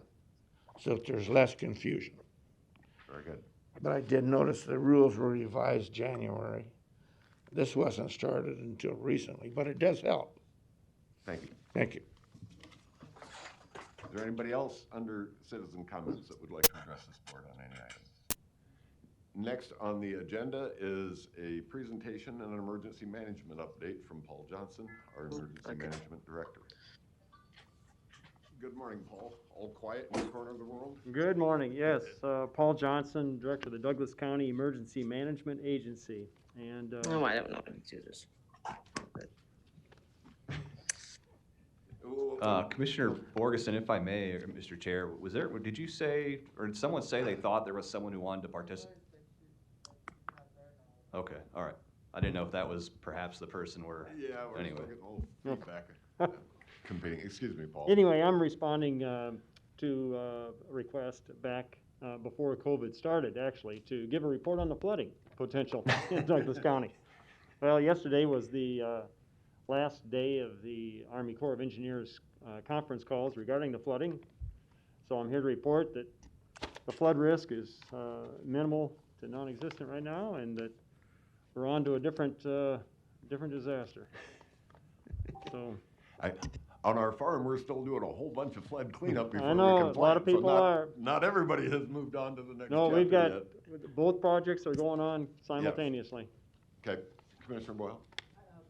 Speaker 9: so that there's less confusion.
Speaker 1: Very good.
Speaker 9: But I did notice the rules were revised January. This wasn't started until recently, but it does help.
Speaker 1: Thank you.
Speaker 9: Thank you.
Speaker 1: Is there anybody else under citizen comments that would like to address this board on any items? Next on the agenda is a presentation and an emergency management update from Paul Johnson, our emergency management director. Good morning, Paul. All quiet in the corner of the world?
Speaker 13: Good morning. Yes, Paul Johnson, Director of the Douglas County Emergency Management Agency. And
Speaker 12: Oh, I don't know how to do this.
Speaker 4: Commissioner Borgeson, if I may, or Mr. Chair, did you say, or did someone say they thought there was someone who wanted to participate? Okay, all right. I didn't know if that was perhaps the person we're,
Speaker 1: Yeah, we're
Speaker 4: anyway.
Speaker 1: still getting a little feedback. Competing. Excuse me, Paul.
Speaker 13: anyway, I'm responding to a request back before COVID started, actually, to give a report on the flooding potential in Douglas County. Well, yesterday was the last day of the Army Corps of Engineers conference calls regarding the flooding. So I'm here to report that the flood risk is minimal to non-existent right now, and that we're on to a different disaster. So.
Speaker 1: On our farm, we're still doing a whole bunch of flood cleanup before
Speaker 13: I know,
Speaker 1: we can
Speaker 13: a lot of
Speaker 1: plant,
Speaker 13: people
Speaker 1: so
Speaker 13: are.
Speaker 1: Not everybody has moved on to the next
Speaker 13: No,
Speaker 1: chapter
Speaker 13: we've got,
Speaker 1: yet.
Speaker 13: both projects are going on simultaneously.
Speaker 1: Okay, Commissioner Boyle.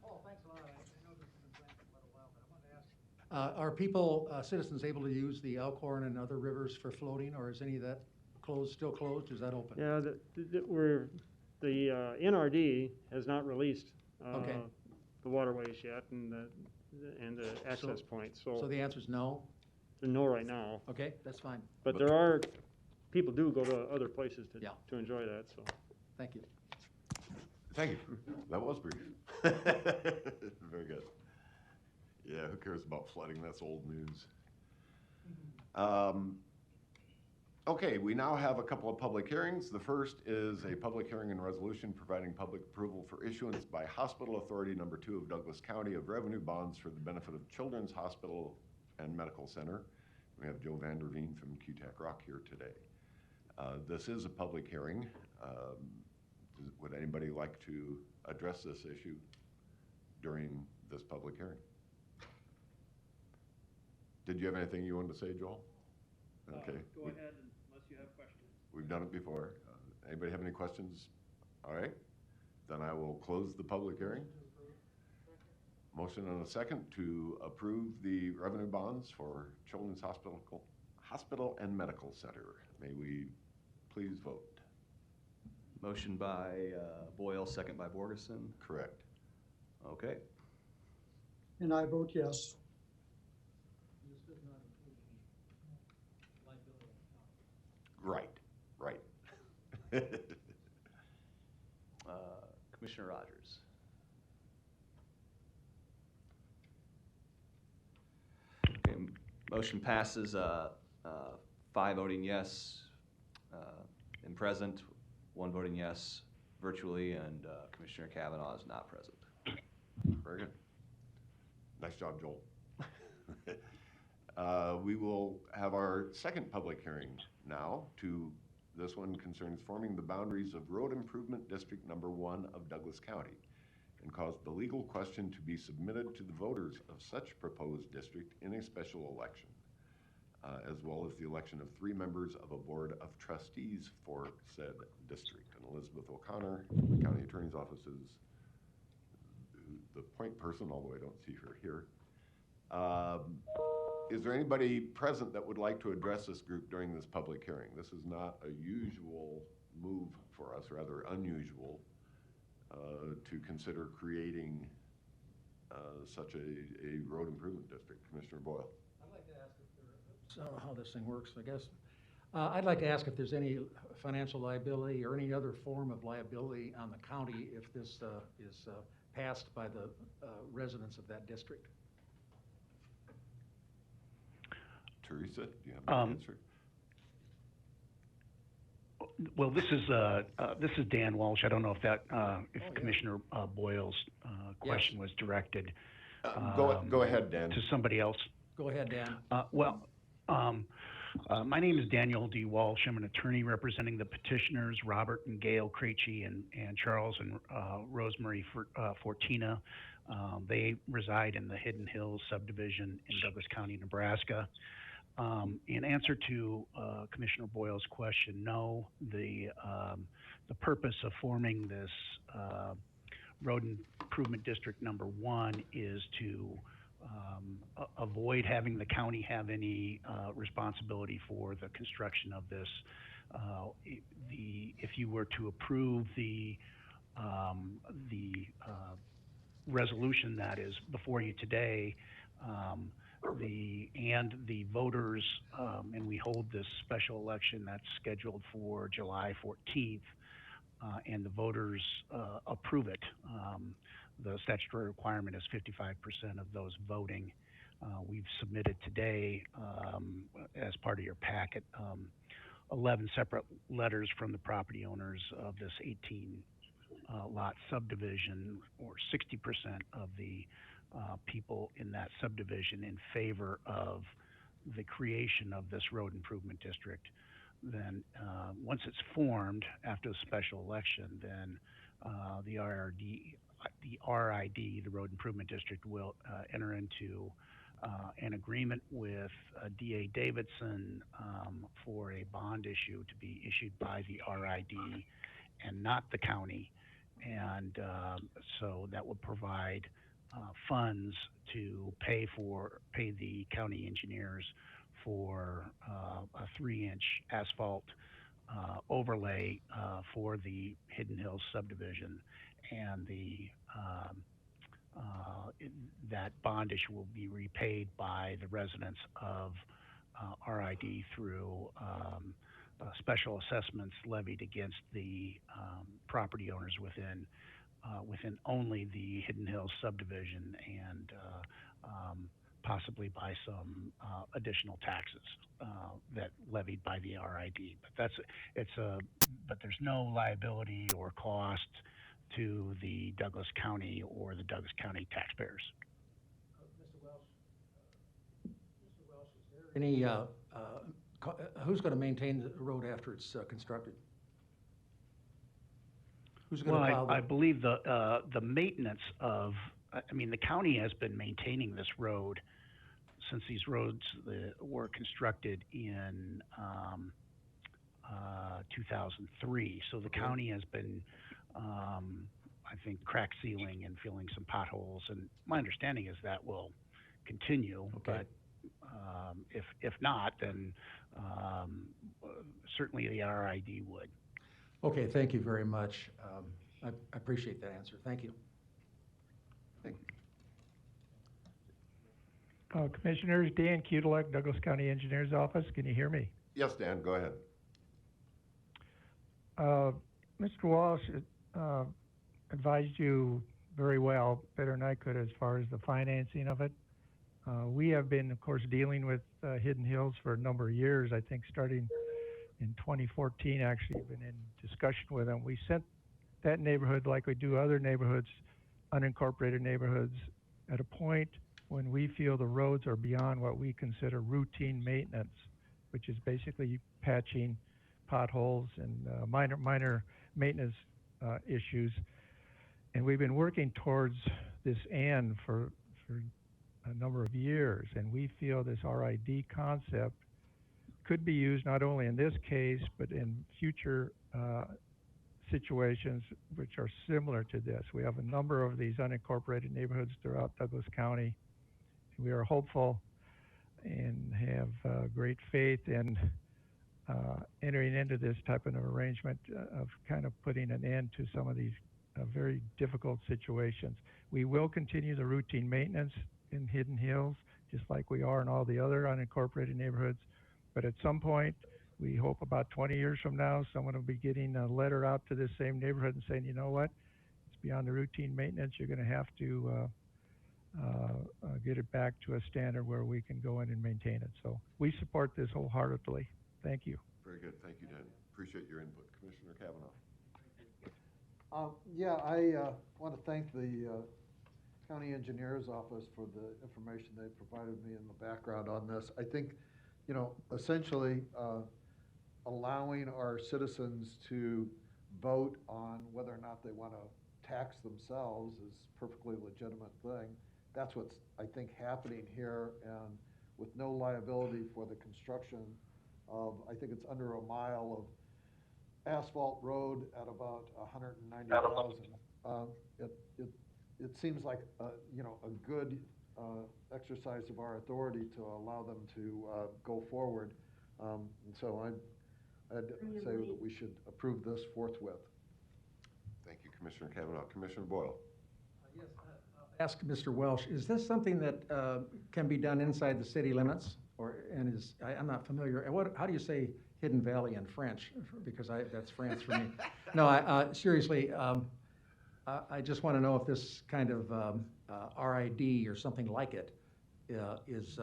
Speaker 5: Paul, thanks a lot. I know this has been planned for quite a while, but I wanted to ask. Are people, citizens able to use the Elkhorn and other rivers for floating, or is any of that still closed? Is that open?
Speaker 13: Yeah, the NRD has not released
Speaker 5: Okay.
Speaker 13: the waterways yet and the access points, so.
Speaker 5: So the answer is no?
Speaker 13: No right now.
Speaker 5: Okay, that's fine.
Speaker 13: But there are, people do go to other places
Speaker 5: Yeah.
Speaker 13: to enjoy that, so.
Speaker 5: Thank you.
Speaker 1: Thank you. That was brief. Very good. Yeah, who cares about flooding? That's old news. Okay, we now have a couple of public hearings. The first is a public hearing and resolution providing public approval for issuance by Hospital Authority Number 2 of Douglas County of revenue bonds for the benefit of Children's Hospital and Medical Center. We have Joe Vanderveen from QTAC Rock here today. This is a public hearing. Would anybody like to address this issue during this public hearing? Did you have anything you wanted to say, Joel? Okay.
Speaker 13: Go ahead unless you have questions.
Speaker 1: We've done it before. Anybody have any questions? All right, then I will close the public hearing. Motion and a second to approve the revenue bonds for Children's Hospital and Medical Center. May we please vote?
Speaker 4: Motion by Boyle, second by Borgeson.
Speaker 1: Correct.
Speaker 4: Okay.
Speaker 3: And I vote yes.
Speaker 1: Right, right.
Speaker 4: Commissioner Rogers. Okay, motion passes, 5 voting yes, in present, 1 voting yes virtually, and Commissioner Kavanaugh is not present.
Speaker 1: Very good. Nice job, Joel. We will have our second public hearing now. This one concerns forming the boundaries of Road Improvement District Number 1 of Douglas County, and cause the legal question to be submitted to the voters of such proposed district in a special election, as well as the election of 3 members of a board of trustees for said district. And Elizabeth O'Connor, the county attorney's office, is the point person, although I don't see her here. Is there anybody present that would like to address this group during this public hearing? This is not a usual move for us, rather unusual, to consider creating such a road improvement district. Commissioner Boyle.
Speaker 5: I'd like to ask if there, how this thing works, I guess. I'd like to ask if there's any financial liability or any other form of liability on the county if this is passed by the residents of that district.
Speaker 1: Teresa, do you have an answer?
Speaker 14: Well, this is Dan Walsh. I don't know if that Commissioner Boyle's question was directed.
Speaker 1: Go ahead, Dan.
Speaker 14: To somebody else.
Speaker 5: Go ahead, Dan.
Speaker 14: My name is Daniel D. Walsh. I'm an attorney representing the petitioners, Robert and Gail Krejci and Charles and Rosemary Fortina. They reside in the Hidden Hills subdivision in Douglas County, Nebraska. In answer to Commissioner Boyle's question, no, the purpose of forming this Road Improvement District Number 1 is to avoid having the county have any responsibility for the construction of this. If you were to approve the resolution that is before you today, the voters, and we hold this special election that's scheduled for July 14th, and the voters approve it. The statutory requirement is 55% of those voting. We've submitted today, as part of your packet, 11 separate letters from the property owners of this 18 lot subdivision, or 60% of the people in that subdivision in favor of the creation of this road improvement district. Then once it's formed after the special election, then the RID, the Road Improvement District, will enter into an agreement with DA Davidson for a bond issue to be issued by the RID and not the county. And so that would provide funds to pay the county engineers for a 3-inch asphalt overlay for the Hidden Hills subdivision, and that bond issue will be repaid by the residents of RID through special assessments levied against the property owners within only the Hidden Hills subdivision, and possibly by some additional taxes that levied by the RID. But there's no liability or cost to the Douglas County or the Douglas County taxpayers.
Speaker 5: Mr. Welsh, is there any who's going to maintain the road after it's constructed? Who's going to plow the...
Speaker 14: I believe the maintenance of, I mean, the county has been maintaining this road since these roads were constructed in 2003. So the county has been, I think, crack sealing and filling some potholes. And my understanding is that will continue.
Speaker 5: Okay.
Speaker 14: But if not, then certainly the RID would.
Speaker 5: Okay, thank you very much. I appreciate that answer. Thank you.
Speaker 15: Commissioners, Dan Kudelek, Douglas County Engineers Office. Can you hear me?
Speaker 1: Yes, Dan, go ahead.
Speaker 15: Mr. Walsh advised you very well, better than I could, as far as the financing of it. We have been, of course, dealing with Hidden Hills for a number of years. I think starting in 2014, actually, been in discussion with them. We sent that neighborhood, like we do other neighborhoods, unincorporated neighborhoods, at a point when we feel the roads are beyond what we consider routine maintenance, which is basically patching potholes and minor maintenance issues. And we've been working towards this end for a number of years, and we feel this RID concept could be used not only in this case, but in future situations which are similar to this. We have a number of these unincorporated neighborhoods throughout Douglas County. We are hopeful and have great faith in entering into this type of an arrangement of kind of putting an end to some of these very difficult situations. We will continue the routine maintenance in Hidden Hills, just like we are in all the other unincorporated neighborhoods. But at some point, we hope about 20 years from now, someone will be getting a letter out to this same neighborhood and saying, you know what, it's beyond the routine maintenance. You're going to have to get it back to a standard where we can go in and maintain it. So we support this wholeheartedly. Thank you.
Speaker 1: Very good. Thank you, Dan. Appreciate your input. Commissioner Kavanaugh.
Speaker 6: Yeah, I want to thank the County Engineer's Office for the information they provided me in the background on this. I think, you know, essentially allowing our citizens to vote on whether or not they want to tax themselves is a perfectly legitimate thing. That's what's, I think, happening here, and with no liability for the construction of, I think it's under a mile of asphalt road at about 190,000. It seems like you know, a good exercise of our authority to allow them to go forward. And so I'd say that we should approve this forthwith.
Speaker 1: Thank you, Commissioner Kavanaugh. Commissioner Boyle.
Speaker 5: Yes, ask Mr. Welsh, is this something that can be done inside the city limits? I'm not familiar, how do you say Hidden Valley in French? Because that's France for me. No, seriously, I just want to know if this kind of RID or something like it is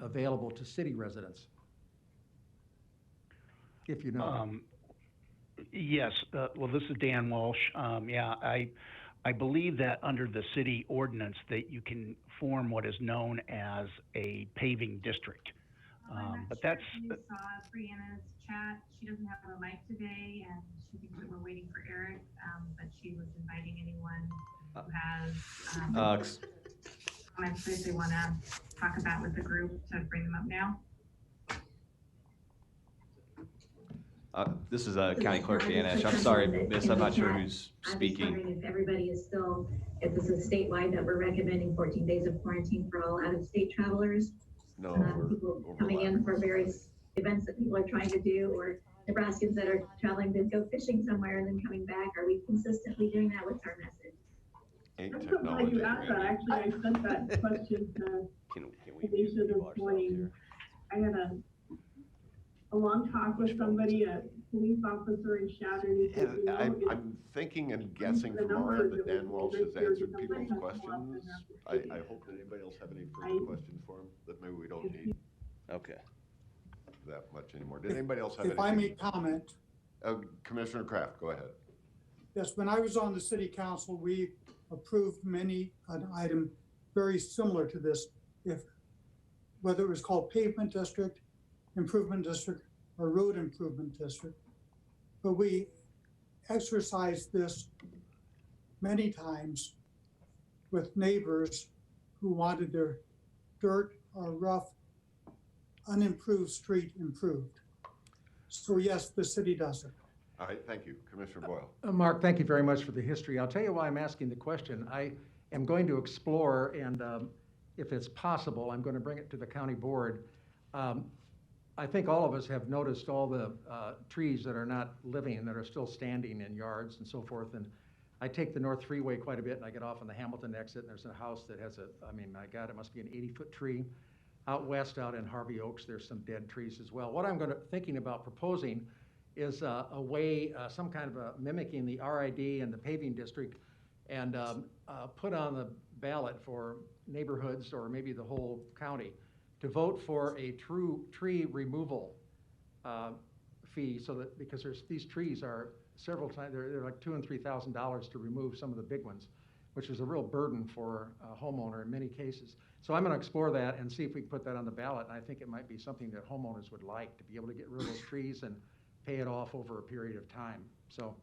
Speaker 5: available to city residents, if you know.
Speaker 14: Yes, well, this is Dan Walsh. Yeah, I believe that under the city ordinance that you can form what is known as a paving district. But that's.
Speaker 16: You saw Brianna's chat. She doesn't have a mic today, and she thinks that we're waiting for Eric, but she was inviting anyone who has comments that they want to talk about with the group to bring them up now.
Speaker 4: This is County Clerk Dan Esch. I'm sorry, Miss, I'm not sure who's speaking.
Speaker 16: I'm just wondering if everybody is still, if this is statewide, that we're recommending 14 days of quarantine for all out-of-state travelers.
Speaker 1: No,
Speaker 16: people coming in for various events that people are trying to do, or Nebraskans that are traveling to go fishing somewhere and then coming back. Are we consistently doing that? What's our message?
Speaker 1: I'm
Speaker 23: so glad you asked that. Actually, I sent that question to Alicia this morning. I had a long talk with somebody, a police officer in Shatter.
Speaker 1: I'm thinking and guessing from Mara that Dan Walsh has answered people's questions. I hope that anybody else have any further questions for him that maybe we don't need.
Speaker 4: Okay.
Speaker 1: That much anymore. Did anybody else have
Speaker 3: If
Speaker 1: anything?
Speaker 3: I may comment.
Speaker 1: Commissioner Kraft, go ahead.
Speaker 3: Yes, when I was on the city council, we approved an item very similar to this, whether it was called pavement district, improvement district, or road improvement district. But we exercised this many times with neighbors who wanted their dirt or rough, unimproved street improved. So yes, the city does it.
Speaker 1: All right, thank you. Commissioner Boyle.
Speaker 5: Mark, thank you very much for the history. I'll tell you why I'm asking the question. I am going to explore, and if it's possible, I'm going to bring it to the county board. I think all of us have noticed all the trees that are not living, that are still standing in yards and so forth. And I take the North Freeway quite a bit, and I get off on the Hamilton exit, and there's a house that has my God, it must be an 80-foot tree. Out west, out in Harvey Oaks, there's some dead trees as well. What I'm thinking about proposing is a way, some kind of a mimicking the RID and the paving district, and put on the ballot for neighborhoods or maybe the whole county to vote for a true tree removal fee, so that, because these trees are several times, they're like $2,000 and $3,000 to remove some of the big ones, which is a real burden for a homeowner in many cases. So I'm going to explore that and see if we can put that on the ballot. And I think it might be something that homeowners would like, to be able to get rid of those trees and pay it off over a period of time. So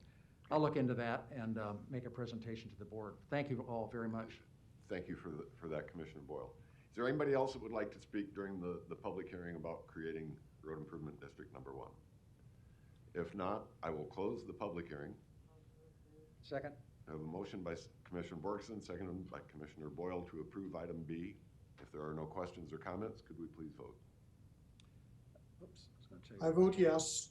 Speaker 5: I'll look into that and make a presentation to the board. Thank you all very much.
Speaker 1: Thank you for that, Commissioner Boyle. Is there anybody else that would like to speak during the public hearing about creating Road Improvement District Number 1? If not, I will close the public hearing.
Speaker 5: Second.
Speaker 1: I have a motion by Commissioner Borgeson, seconded by Commissioner Boyle to approve item B. If there are no questions or comments, could we please vote?
Speaker 5: Oops,
Speaker 3: I vote yes.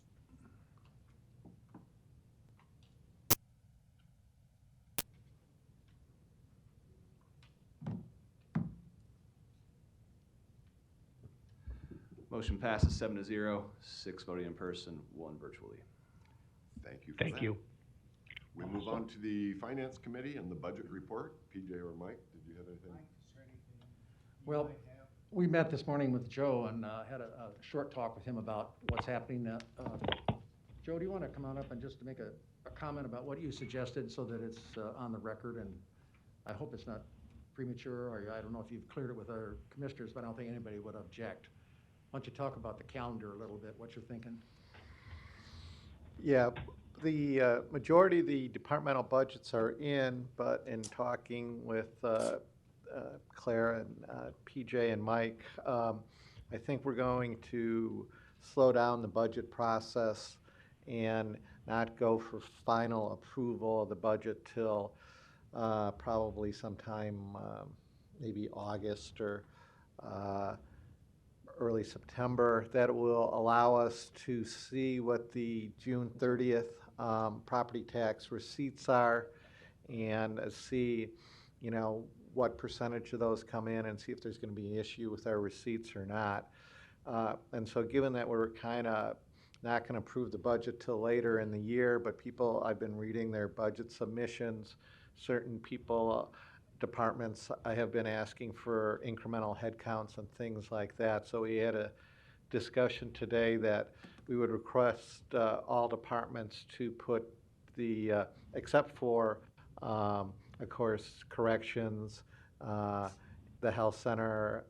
Speaker 4: Motion passes 7-0, 6 voting in person, 1 virtually.
Speaker 1: Thank you for
Speaker 14: Thank
Speaker 1: that.
Speaker 14: you.
Speaker 1: We move on to the Finance Committee and the budget report. PJ or Mike, did you have anything?
Speaker 5: Well, we met this morning with Joe and had a short talk with him about what's happening. Joe, do you want to come on up and just make a comment about what you suggested, so that it's on the record? And I hope it's not premature, or I don't know if you've cleared it with other commissioners, but I don't think anybody would object. Why don't you talk about the calendar a little bit, what you're thinking?
Speaker 17: Yeah, the majority of the departmental budgets are in, but in talking with Claire and PJ and Mike, I think we're going to slow down the budget process and not go for final approval of the budget till probably sometime maybe August or early September. That will allow us to see what the June 30th property tax receipts are, and see, you know, what percentage of those come in, and see if there's going to be an issue with our receipts or not. And so given that we're kind of not going to approve the budget till later in the year, but people, I've been reading their budget submissions, certain people, departments, I have been asking for incremental headcounts and things like that. So we had a discussion today that we would request all departments to put the, except for, of course, corrections, the health center,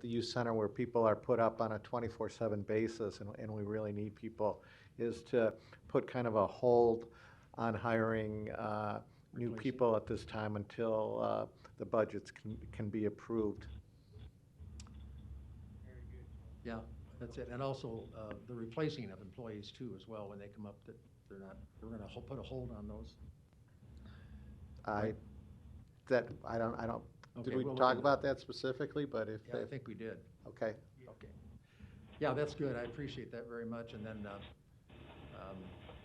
Speaker 17: the youth center, where people are put up on a 24/7 basis, and we really need people, is to put kind of a hold on hiring new people at this time until the budgets can be approved.
Speaker 5: Yeah, that's it. And also the replacing of employees too, as well, when they come up, that they're not, we're going to put a hold on those.
Speaker 17: I don't,
Speaker 5: Okay,
Speaker 17: did we
Speaker 5: we'll look
Speaker 17: talk
Speaker 5: into
Speaker 17: about that specifically? But if,
Speaker 5: Yeah, I think we did.
Speaker 17: okay.
Speaker 5: Okay. Yeah, that's good. I appreciate that very much. And then,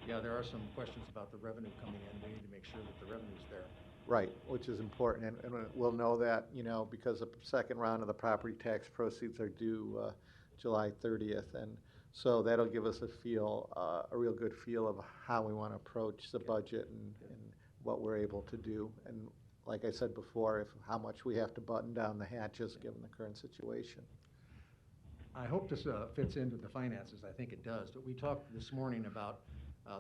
Speaker 5: yeah, there are some questions about the revenue coming in. We need to make sure that the revenue's there.
Speaker 17: Right, which is important, and we'll know that, you know, because the second round of the property tax proceeds are due July 30th, and so that'll give us a feel, a real good feel of how we want to approach the budget and what we're able to do, and like I said before, how much we have to button down the hatches given the current situation.
Speaker 5: I hope this fits into the finances. I think it does. But we talked this morning about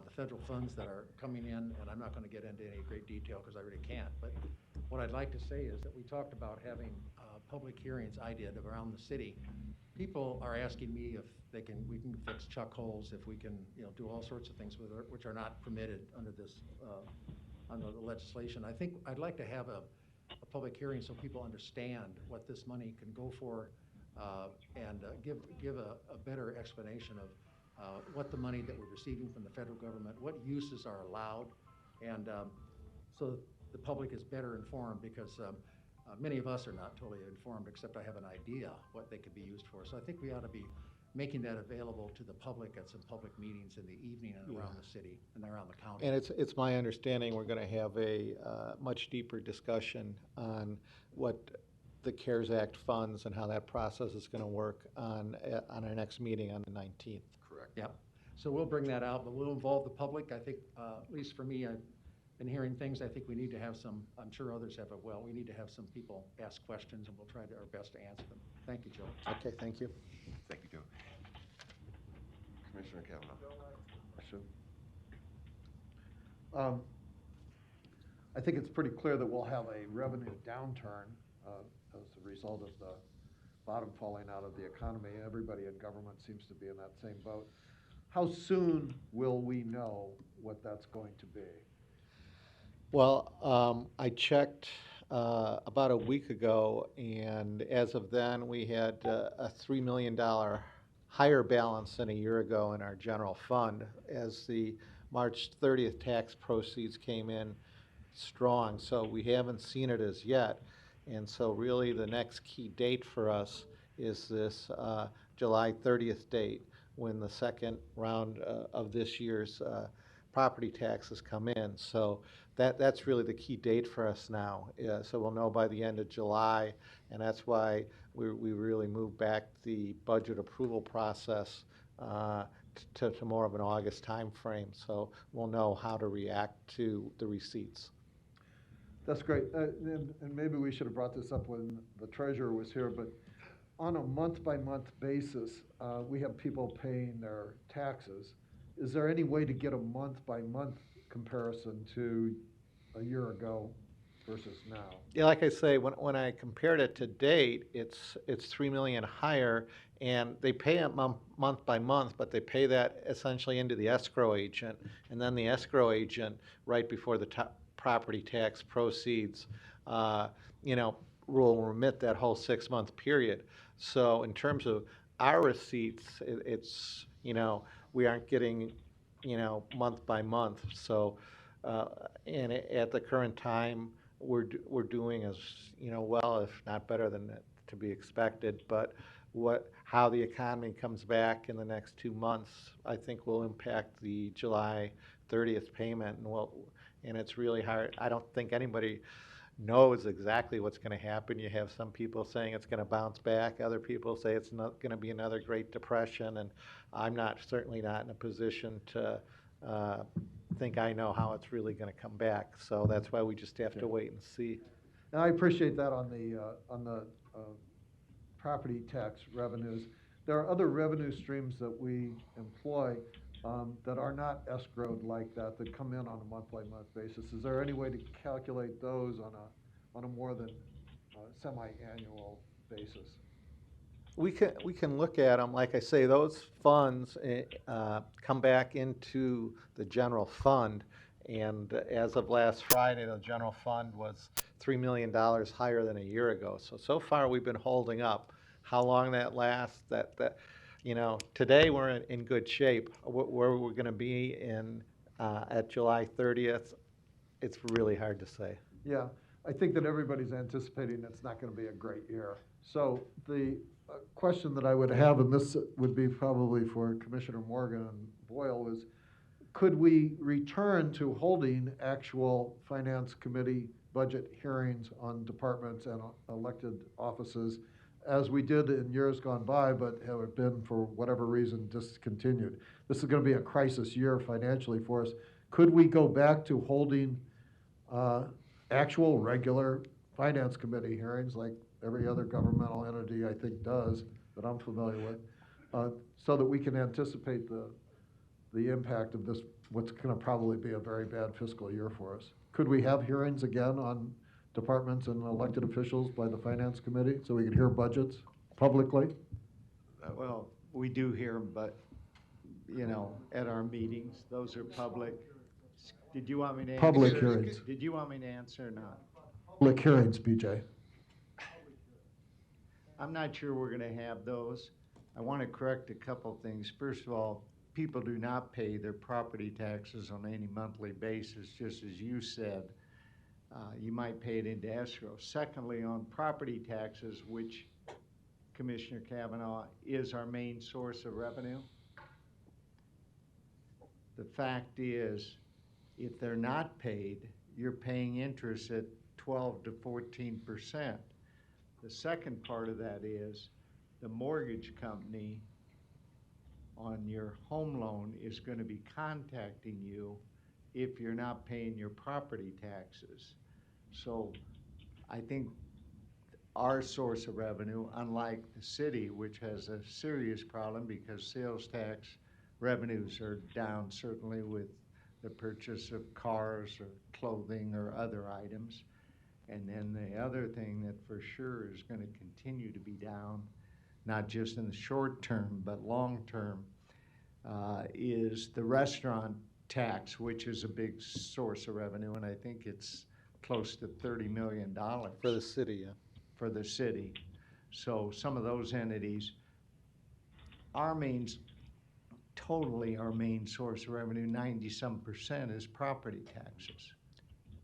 Speaker 5: the federal funds that are coming in, and I'm not going to get into any great detail because I really can't. But what I'd like to say is that we talked about having public hearings I did around the city. People are asking me if we can fix chuck holes, if we can, you know, do all sorts of things which are not permitted under this under the legislation. I think I'd like to have a public hearing so people understand what this money can go for, and give a better explanation of what the money that we're receiving from the federal government, what uses are allowed, and so the public is better informed, because many of us are not totally informed, except I have an idea what they could be used for. So I think we ought to be making that available to the public at some public meetings in the evening and around the city and around the county.
Speaker 17: And it's my understanding we're going to have a much deeper discussion on what the CARES Act funds and how that process is going to work on our next meeting on the 19th.
Speaker 1: Correct.
Speaker 5: Yep. So we'll bring that out, but we'll involve the public. I think, at least for me, I've been hearing things. I think we need to have some, I'm sure others have as well. We need to have some people ask questions, and we'll try our best to answer them. Thank you, Joe.
Speaker 6: Okay, thank you.
Speaker 1: Thank you, Joe. Commissioner Kavanaugh.
Speaker 6: I think it's pretty clear that we'll have a revenue downturn as a result of the bottom falling out of the economy. Everybody in government seems to be in that same boat. How soon will we know what that's going to be?
Speaker 17: Well, I checked about a week ago, and as of then, we had a $3 million higher balance than a year ago in our general fund, as the March 30th tax proceeds came in strong. So we haven't seen it as yet. And so really the next key date for us is this July 30th date, when the second round of this year's property taxes come in. So that's really the key date for us now. So we'll know by the end of July, and that's why we really moved back the budget approval process to more of an August timeframe. So we'll know how to react to the receipts.
Speaker 6: That's great. And maybe we should have brought this up when the treasurer was here, but on a month-by-month basis, we have people paying their taxes. Is there any way to get a month-by-month comparison to a year ago versus now?
Speaker 17: Yeah, like I say, when I compared it to date, it's $3 million higher, and they pay it month by month, but they pay that essentially into the escrow agent, and then the escrow agent, right before the property tax proceeds, will remit that whole 6-month period. So in terms of our receipts, it's we aren't getting month by month. So and at the current time, we're doing as well, if not better than to be expected. But how the economy comes back in the next 2 months, I think will impact the July 30th payment, and it's really hard. I don't think anybody knows exactly what's going to happen. You have some people saying it's going to bounce back. Other people say it's not going to be another Great Depression, and I'm certainly not in a position to think I know how it's really going to come back. So that's why we just have to wait and see.
Speaker 6: And I appreciate that on the property tax revenues. There are other revenue streams that we employ that are not escrowed like that come in on a month-by-month basis. Is there any way to calculate those on a more than semi-annual basis?
Speaker 17: We can look at them. Like I say, those funds come back into the general fund, and as of last Friday, the general fund was $3 million higher than a year ago. So far we've been holding up. How long that lasts, today we're in good shape. Where we're going to be at July 30th, it's really hard to say.
Speaker 6: Yeah, I think that everybody's anticipating it's not going to be a great year. So the question that I would have, and this would be probably for Commissioner Morgan and Boyle, is could we return to holding actual Finance Committee budget hearings on departments and elected offices as we did in years gone by, but have been, for whatever reason, discontinued? This is going to be a crisis year financially for us. Could we go back to holding actual regular Finance Committee hearings like every other governmental entity, I think, does, that I'm familiar with, so that we can anticipate the impact of this, what's going to probably be a very bad fiscal year for us? Could we have hearings again on departments and elected officials by the Finance Committee so we could hear budgets publicly?
Speaker 19: Well, we do hear them, but, at our meetings, those are public. Did you want me to answer?
Speaker 6: Public hearings.
Speaker 19: Did you want me to answer or not?
Speaker 6: Public hearings, BJ.
Speaker 19: I'm not sure we're going to have those. I want to correct a couple things. First of all, people do not pay their property taxes on any monthly basis, just as you said. You might pay it into escrow. Secondly, on property taxes, which Commissioner Kavanaugh is our main source of revenue, the fact is, if they're not paid, you're paying interest at 12 to 14%. The second part of that is the mortgage company on your home loan is gonna be contacting you if you're not paying your property taxes. So I think our source of revenue, unlike the city, which has a serious problem because sales tax revenues are down certainly with the purchase of cars or clothing or other items. And then the other thing that for sure is gonna continue to be down, not just in the short term, but long term, is the restaurant tax, which is a big source of revenue, and I think it's close to $30 million.
Speaker 17: For the city, yeah.
Speaker 19: For the city. So some of those entities, totally our main source of revenue, 90-some% is property taxes.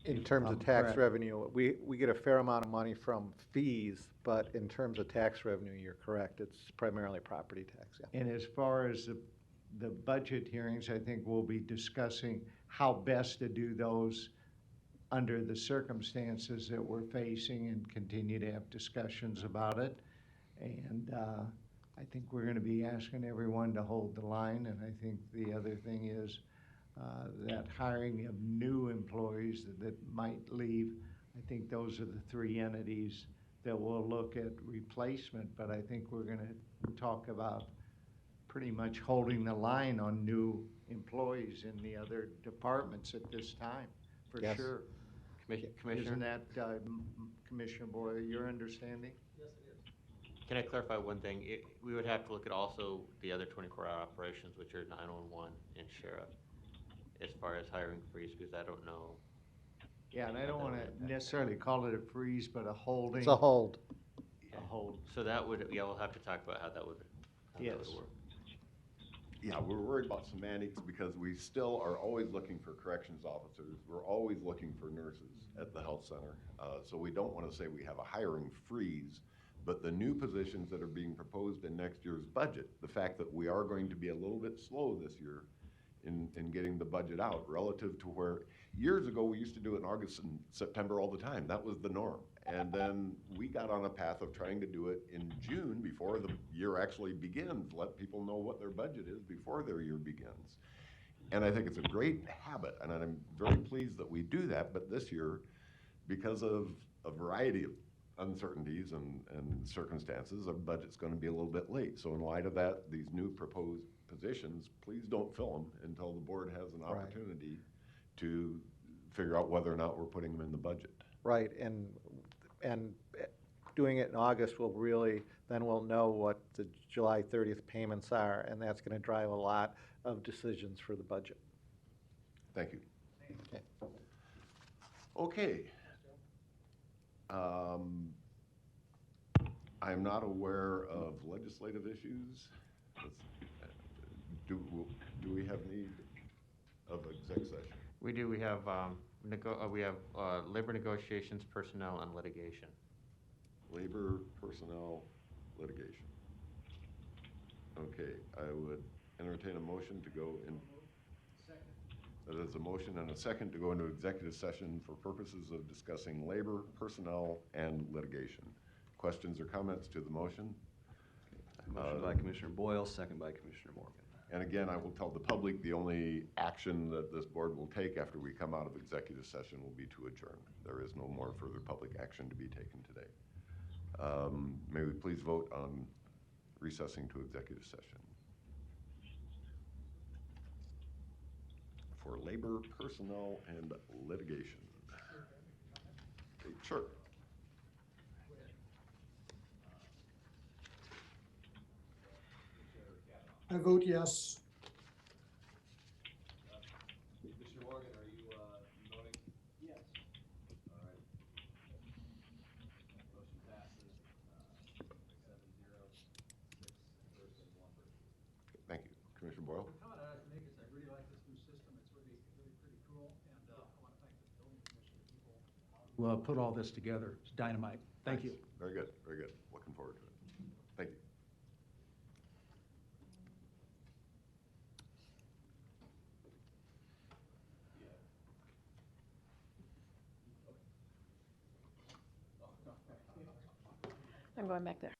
Speaker 17: In terms of tax revenue, we get a fair amount of money from fees, but in terms of tax revenue, you're correct. It's primarily property tax, yeah.
Speaker 19: And as far as the budget hearings, I think we'll be discussing how best to do those under the circumstances that we're facing and continue to have discussions about it. And I think we're gonna be asking everyone to hold the line. And I think the other thing is that hiring of new employees that might leave. I think those are the three entities that will look at replacement, but I think we're gonna talk about pretty much holding the line on new employees in the other departments at this time, for
Speaker 17: Yes.
Speaker 19: sure.
Speaker 7: Commissioner?
Speaker 19: Isn't that, Commissioner Boyle, your understanding?
Speaker 10: Yes, it is.
Speaker 7: Can I clarify one thing? We would have to look at also the other 24-hour operations, which are 911 and sheriff, as far as hiring freeze, because I don't know.
Speaker 19: Yeah, and I don't wanna necessarily call it a freeze, but a holding.
Speaker 17: It's a hold.
Speaker 19: A hold.
Speaker 7: So that would, yeah, we'll have to talk about how that would
Speaker 19: Yes.
Speaker 7: work.
Speaker 1: Yeah, we're worried about semantics because we still are always looking for corrections officers. We're always looking for nurses at the health center. So we don't want to say we have a hiring freeze, but the new positions that are being proposed in next year's budget, the fact that we are going to be a little bit slow this year in getting the budget out relative to where years ago we used to do it in August and September all the time. That was the norm. And then we got on a path of trying to do it in June before the year actually begins, let people know what their budget is before their year begins. And I think it's a great habit, and I'm very pleased that we do that, but this year, because of a variety of uncertainties and circumstances, our budget's gonna be a little bit late. So in light of that, these new proposed positions, please don't fill them until the board has an opportunity to figure out whether or not we're putting them in the budget.
Speaker 17: Right, and doing it in August will really, then we'll know what the July 30th payments are, and that's gonna drive a lot of decisions for the budget.
Speaker 1: Thank you.
Speaker 17: Okay.
Speaker 1: Okay. I'm not aware of legislative issues. Do we have need of exec session?
Speaker 7: We do. We have labor negotiations, personnel, and litigation.
Speaker 1: Labor, personnel, litigation. Okay, I would entertain a motion to go in. That is a motion and a second to go into executive session for purposes of discussing labor, personnel, and litigation. Questions or comments to the motion?
Speaker 4: Motion by Commissioner Boyle, second by Commissioner Morgan.
Speaker 1: And again, I will tell the public the only action that this board will take after we come out of executive session will be to adjourn. There is no more further public action to be taken today. May we please vote on recessing to executive session for labor, personnel, and litigation. Okay, sure.
Speaker 3: I vote yes.
Speaker 4: Commissioner Morgan, are you voting?
Speaker 10: Yes.
Speaker 4: All right. Motion passes 7-0, 6 person, 1 person.
Speaker 1: Thank you. Commissioner Boyle?
Speaker 5: The comment I have to make is I really like this new system. It's really pretty cool. And I want to thank the building commission people who put all this together. It's dynamite. Thank you.
Speaker 1: Very good, very good. Looking forward to it. Thank you.
Speaker 12: I'm going back there.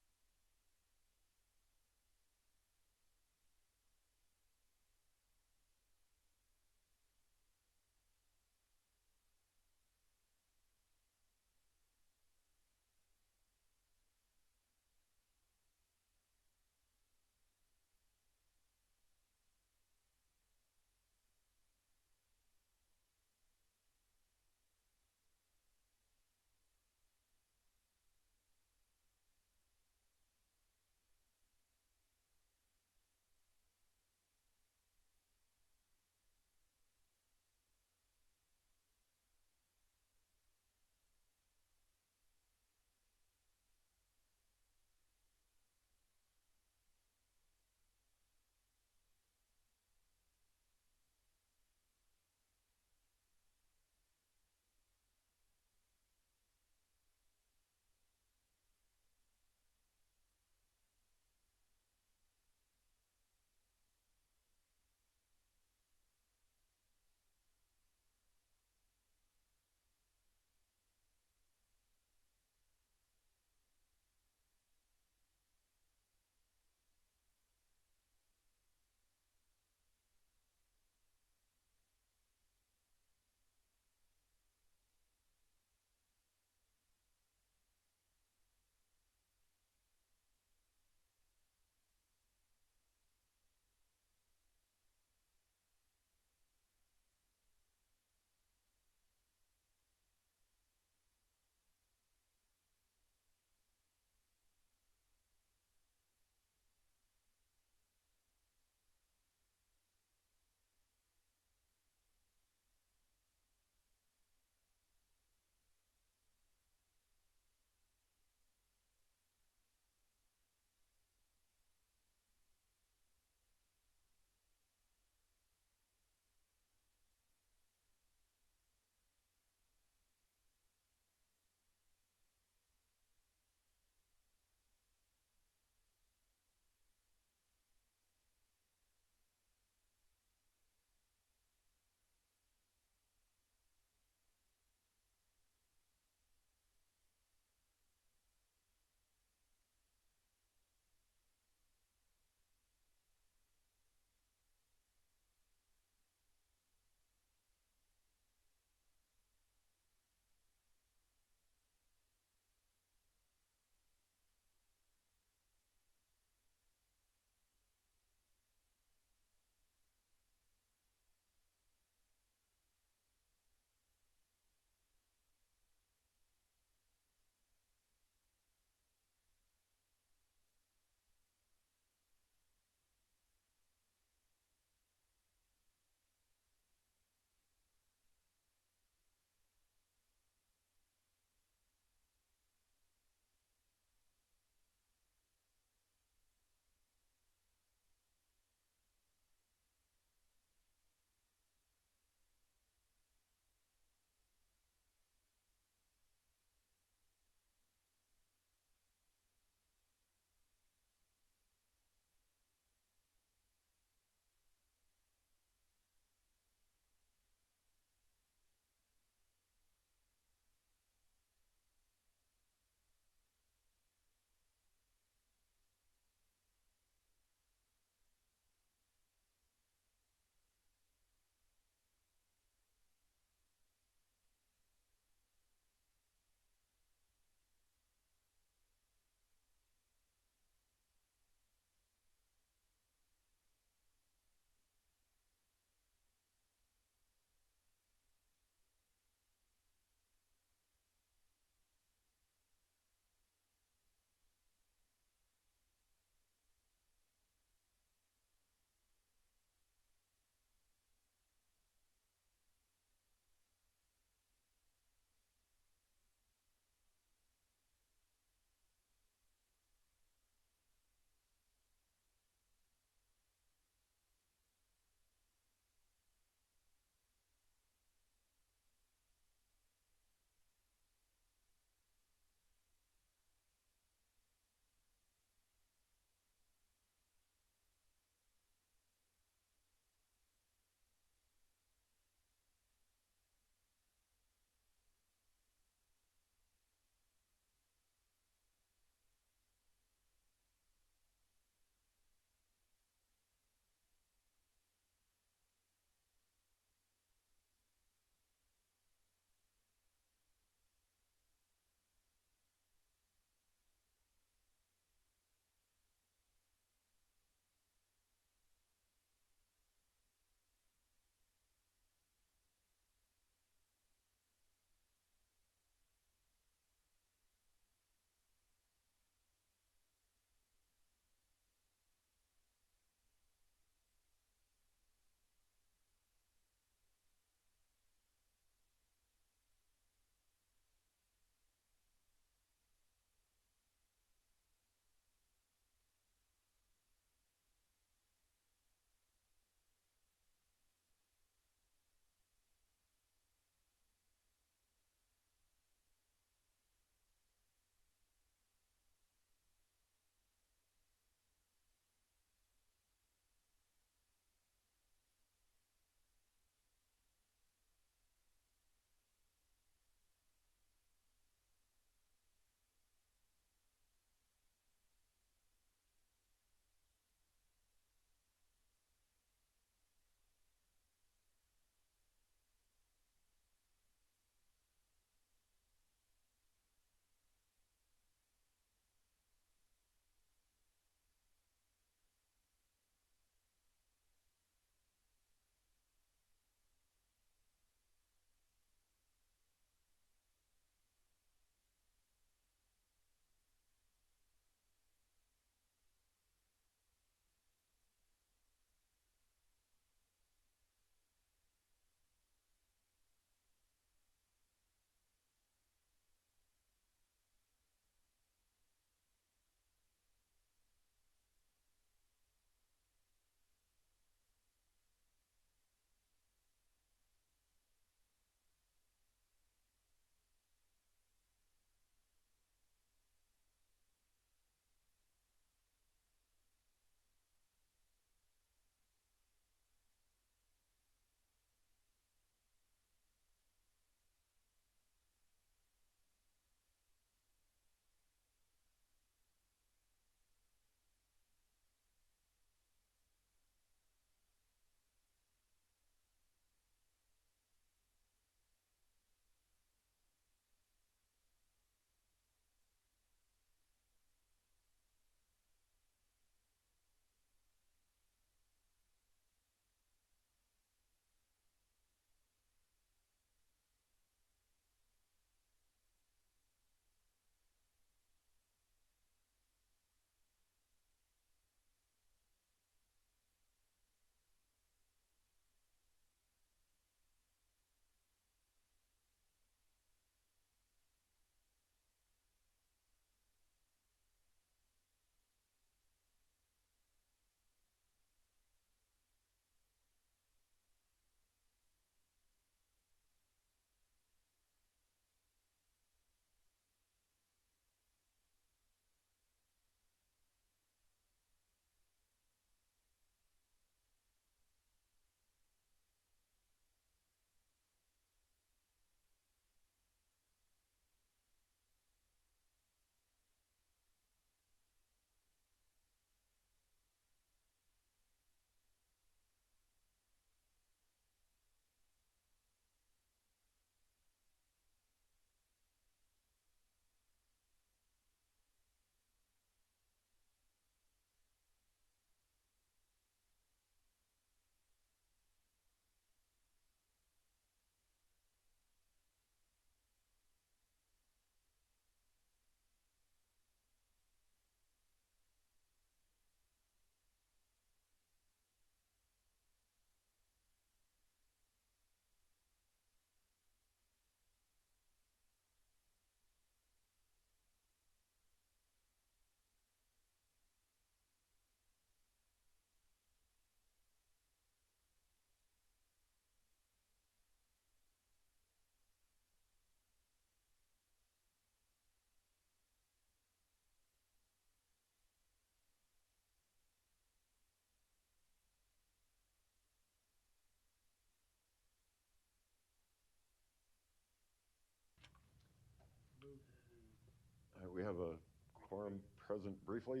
Speaker 1: have a quorum present briefly?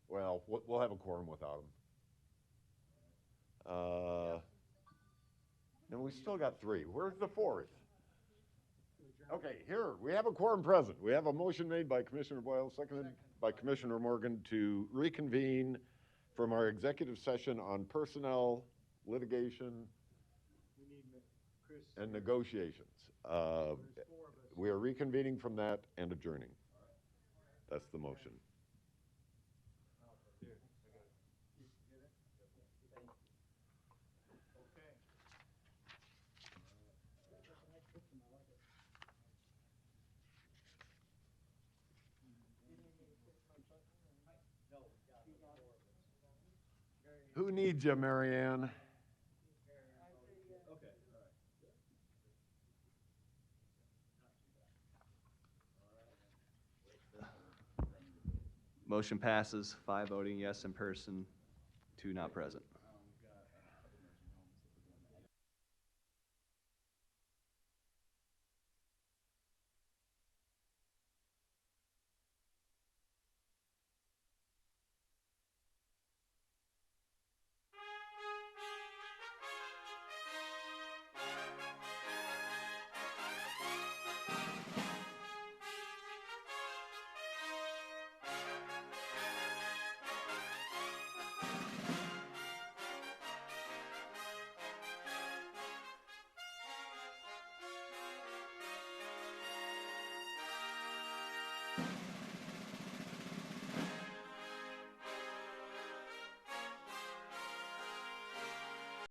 Speaker 1: Well, we'll have a quorum without him. And we still got 3. Where's the 4th? Okay, here, we have a quorum present. We have a motion made by Commissioner Boyle, seconded by Commissioner Morgan to reconvene from our executive session on personnel, litigation, and negotiations. We are reconvening from that and adjourning. That's the motion. Who needs you, Marianne?
Speaker 4: Motion passes, 5 voting yes in person, 2 not present.